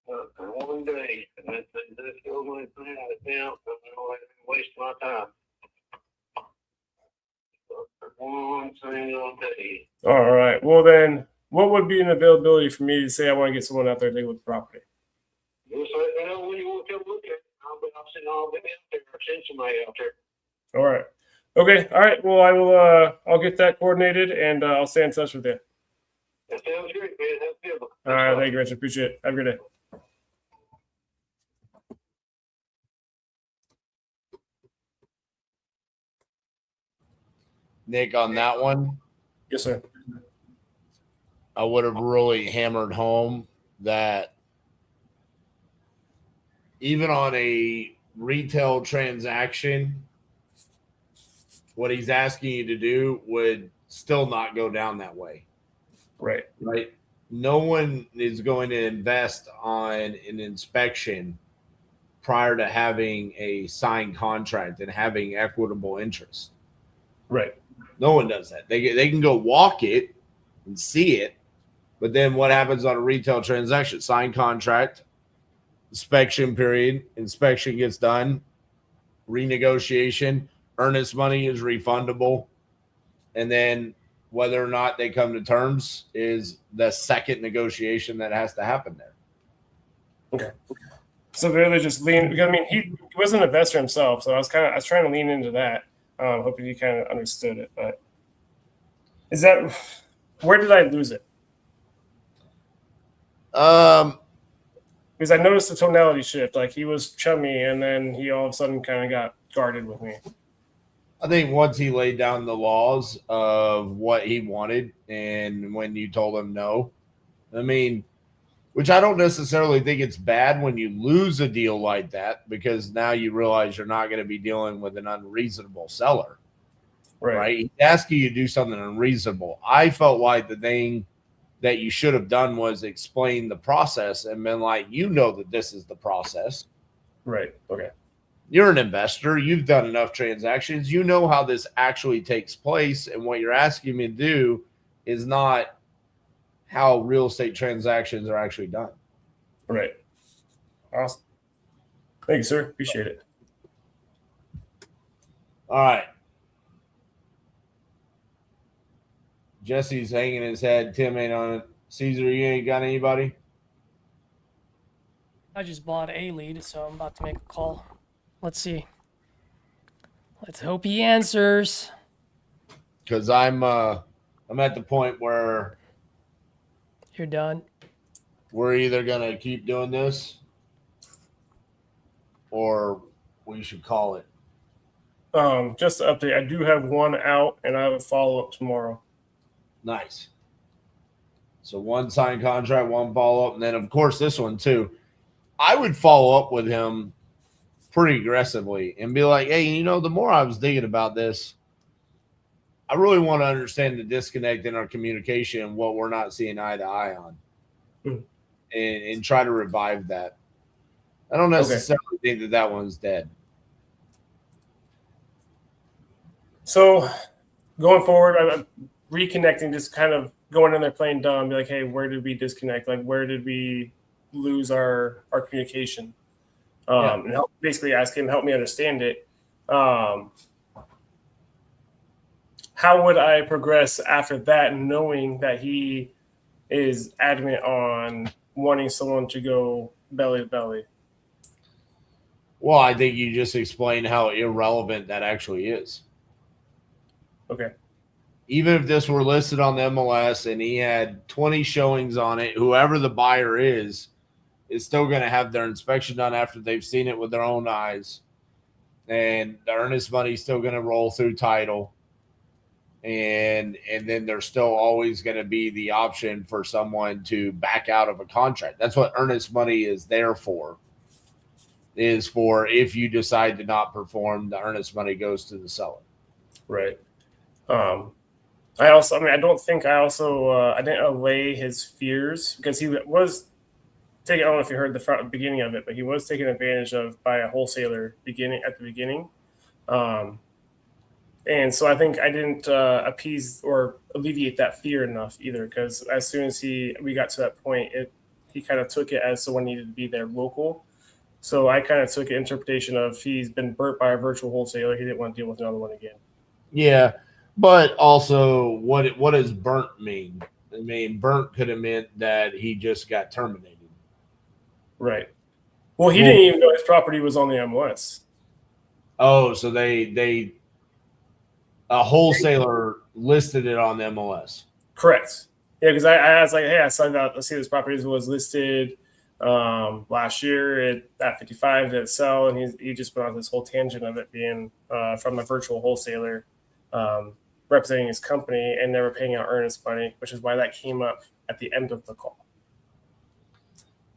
For 1 day, and that's the only thing that counts. I'm gonna waste my time. For 1 single day. All right. Well, then, what would be an availability for me to say I want to get someone out there to take a look at the property? Just let me know when you want to come look at it. I'll be out there. Or send somebody out there. All right. Okay. All right. Well, I will. I'll get that coordinated, and I'll stay in touch with you. That sounds great, man. Have a good one. All right. Thank you, Richard. Appreciate it. Have a good day. Nick, on that one, Yes, sir. I would have really hammered home that even on a retail transaction, what he's asking you to do would still not go down that way. Right. Right. No one is going to invest on an inspection prior to having a signed contract and having equitable interest. Right. No one does that. They can go walk it and see it, but then what happens on a retail transaction? Signed contract, inspection period, inspection gets done, renegotiation, earnest money is refundable, and then whether or not they come to terms is the second negotiation that has to happen there. Okay. So really just lean, because I mean, he wasn't an investor himself, so I was trying to lean into that, hoping he kind of understood it. But is that, where did I lose it? Because I noticed the tonality shift. Like, he was chummy, and then he all of a sudden kind of got guarded with me. I think once he laid down the laws of what he wanted, and when you told him no, I mean, which I don't necessarily think it's bad when you lose a deal like that, because now you realize you're not going to be dealing with an unreasonable seller. Right? He's asking you to do something unreasonable. I felt like the thing that you should have done was explain the process and been like, you know that this is the process. Right. Okay. You're an investor. You've done enough transactions. You know how this actually takes place. And what you're asking me to do is not how real estate transactions are actually done. Right. Awesome. Thank you, sir. Appreciate it. All right. Jesse's hanging his head. Tim ain't on it. Caesar, you ain't got anybody? I just bought a lead, so I'm about to make a call. Let's see. Let's hope he answers. Because I'm at the point where you're done. We're either gonna keep doing this or we should call it. Just to update, I do have one out, and I have a follow-up tomorrow. Nice. So one signed contract, one follow-up, and then, of course, this one, too. I would follow up with him pretty aggressively and be like, hey, you know, the more I was thinking about this, I really want to understand the disconnect in our communication and what we're not seeing eye to eye on. And try to revive that. I don't necessarily think that one's dead. So going forward, I'm reconnecting, just kind of going in there playing dumb, be like, hey, where did we disconnect? Like, where did we lose our communication? And basically ask him, help me understand it. How would I progress after that, knowing that he is adamant on wanting someone to go belly to belly? Well, I think you just explained how irrelevant that actually is. Okay. Even if this were listed on the MLS and he had 20 showings on it, whoever the buyer is still going to have their inspection done after they've seen it with their own eyes. And the earnest money is still going to roll through title. And then there's still always going to be the option for someone to back out of a contract. That's what earnest money is there for, is for if you decide to not perform, the earnest money goes to the seller. Right. I don't think I didn't allay his fears because he was taking. I don't know if you heard the beginning of it, but he was taken advantage of by a wholesaler at the beginning. And so I think I didn't appease or alleviate that fear enough either, because as soon as we got to that point, he kind of took it as someone needed to be there local. So I kind of took an interpretation of he's been burnt by a virtual wholesaler. He didn't want to deal with another one again. Yeah, but also, what does burnt mean? I mean, burnt could have meant that he just got terminated. Right. Well, he didn't even know his property was on the MLS. Oh, so a wholesaler listed it on the MLS. Correct. Yeah, because I was like, hey, I signed out. Let's see, this property was listed last year at 55 to sell, and he just went on this whole tangent of it being from a virtual wholesaler representing his company and never paying out earnest money, which is why that came up at the end of the call.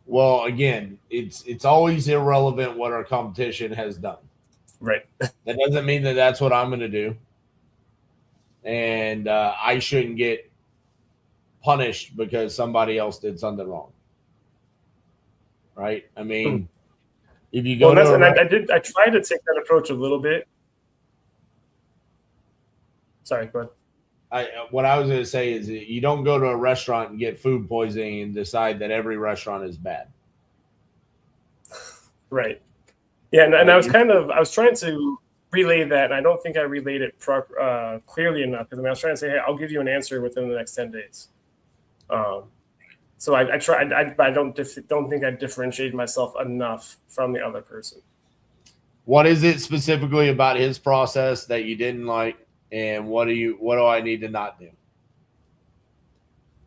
Well, again, it's always irrelevant what our competition has done. Right. That doesn't mean that that's what I'm going to do. And I shouldn't get punished because somebody else did something wrong. Right? I mean, if you go I tried to take that approach a little bit. Sorry, go ahead. What I was going to say is that you don't go to a restaurant and get food poisoning and decide that every restaurant is bad. Right. Yeah, and I was trying to relay that, and I don't think I relayed it clearly enough. Because I was trying to say, hey, I'll give you an answer within the next 10 days. So I tried. I don't think I differentiated myself enough from the other person. What is it specifically about his process that you didn't like, and what do I need to not do?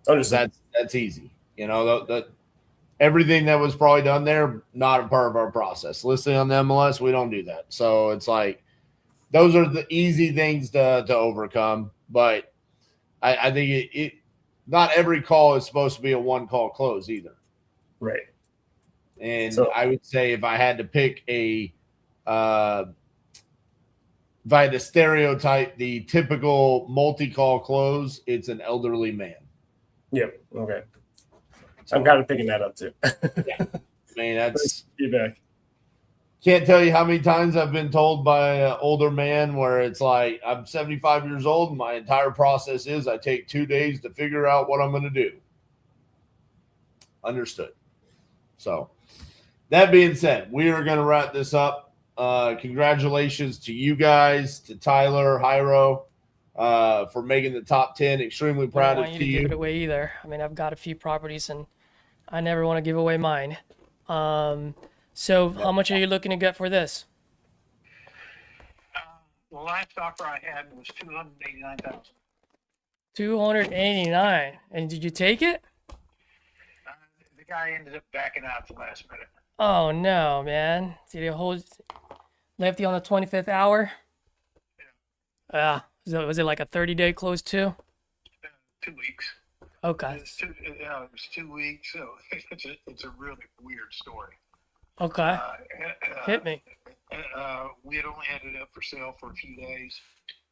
That's easy. You know, everything that was probably done there, not a part of our process. Listing on the MLS, we don't do that. So it's like those are the easy things to overcome. But I think it not every call is supposed to be a one call close either. Right. And I would say if I had to pick if I had to stereotype the typical multi-call close, it's an elderly man. Yep. Okay. I'm kind of picking that up too. Yeah. I mean, that's feedback. Can't tell you how many times I've been told by an older man where it's like, I'm 75 years old and my entire process is I take 2 days to figure out what I'm going to do. Understood. So that being said, we are going to wrap this up. Congratulations to you guys, to Tyler, Hyro, for making the top 10. Extremely proud of you. I don't want you to give it away either. I mean, I've got a few properties and I never want to give away mine. So how much are you looking to get for this? The last offer I had was $289,000. 289. And did you take it? The guy ended up backing out at the last minute. Oh no, man. Did he left you on the 25th hour? Yeah. Was it like a 30-day close too? 2 weeks. Okay. It was 2 weeks, so it's a really weird story. Okay. Hit me. We had only had it up for sale for a few days.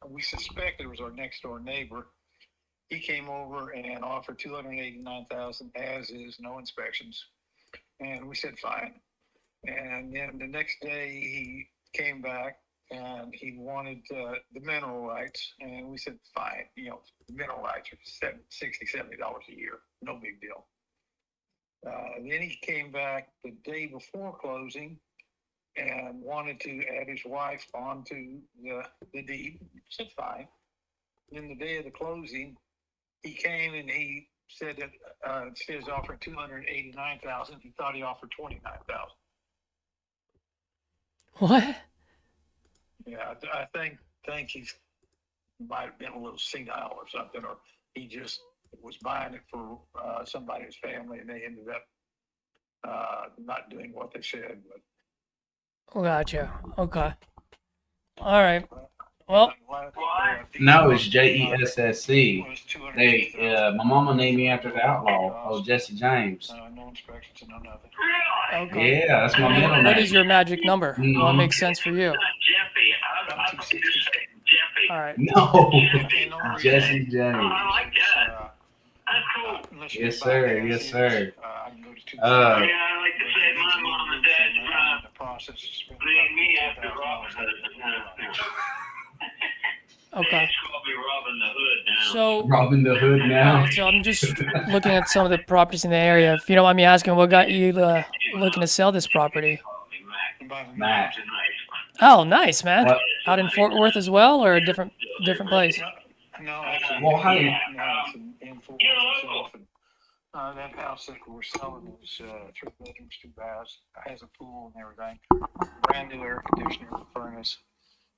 We suspected it was our next door neighbor. He came over and offered $289,000 as is, no inspections, and we said fine. And then the next day he came back and he wanted the mineral rights, and we said fine. You know, mineral rights are $60-70 a year, no big deal. Then he came back the day before closing and wanted to add his wife onto the deed. Said fine. Then the day of the closing, he came and he said that instead of offering $289,000, he thought he offered $29,000. What? Yeah, I think he might have been a little senile or something, or he just was buying it for somebody in his family, and they ended up not doing what they said. But Gotcha. Okay. All right. Well, no, it's JESSC. My mama named me after the outlaw. Oh, Jesse James. No inspections and no nothing. Okay. Yeah, that's my middle name. What is your magic number? What makes sense for you? All right. No, In Oregon. Jesse J. I like that. That's cool. Yes, sir. Yes, sir. I can go to 2 Uh, I like to say my mom and dad drive. the process is spent Me after robbing Okay. It's called me robbing the hood now. So Robbing the hood all now. right, so I'm just looking at some of the properties in the area. If you don't mind me asking, what got you looking to sell this property? Matt. Oh, nice, man. What? Out in Fort Worth as well, or a different place? No, actually, Well, hey. no, it's in Fort Worth itself. And, that house that we're selling is 3 bedrooms, 2 baths, has a pool and everything. Brand new air conditioner, furnace.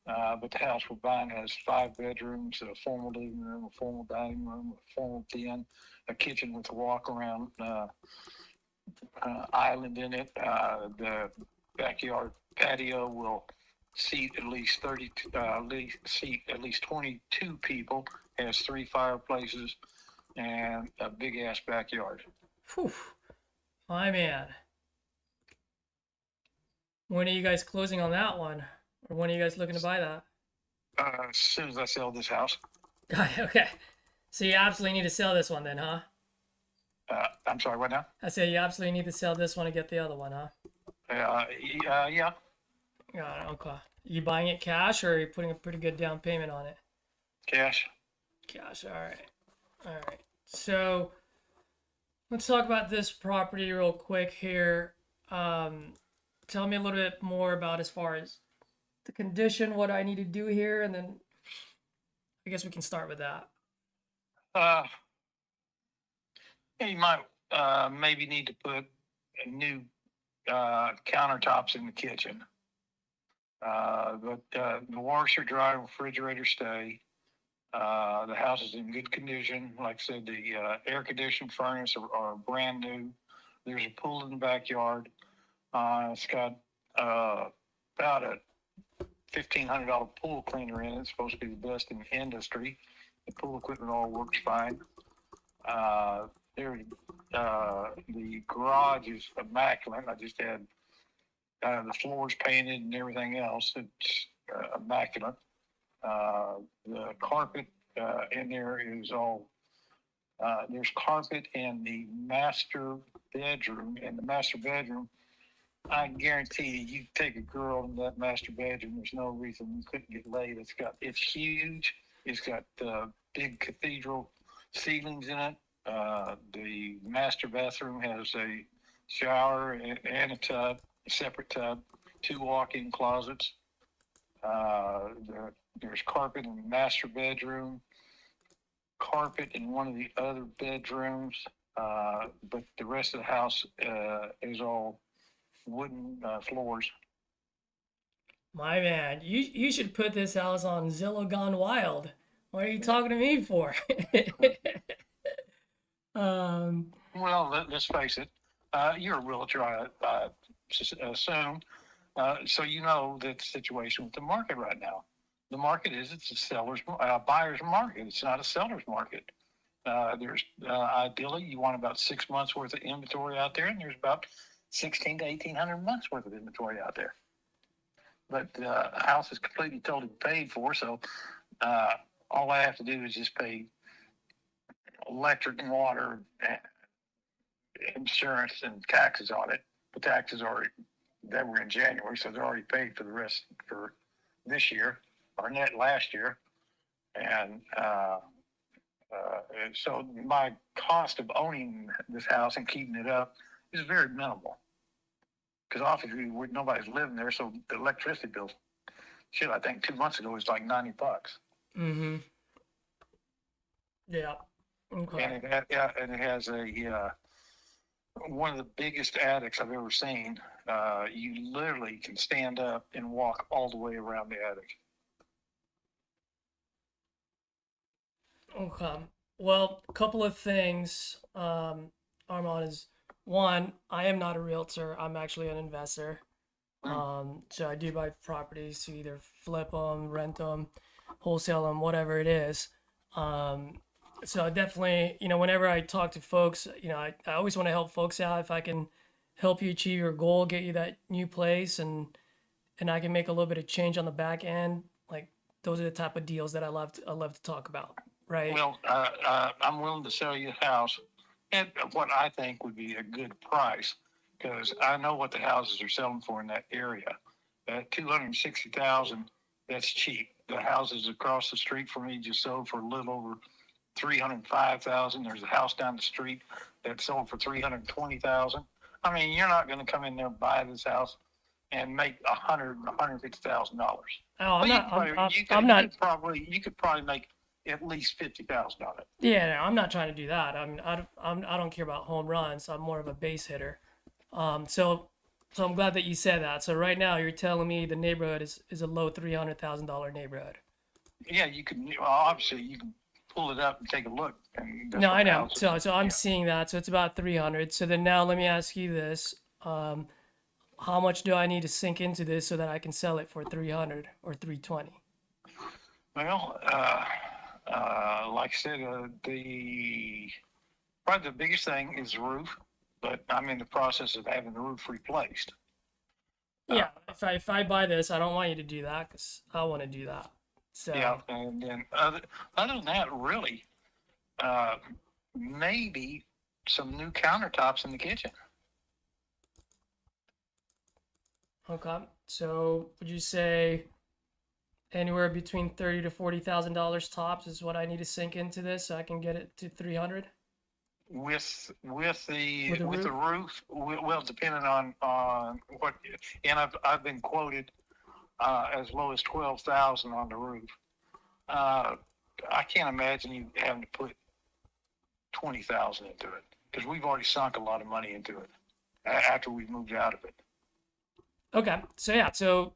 But the house we're buying has 5 bedrooms, a formal living room, a formal dining room, a formal den, a kitchen with a walk-around island in it. The backyard patio will seat at least 22 people. Has 3 fireplaces and a big ass backyard. Whew. My man. When are you guys closing on that one? Or when are you guys looking to buy that? As soon as I sell this house. Okay. So you absolutely need to sell this one then, huh? I'm sorry, what now? I say you absolutely need to sell this one to get the other one, huh? Yeah. Got it. Okay. You buying it cash or are you putting a pretty good down payment on it? Cash. Cash. All right. All right. So let's talk about this property real quick here. Tell me a little bit more about as far as the condition, what I need to do here, and then I guess we can start with that. You might maybe need to put a new countertops in the kitchen. But the washer, dryer, refrigerator stay. The house is in good condition. Like I said, the air conditioned furnace are brand new. There's a pool in the backyard. It's got about a $1,500 pool cleaner in it. It's supposed to be the best in the industry. The pool equipment all works fine. The garage is immaculate. I just had the floors painted and everything else. It's immaculate. The carpet in there is all. There's carpet in the master bedroom. In the master bedroom, I guarantee you take a girl in that master bedroom. There's no reason you couldn't get laid. It's huge. It's got big cathedral ceilings in it. The master bathroom has a shower and a tub, a separate tub, 2 walk-in closets. There's carpet in the master bedroom, carpet in one of the other bedrooms, but the rest of the house is all wooden floors. My man, you should put this house on Zillow Gone Wild. What are you talking to me for? Well, let's face it. You're a realtor, I assume. So you know the situation with the market right now. The market it's a buyer's market. It's not a seller's market. There's ideally you want about 6 months worth of inventory out there, and there's about 1,600 to 1,800 months worth of inventory out there. But the house is completely totally paid for, so all I have to do is just pay electric and water, insurance, and taxes on it. The taxes that were in January, so they're already paid for the rest for this year, or net last year. And so my cost of owning this house and keeping it up is very minimal. Because obviously nobody's living there, so the electricity bill, I think 2 months ago was like $90. Mm-hmm. Yeah. Okay. And it has one of the biggest attics I've ever seen. You literally can stand up and walk all the way around the attic. Okay. Well, a couple of things, Armand, is one, I am not a realtor. I'm actually an investor. So I do buy properties to either flip them, rent them, wholesale them, whatever it is. So definitely, whenever I talk to folks, I always want to help folks out. If I can help you achieve your goal, get you that new place, and I can make a little bit of change on the back end, like those are the type of deals that I love to talk about, right? Well, I'm willing to sell you a house at what I think would be a good price, because I know what the houses are selling for in that area. At 260,000, that's cheap. The houses across the street from me just sold for a little over 305,000. There's a house down the street that sold for 320,000. I mean, you're not going to come in there and buy this house and make $150,000. Oh, I'm not. You could probably make at least 50,000 on it. Yeah, no, I'm not trying to do that. I don't care about home runs. I'm more of a base hitter. So I'm glad that you said that. So right now you're telling me the neighborhood is a low $300,000 neighborhood. Yeah, you can obviously you can pull it up and take a look. And that's No, what I the know. house is. So I'm seeing that. So it's about 300. So then now let me ask you this. How much do I need to sink into this so that I can sell it for 300 or 320? Well, like I said, probably the biggest thing is the roof, but I'm in the process of having the roof replaced. Yeah, if I buy this, I don't want you to do that because I want to do that. So Yeah, and then other than that, really, maybe some new countertops in the kitchen. okay. So would you say anywhere between $30,000 to $40,000 tops is what I need to sink into this so I can get it to 300? With the With the roof, well, depending on what, and I've been quoted as low as 12,000 on the roof. I can't imagine you having to put 20,000 into it because we've already sunk a lot of money into it after we moved out of it. Okay. So yeah, so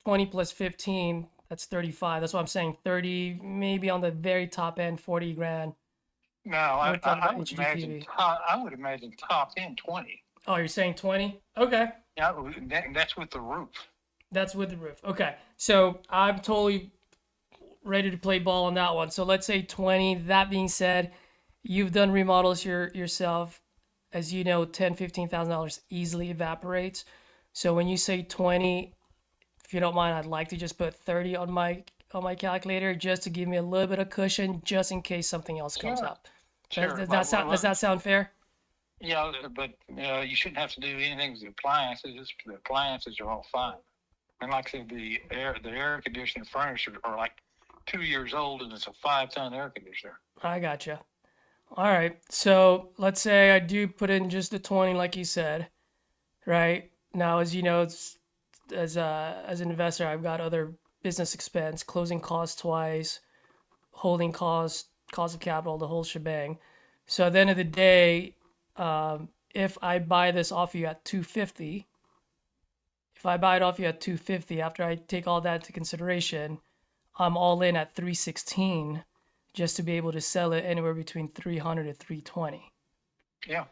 20 plus 15, that's 35. That's what I'm saying. 30, maybe on the very top end, 40 grand. No, We're talking about I would imagine top end 20. Oh, you're saying 20? Okay. Yeah, that's with the roof. That's with the roof. Okay. So I'm totally ready to play ball on that one. So let's say 20. That being said, you've done remodels yourself. As you know, $10,000, $15,000 easily evaporates. So when you say 20, if you don't mind, I'd like to just put 30 on my calculator just to give me a little bit of cushion just in case something else comes Sure. up. Sure. Does that sound fair? Yeah, but you shouldn't have to do anything with the appliances. The appliances are all fine. And like I said, the air conditioner furniture are like 2 years old, and it's a 5-ton air conditioner. I gotcha. All right. So let's say I do put in just the 20, like you said, right? Now, as you know, as an investor, I've got other business expense, closing costs twice, holding costs, cost of capital, the whole shebang. So at the end of the day, if I buy this off you at 250, if I buy it off you at 250, after I take all that into consideration, I'm all in at 316 just to be able to sell it anywhere between 300 to 320. Yeah.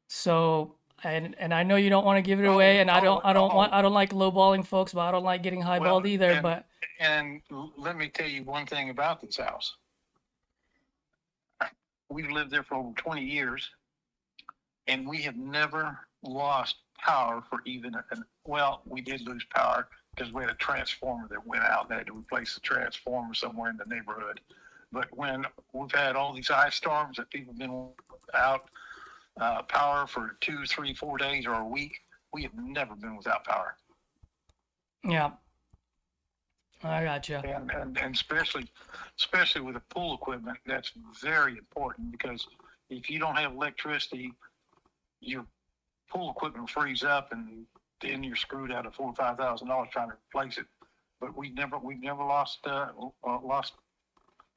So, and I know you don't want to give it away, and I don't like lowballing folks, but I don't like getting highballed either. And let me tell you one thing about this house. We've lived there for over 20 years, and we have never lost power for even well, we did lose power because we had a transformer that went out and they had to replace the transformer somewhere in the neighborhood. But when we've had all these ice storms that people have been without power for 2, 3, 4 days or a week, we have never been without power. Yeah. I gotcha. And especially with the pool equipment, that's very important because if you don't have electricity, your pool equipment frees up, and then you're screwed out of $4,000 or $5,000 trying to replace it. But we've never lost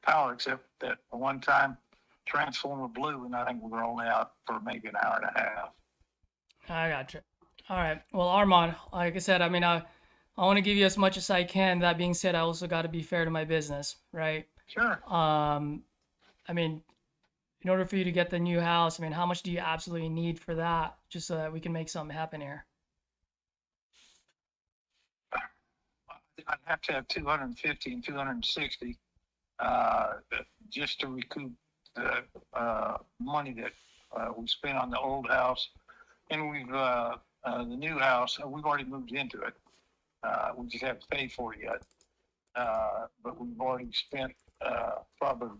power except that one time transformer blew, and I think we were only out for maybe an hour and a half. I gotcha. All right. Well, Armand, like I said, I mean, I want to give you as much as I can. That being said, I also got to be fair to my business, right? Sure. I mean, in order for you to get the new house, I mean, how much do you absolutely need for that, just so that we can make something happen here? I'd have to have 250 and 260 just to recoup the money that we spent on the old house, and we've the new house. We've already moved into it. We just haven't paid for it yet. but we've already spent probably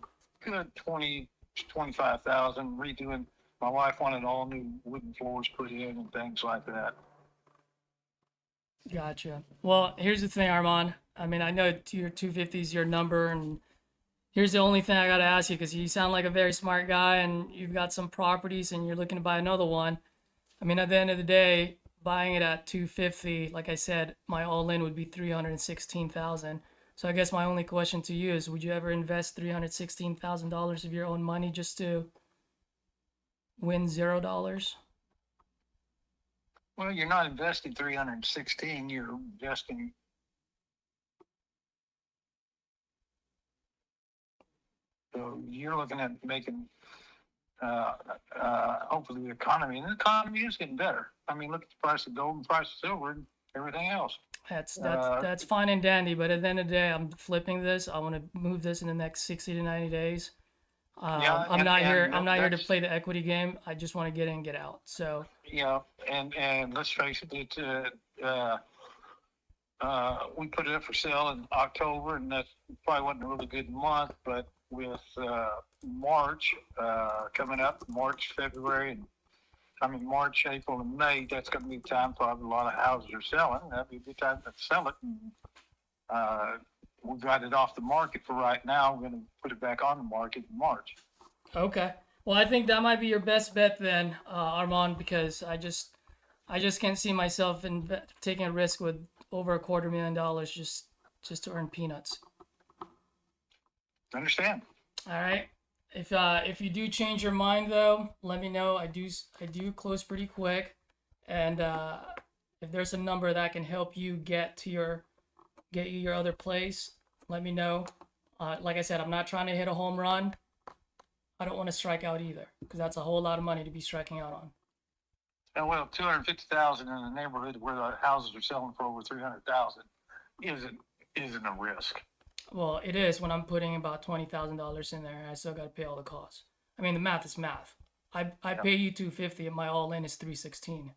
good 25,000 redoing. My wife wanted all new wooden floors put in and things like that. Gotcha. Well, here's the thing, Armand. I mean, I know your 250 is your number, and here's the only thing I got to ask you, because you sound like a very smart guy and you've got some properties and you're looking to buy another one. I mean, at the end of the day, buying it at 250, like I said, my all-in would be 316,000. So I guess my only question to you is, would you ever invest $316,000 of your own money just to win $0? Well, you're not investing 316, you're investing. So you're looking at making, hopefully the economy, and the economy is getting better. I mean, look at the price of gold and price of silver and everything else. That's fine and dandy, but at the end of the day, I'm flipping this. I want to move this in the next 60 to 90 days. Yeah, I'm not here to that's- play the equity game. I just want to get in and get out. So Yeah, and let's face it, we put it up for sale in October, and that probably wasn't a really good month, but with March coming up, March, February, and March, April, and May, that's going to be time probably a lot of houses are selling. That'd be a good time to sell it. We got it off the market for right now. We're going to put it back on the market in March. okay. Well, I think that might be your best bet then, Armand, because I just can't see myself taking a risk with over $250,000 just to earn peanuts. Understand? All right. If you do change your mind though, let me know. I do close pretty quick, and if there's a number that can help you get you your other place, let me know. Like I said, I'm not trying to hit a home run. I don't want to strike out either, because that's a whole lot of money to be striking out on. And well, 250,000 in a neighborhood where the houses are selling for over 300,000 isn't a risk. Well, it is when I'm putting about $20,000 in there, and I still got to pay all the costs. I mean, the math is math. I pay you 250, and my all-in is 316.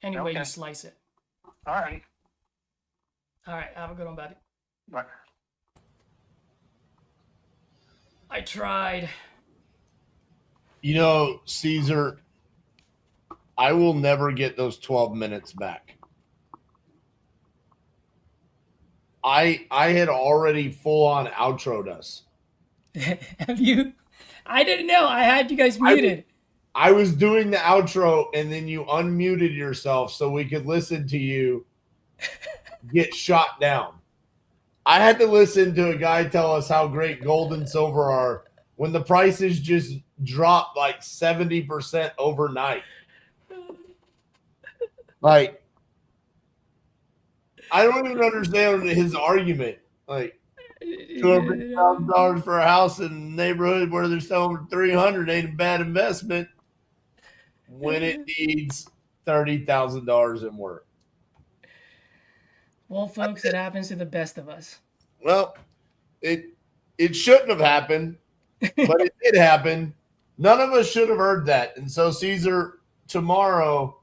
Any way you Okay. slice it. All righty. All right, have a good one, buddy. Bye. I tried. You know, Caesar, I will never get those 12 minutes back. I had already full on outroed us. Have you? I didn't know. I had you guys muted. I was doing the outro, and then you unmuted yourself so we could listen to you get shot down. I had to listen to a guy tell us how great gold and silver are when the prices just dropped like 70% overnight. Like, I don't even understand his argument. Like, $250,000 for a house in a neighborhood where they're selling for 300 ain't a bad investment when it needs $30,000 in work. Well, folks, it happens to the best of us. Well, it shouldn't have happened, but it did happen. None of us should have heard that. And so, Caesar, tomorrow,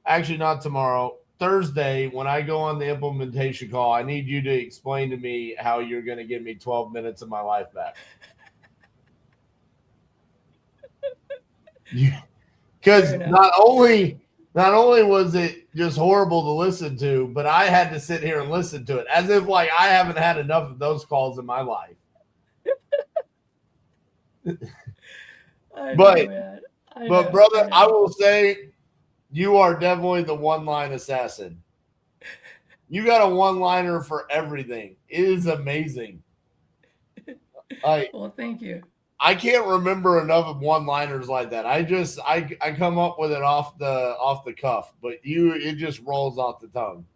actually not tomorrow, Thursday, when I go on the implementation call, I need you to explain to me how you're going to give me 12 minutes of my life back. Because not only was it just horrible to listen to, but I had to sit here and listen to it as if like I haven't had enough of those calls in my life. But brother, I will say you are definitely the one-line assassin. You got a one-liner for everything. It is amazing. Well, thank you. I can't remember enough of one-liners like that. I come up with it off the cuff, but it just rolls off the tongue.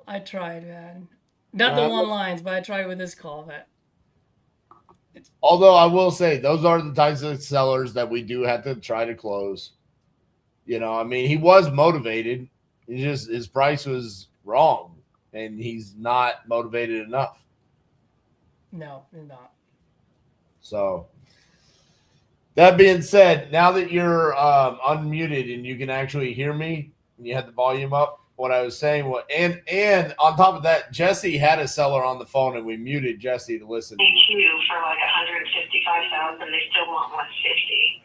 I tried, man. Not the one lines, but I tried with this call. That. Although I will say those are the types of sellers that we do have to try to close. You know, I mean, he was motivated. His price was wrong, and he's not motivated enough. No, he's not. So, that being said, now that you're unmuted and you can actually hear me, and you had the volume up. what I was saying was, and on top of that, Jesse had a seller on the phone, and we muted Jesse to listen. Two for like 155,000. They still want 150.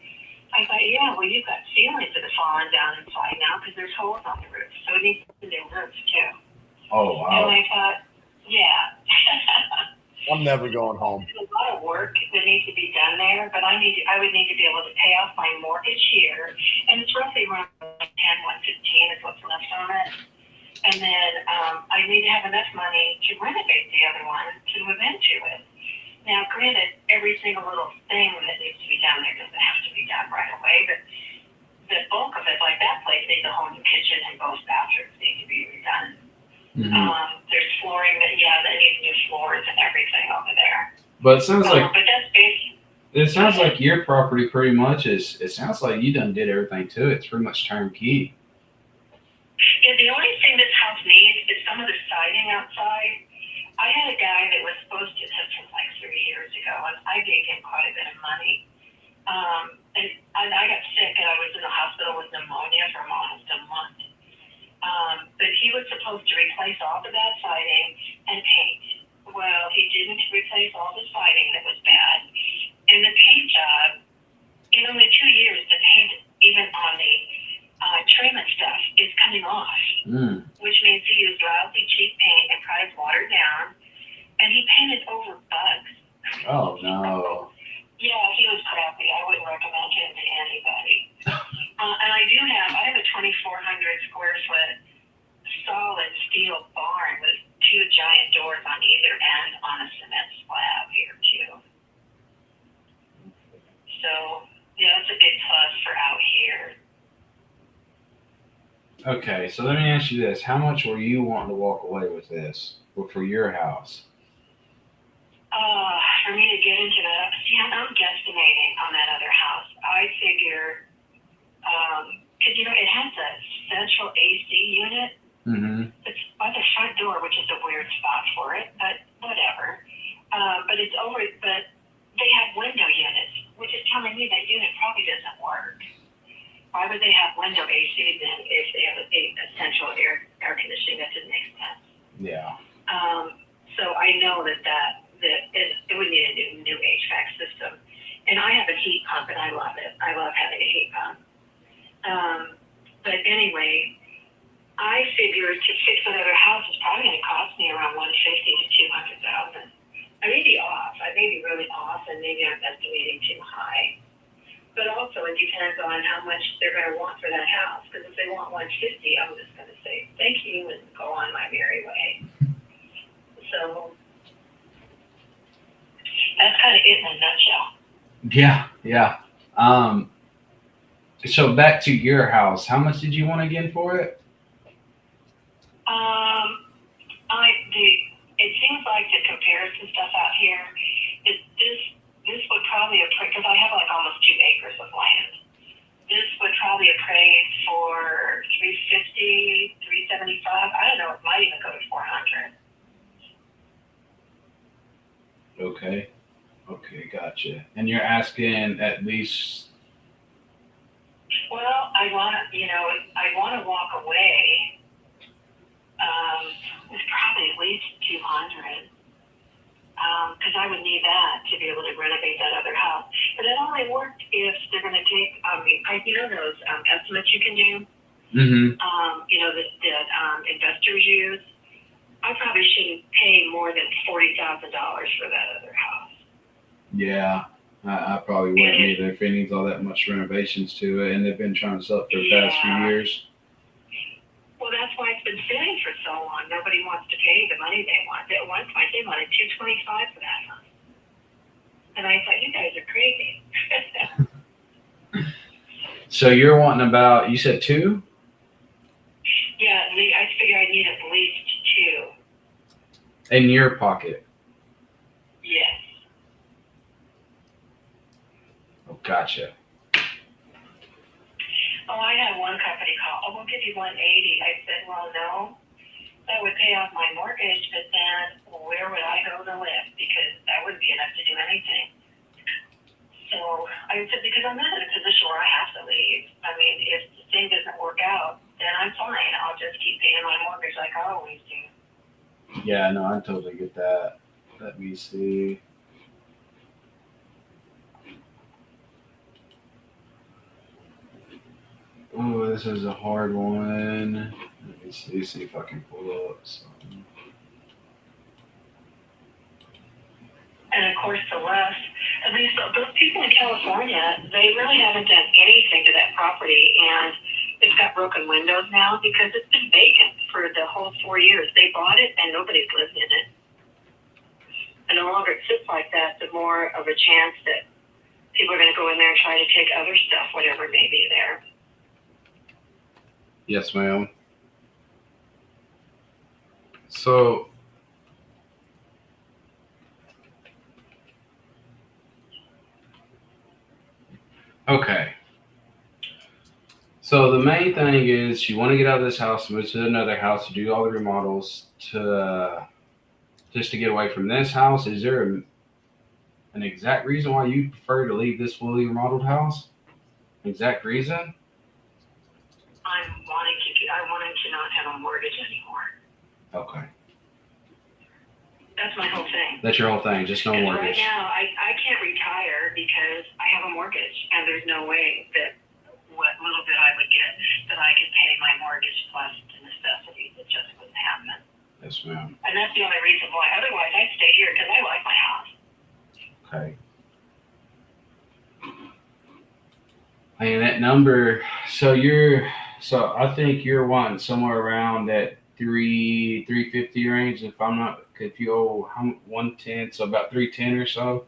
I thought, yeah, well, you've got ceilings that have fallen down inside now because there's holes on the roof, so it needs a new roof too. Oh wow. And I thought, yeah. I'm never going home. There's a lot of work that needs to be done there, but I would need to be able to pay off my mortgage here, and it's roughly around 110, 115 is what's left on it. And then I need to have enough money to renovate the other one to move into it. Now, granted, every single little thing that needs to be done there doesn't have to be done right away, but the bulk of it, like that place, needs a whole new kitchen and both bathrooms need to be redone. There's flooring that needs new floors and everything over there. But it sounds like but that's basic. it sounds like your property pretty much is. It sounds like you done did everything to it. It's pretty much turnkey. Yeah, the only thing this house needs is some of the siding outside. I had a guy that was supposed to, this was like 3 years ago, and I gave him quite a bit of money. And I got sick, and I was in the hospital with pneumonia for almost a month. But he was supposed to replace all the bad siding and paint. Well, he didn't replace all the siding that was bad. And the paint job, in only 2 years, the paint, even on the trim and stuff, is coming off. Which means he used lousy, cheap paint and probably watered down. And he painted over bugs. Oh no. Yeah, he was crappy. I wouldn't recommend him to anybody. And I have a 2,400 square foot solid steel barn with 2 giant doors on either end on a cement slab here too. So yeah, it's a big plus for out here. Okay, so let me ask you this: how much were you wanting to walk away with this, or for your house? For me to get into that, see, I'm guesstimating on that other house. I figure, because it has a central AC unit. It's by the front door, which is a weird spot for it, but whatever. But it's over. But they have window units, which is telling me that unit probably doesn't work. Why would they have window AC then if they have a central air conditioning? That doesn't make sense. Yeah. So I know that it would need a new HVAC system. And I have a heat pump, and I love it. I love having a heat pump. But anyway, I figured to fix another house is probably going to cost me around $150,000 to $200,000. I may be off. I may be really off, and maybe I'm estimating too high. But also, it depends on how much they're going to want for that house. Because if they want $150,000, I'm just going to say thank you and go on my merry way. So that's kind of it in a nutshell. Yeah. So back to your house, how much did you want again for it? It seems like the comparison stuff out here, this would probably appraise, because I have like almost 2 acres of land. This would probably appraise for $350,000, $375,000. I don't know. It might even go to $400,000. Okay, gotcha. And you're asking at least. Well, I want to walk away. It's probably at least $200,000. Because I would need that to be able to renovate that other house. But it only worked if they're going to take, those estimates you can do. That investors use. I probably shouldn't pay more than $40,000 for that other house. Yeah, I probably wouldn't either if it needs all that much renovations to it, and they've been trying to sell it for the past few years. Well, that's why it's been sitting for so long. Nobody wants to pay the money they want. At one point, they wanted $225,000 for that house, and I thought, you guys are crazy. So you're wanting about, you said 2? Yeah, I figure I need at least 2. In your pocket? Yes. Oh, gotcha. Oh, I had one company call. We'll give you $180,000. I said, well, no, that would pay off my mortgage, but then where would I go to live? Because that wouldn't be enough to do anything. So I said, because I'm not in a position where I have to leave. I mean, if the thing doesn't work out, then I'm fine. I'll just keep paying my mortgage like I always do. Yeah, no, I totally get that. Let me see. Oh, this is a hard one. Let me see if I can pull up something. And of course, the less, at least those people in California, they really haven't done anything to that property, and it's got broken windows now because it's been vacant for the whole 4 years. They bought it and nobody's lived in it. And the longer it sits like that, the more of a chance that people are going to go in there and try to take other stuff, whatever may be there. Yes, ma'am. So, okay. So the main thing is you want to get out of this house, move to another house, to do all the remodels, to just to get away from this house. Is there an exact reason why you prefer to leave this fully remodeled house? Exact reason? I wanted to not have a mortgage anymore. Okay. That's my whole thing. That's your whole thing, just no Right mortgage. now, I can't retire because I have a mortgage, and there's no way that what little bit I would get that I could pay my mortgage plus the necessities. It just wouldn't happen. Yes, ma'am. And that's the only reason why. Otherwise, I'd stay here because I like my house. Okay. And that number, so I think you're wanting somewhere around that 350 range. If you owe 110, so about 310 or so,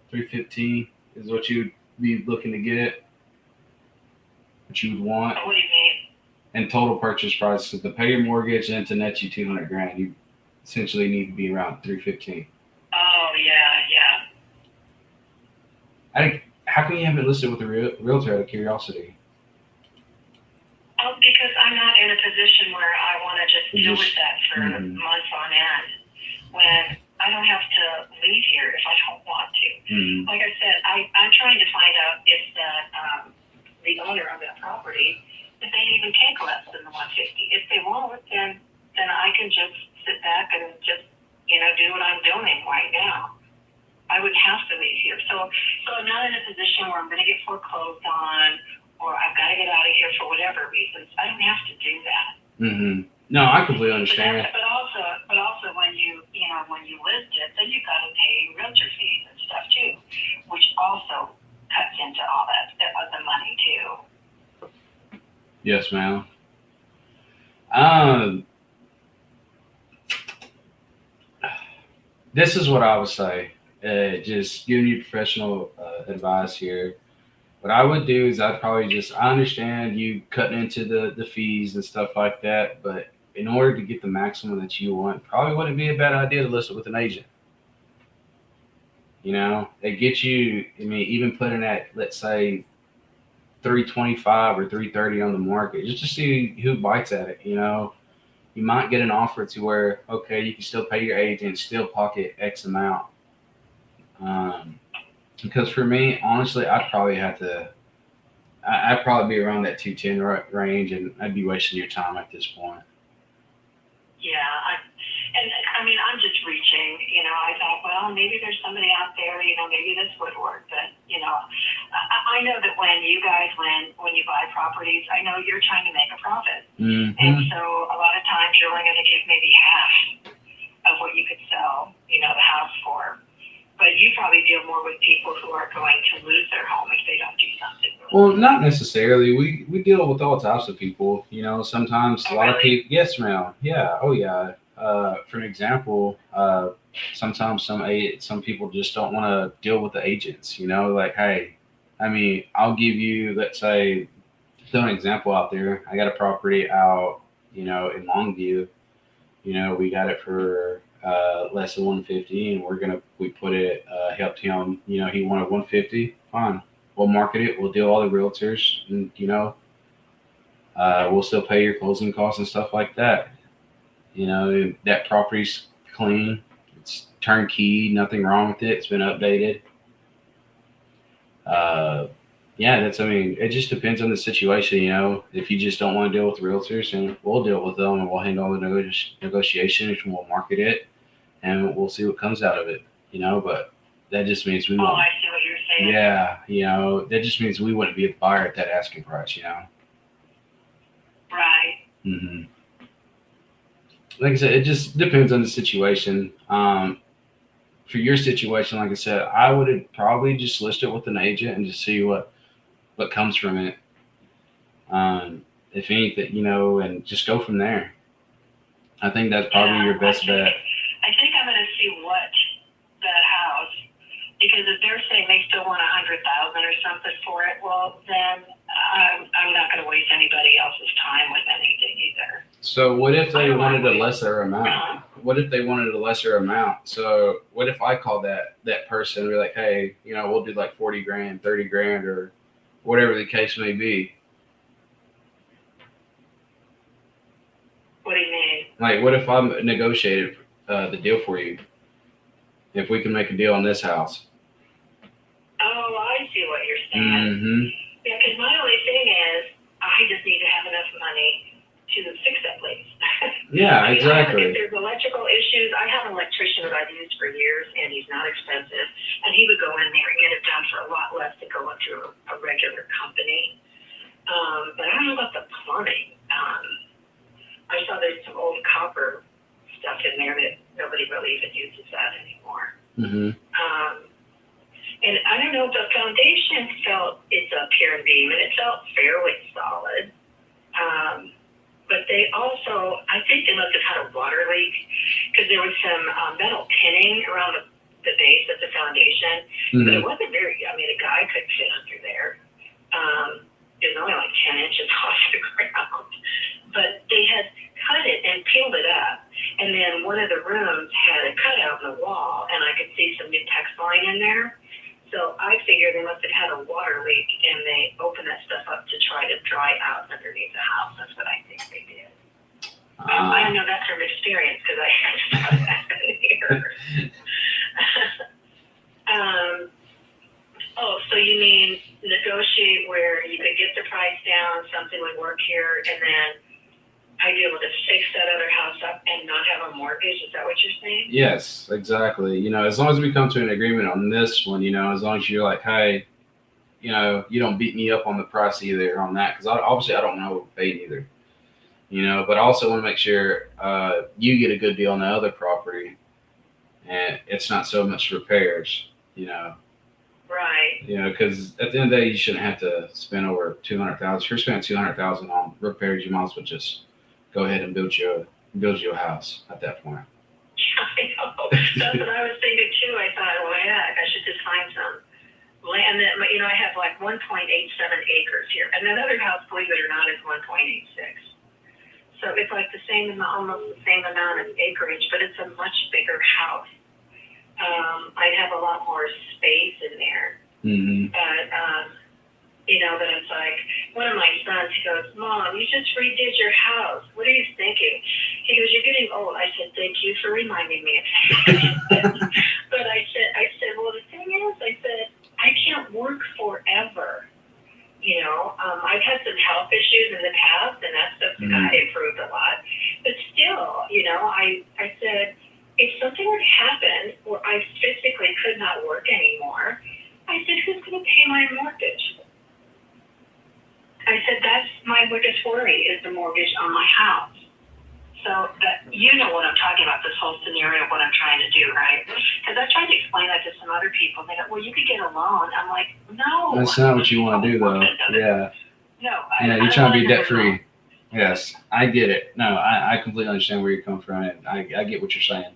315 is what you would be looking to get. What you would want. What do you mean? And total purchase price, so to pay your mortgage and to net you 200 grand, you essentially need to be around 315. Oh yeah. How can you have it listed with a realtor out of curiosity? Oh, because I'm not in a position where I want to just deal with that for months on end. When I don't have to leave here if I don't want to. Like I said, I'm trying to find out if the owner of that property, if they even take less than the 150. If they won't, then I can just sit back and just do what I'm doing right now. I wouldn't have to leave here. So I'm not in a position where I'm going to get foreclosed on, or I've got to get out of here for whatever reasons. I don't have to do that. No, I completely understand. But also when you list it, then you've got to pay realtor fees and stuff too, which also cuts into all that the money too. Yes, ma'am. This is what I would say. Just giving you professional advice here. What I would do is I understand you cutting into the fees and stuff like that, but in order to get the maximum that you want, probably wouldn't be a bad idea to list it with an agent. It gets you, even putting at, let's say, 325 or 330 on the market, just to see who bites at it. You might get an offer to where, okay, you can still pay your agent, still pocket X amount. Because for me, honestly, I'd probably be around that 210 range, and I'd be wasting your time at this point. Yeah, I'm just reaching. I thought, well, maybe there's somebody out there. Maybe this would work. But I know that when you buy properties, I know you're trying to make a profit, and so a lot of times you're only going to give maybe half of what you could sell, the house for. But you probably deal more with people who are going to lose their home if they don't do something. Well, not necessarily. We deal with all types of people. Sometimes a lot of people. Yes, ma'am. Yeah. Oh, yeah. For an example, sometimes some people just don't want to deal with the agents. Like, hey, I'll give you, let's say, throw an example out there. I got a property out, in Longview. We got it for less than 150, and we put it, helped him, he wanted 150, fine. We'll market it, we'll deal all the realtors, and we'll still pay your closing costs and stuff like that. That property's clean, it's turnkey, nothing wrong with it, it's been updated. Yeah, I mean, it just depends on the situation, you know. If you just don't want to deal with realtors, then we'll deal with them and we'll handle the negotiations and we'll market it and we'll see what comes out of it, you know. But that just means we Oh, won't. I see what you're saying. Yeah, you know, that just means we wouldn't be the buyer at that asking price, you know. Right. hmm Like I said, it just depends on the situation. For your situation, like I said, I would probably just list it with an agent and just see what comes from it. If anything, you know, and just go from there. I think that's probably your best bet. I think I'm going to see what that house, because if they're saying they still want 100,000 or something for it, well, then I'm not going to waste anybody else's time with anything either. So what if they wanted a lesser amount? What if they wanted a lesser amount? So what if I call that person and be like, hey, you know, we'll do like 40 grand, 30 grand, or whatever the case may be. What do you mean? Like, what if I negotiated the deal for you? If we can make a deal on this house. Oh, I see what you're saying. Mm-hmm. Yeah, because my only thing is, I just need to have enough money to fix that place. Yeah, I mean, exactly. If there's electrical issues, I have an electrician that I've used for years, and he's not expensive, and he would go in there and get it done for a lot less than going through a regular company. But I don't know about the plumbing. I saw there's some old copper stuff in there that nobody really even uses that anymore. Mm-hmm. And I don't know, the foundation it's a pier and beam, and it felt fairly solid. But they also, I think they must have had a water leak, because there was some metal pinning around the base of the foundation. But it wasn't a guy could fit under there. It was only like 10 inches off the ground. But they had cut it and peeled it up. And then one of the rooms had a cutout in the wall, and I could see some new text line in there. So I figured they must have had a water leak, and they opened that stuff up to try to dry out underneath the house. That's what I think they did. I know that from experience, because I had stuff happen here. So you mean negotiate where you could get the price down, something would work here, and then I'd be able to fix that other house up and not have a mortgage? Is that what you're saying? Yes, exactly. You know, as long as we come to an agreement on this one, you know, as long as you're like, hey, you know, you don't beat me up on the price either on that, because obviously I don't know what we're paid either. You know, but I also want to make sure you get a good deal on the other property, and it's not so much repairs. You know. Right. You know, because at the end of the day, you shouldn't have to spend over $200,000. If you're spending $200,000 on repairs, you might as well just go ahead and build you a house at that point. I know. That's what I was thinking too. I thought, well, yeah, I should just find some land that, you know, I have like 1.87 acres here, and that other house, believe it or not, is 1.86. So it's like the same amount, almost the same amount of acreage, but it's a much bigger house. I'd have a lot more space in there. Mm-hmm. But, you know, but it's like, one of my sons, he goes, Mom, you just redid your house. What are you thinking? He goes, you're getting old. I said, thank you for reminding me of that. But I said, well, the thing is, I said, I can't work forever. You know, I've had some health issues in the past, and that stuff's improved a lot. But still, you know, I said, if something were to happen where I physically could not work anymore, I said, who's going to pay my mortgage? I said, that's my biggest worry, is the mortgage on my house. So you know what I'm talking about, this whole scenario of what I'm trying to do, right? Because I tried to explain that to some other people. They go, well, you could get a loan. I'm like, no. That's not what you want to do, though. Yeah. No. Yeah, you're trying to be debt free. Yes, I get it. No, I completely understand where you're coming from, and I get what you're saying.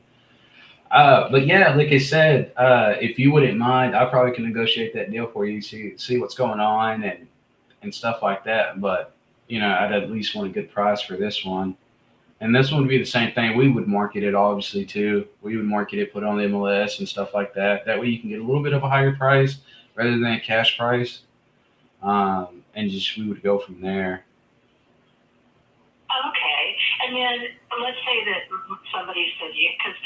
But yeah, like I said, if you wouldn't mind, I probably can negotiate that deal for you, see what's going on and stuff like that. But you know, I'd at least want a good price for this one. And this one would be the same thing. We would market it, obviously, too. We would market it, put it on the MLS and stuff like that. That way you can get a little bit of a higher price rather than a cash price. And just we would go from there. Okay. And then let's say that somebody said, because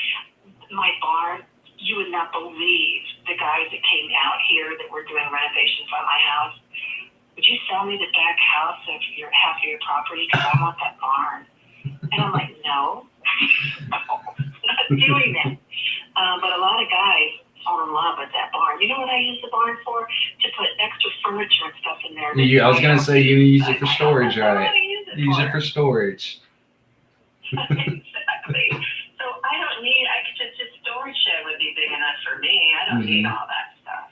my barn, you would not believe the guys that came out here that were doing renovations on my house. Would you sell me the back house of half of your property? Because I want that barn. And I'm like, no, not doing that. But a lot of guys fall in love with that barn. You know what I use the barn for? To put extra furniture and stuff in there. I was gonna say you use it for storage, right? Use it for storage. Exactly. So I don't need. Just storage shed would be big enough for me. I don't need all that stuff.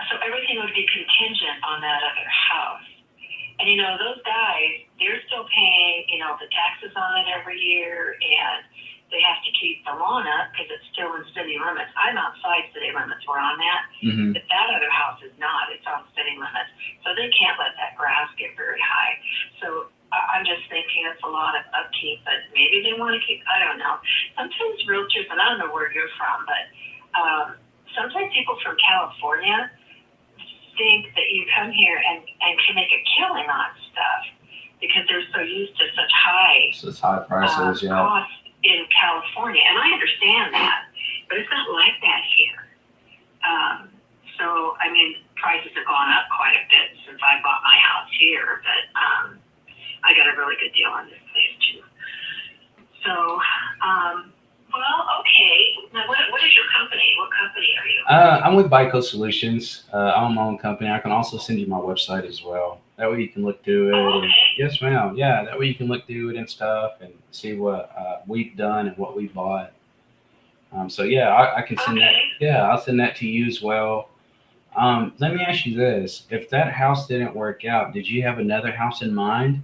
So everything would be contingent on that other house. And those guys, they're still paying, the taxes on it every year, and they have to keep the lawn up because it's still in city limits. I'm outside city limits where I'm at, but that other house is not. It's on city limits. So they can't let that grass get very high. So I'm just thinking it's a lot of upkeep, but maybe they want to keep, I don't know. Sometimes realtors, and I don't know where you're from, but sometimes people from California think that you come here and can make a killing on stuff because they're so used to such high prices, costs in California. And I understand that, but it's not like that here. So, I mean, prices have gone up quite a bit since I bought my house here, but I got a really good deal on this place too. So, well, okay. Now, what is your company? What company are you? I'm with Bico Solutions. I own my own company. I can also send you my website as well. That way you can look through it. Oh, okay. Yes, ma'am. Yeah, that way you can look through it and stuff and see what we've done and what we bought. So yeah, I can send that. Yeah, I'll send that to you as well. Let me ask you this: if that house didn't work out, did you have another house in mind?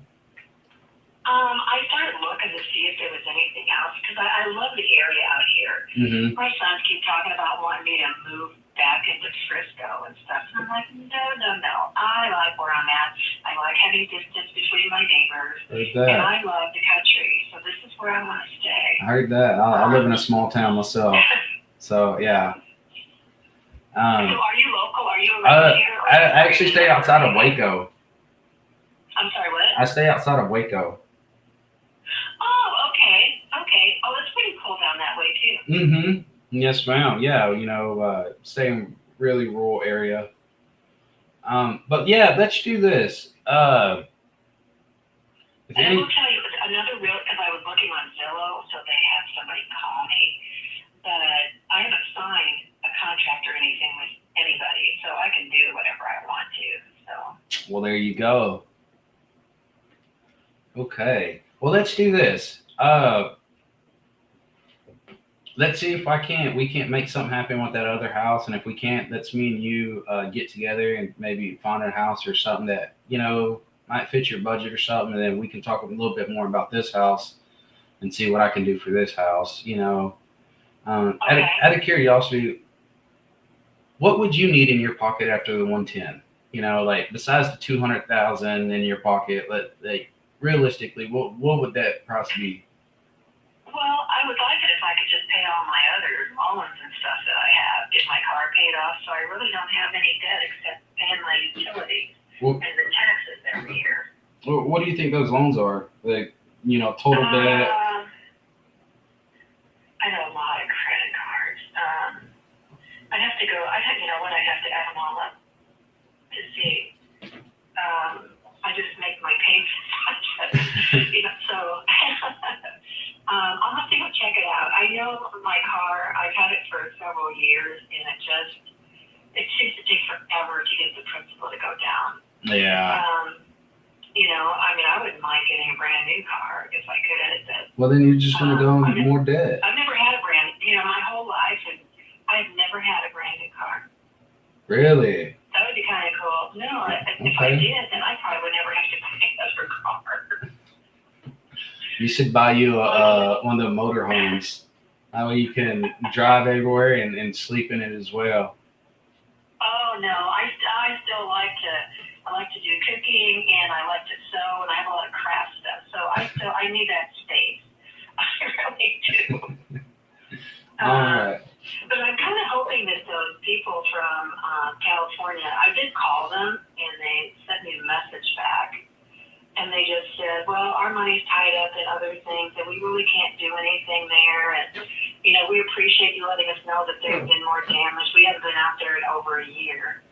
I started looking to see if there was anything else because I love the area out here. My sons keep talking about wanting me to move back into Frisco and stuff. And I'm like, no. I like where I'm at. I like having distance between my neighbors. And I love the country. So this is where I want to stay. I heard that. I live in a small town myself. So yeah. So are you local? Are you around here? I actually stay outside of Waco. I'm sorry, what? I stay outside of Waco. Oh, okay. Oh, it's pretty cool down that way too. Yes, ma'am. Yeah, stay in really rural area. But yeah, let's do this. And I will tell you, another real, because I was looking on Zillow, so they had somebody call me, but I haven't signed a contract or anything with anybody, so I can do whatever I want to. So. Well, there you go. Okay. Well, let's do this. Let's see if we can't make something happen with that other house. And if we can't, let's me and you get together and maybe find a house or something that, might fit your budget or something. And then we can talk a little bit more about this house and see what I can do for this house. Out of curiosity, what would you need in your pocket after the 110? Like besides the 200,000 in your pocket, realistically, what would that price be? Well, I would like it if I could just pay all my other loans and stuff that I have, get my car paid off, so I really don't have any debt except paying my utilities and the taxes every year. What do you think those loans are? Total debt? I know a lot of credit cards. I'd have to go. I'd have to add them all up to see. I just make my payments. So I'll have to go check it out. I know my car, I've had it for several years, and it seems to take forever to get the principal to go down. Yeah. I wouldn't mind getting a brand new car if I could. But, well, then you're just going to go and get more debt. I've never had my whole life, and I've never had a brand new car. Really? That would be kind of cool. No, if I did, then I probably would never have to buy another car. You should buy you one of the motorhomes. That way you can drive everywhere and sleep in it as well. Oh no, I still like to do cooking, and I like to sew, and I have a lot of craft stuff. So I need that space. I really do. All right. But I'm kind of hoping that those people from California, I did call them, and they sent me a message back. and they just said, well, our money's tied up in other things, and we really can't do anything there. And, you know, we appreciate you letting us know that there's been more damage. We haven't been out there in over a year.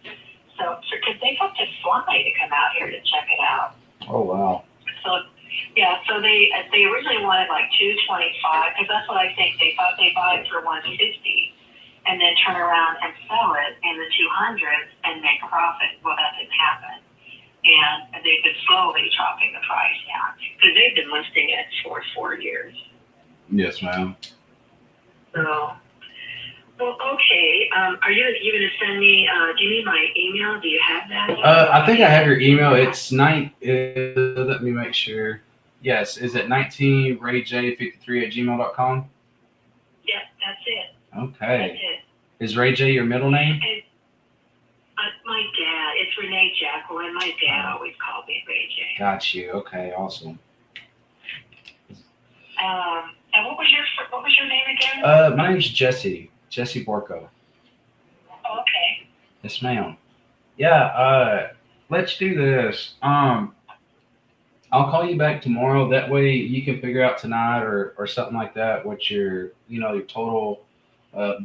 So, because they booked a fly to come out here to check it out. Oh, wow. So, yeah, so they originally wanted like $225, because that's what I think. They thought they'd buy it for $150 and then turn around and sell it in the 200s and make a profit. Well, that didn't happen. And they've been slowly dropping the price down because they've been listing it for 4 years. Yes, ma'am. So, well, okay. Are you going to send me? Do you need my email? Do you have that? I think I have your email. It's let me make sure. Yes, is it 19rayj53@gmail.com? Yep, that's it. Okay. That's it. Is Ray J your middle name? And, my dad, it's Renee Jacqueline. My dad always called me Ray J. Got you. Okay, awesome. And what was your name again? My name's Jesse Borko. Oh, okay. Yes, ma'am. Yeah, let's do this. I'll call you back tomorrow. That way you can figure out tonight or something like that what your total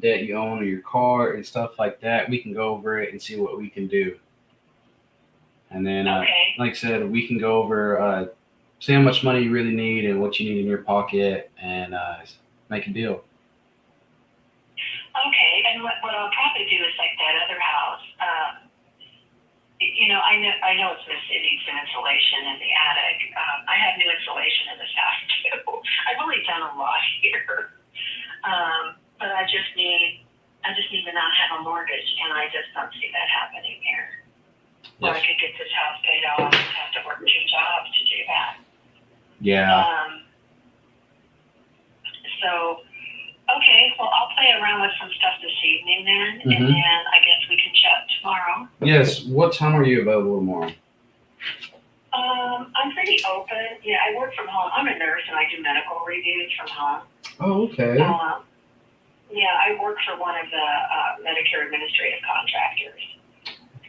debt you own or your car and stuff like that. We can go over it and see what we can do. And then, like I said, we can go over see how much money you really need and what you need in your pocket and make a deal. Okay, and what I'll probably do is like that other house. I know it needs some insulation in the attic. I have new insulation in this house too. I've only done a lot here, but I just need to not have a mortgage, and I just don't see that happening here. Where I could get this house paid off and have to work 2 jobs to do that. Yeah. So, okay, well, I'll play around with some stuff this evening then, Mhm. and then I guess we can chat tomorrow. Yes. What time are you available tomorrow? I'm pretty open. Yeah, I work from home. I'm a nurse, and I do medical reviews from home. Oh, okay. Yeah, I work for one of the Medicare administrative contractors.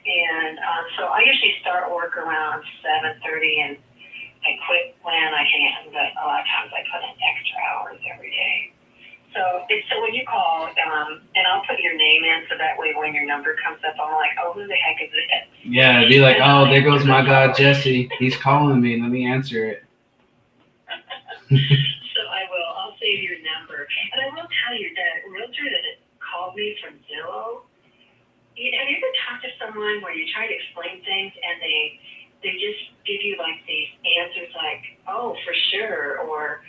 And so I usually start work around 7:30, and I quit when I can, but a lot of times I put in extra hours every day. So when you call, and I'll put your name in so that way when your number comes up, I'm like, oh, who the heck is it? Yeah, be like, oh, there goes my guy Jesse. He's calling me. Let me answer it. So I'll save your number. And I will tell you that realtor that called me from Zillow, have you ever talked to someone where you try to explain things and they just give you like these answers like, oh, for sure, or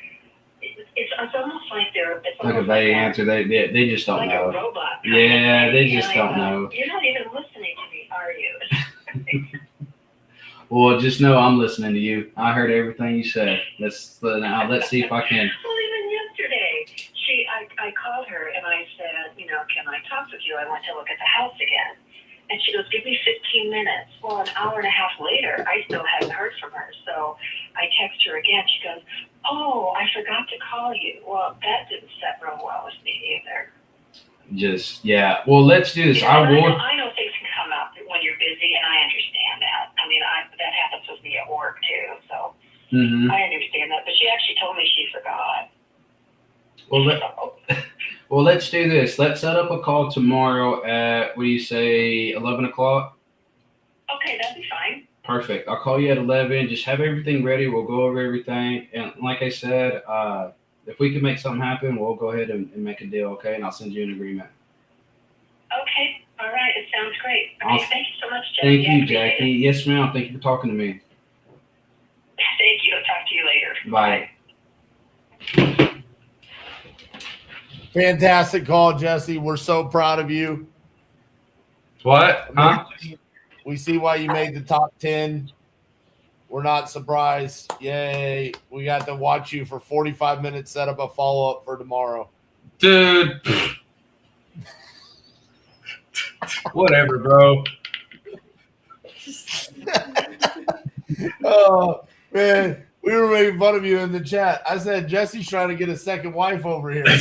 it's almost like they're Like a vague answer. They just don't like know. a robot. Yeah, they just don't know. You're not even listening to me, are you? Well, just know I'm listening to you. I heard everything you said. Let's see if I can. Well, even yesterday, I called her and I said, can I talk with you? I want to look at the house again. And she goes, give me 15 minutes. Well, an hour and a half later, I still hadn't heard from her. So I text her again. She goes, oh, I forgot to call you. Well, that didn't set real well with me either. Yeah. Well, let's do this. I know things can come up when you're busy, and I understand that. I mean, that happens with me at work too. So I understand that. But she actually told me she forgot. Well, let's do this. Let's set up a call tomorrow at, what do you say, 11 o'clock? Okay, that'd be fine. Perfect. I'll call you at 11. Just have everything ready. We'll go over everything. And like I said, if we can make something happen, we'll go ahead and make a deal, okay? And I'll send you an agreement. Okay. All right. It sounds great. Okay, Awesome. Thank you so much, Jackie. Thank you, Jackie. Yes, ma'am. Thank you for talking to me. Thank you. I'll talk to you later. Bye. Fantastic call, Jesse. We're so proud of you. What? Huh? We see why you made the top 10. We're not surprised. Yay. We got to watch you for 45 minutes, set up a follow-up for tomorrow. Dude. Whatever, bro. Oh, man. We were making fun of you in the chat. I said, Jesse's trying to get a second wife over here, man.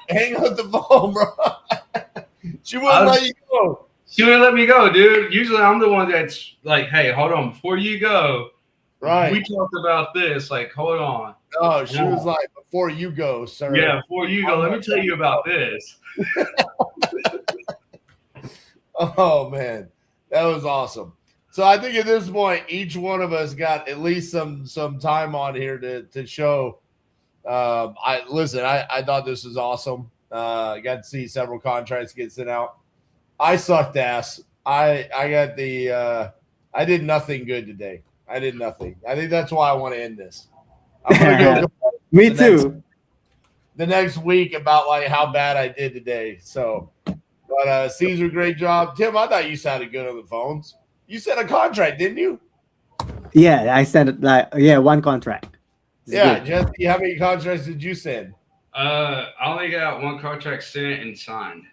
Hang up the phone, bro. She wouldn't let you go. She wouldn't let me go, dude. Usually I'm the one that's like, hey, hold on, before you go, Right. we talked about this. Like, hold on. Oh, she was like, before you go, sir. Yeah, before you go, let me tell you about this. Oh man, that was awesome. So I think at this point, each one of us got at least some time on here to show. I thought this was awesome. I got to see several contracts get sent out. I sucked ass. I got the I did nothing good today. I did nothing. I think that's why I want to end this. I'm gonna go. Me too. The next week about like how bad I did today. So, but Caesar, great job. Tim, I thought you sounded good on the phones. You sent a contract, didn't you? Yeah, I sent it like one contract. It's Yeah, good. Jesse, how many contracts did you send? I only got one contract sent and signed.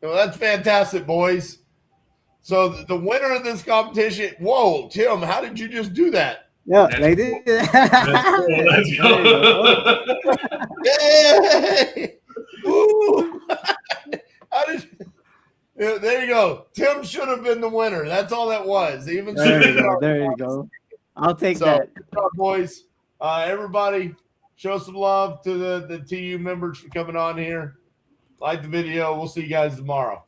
Well, that's fantastic, boys. So the winner of this competition, whoa, Tim, how did you just do that? Yeah, That's like cool. this. Let's go. Hey! Woo! How did yeah, there you go. Tim should have been the winner. That's all that was. Even There you go. I'll take that. Good job, boys. Everybody, show some love to the TU members for coming on here. Like the video. We'll see you guys tomorrow.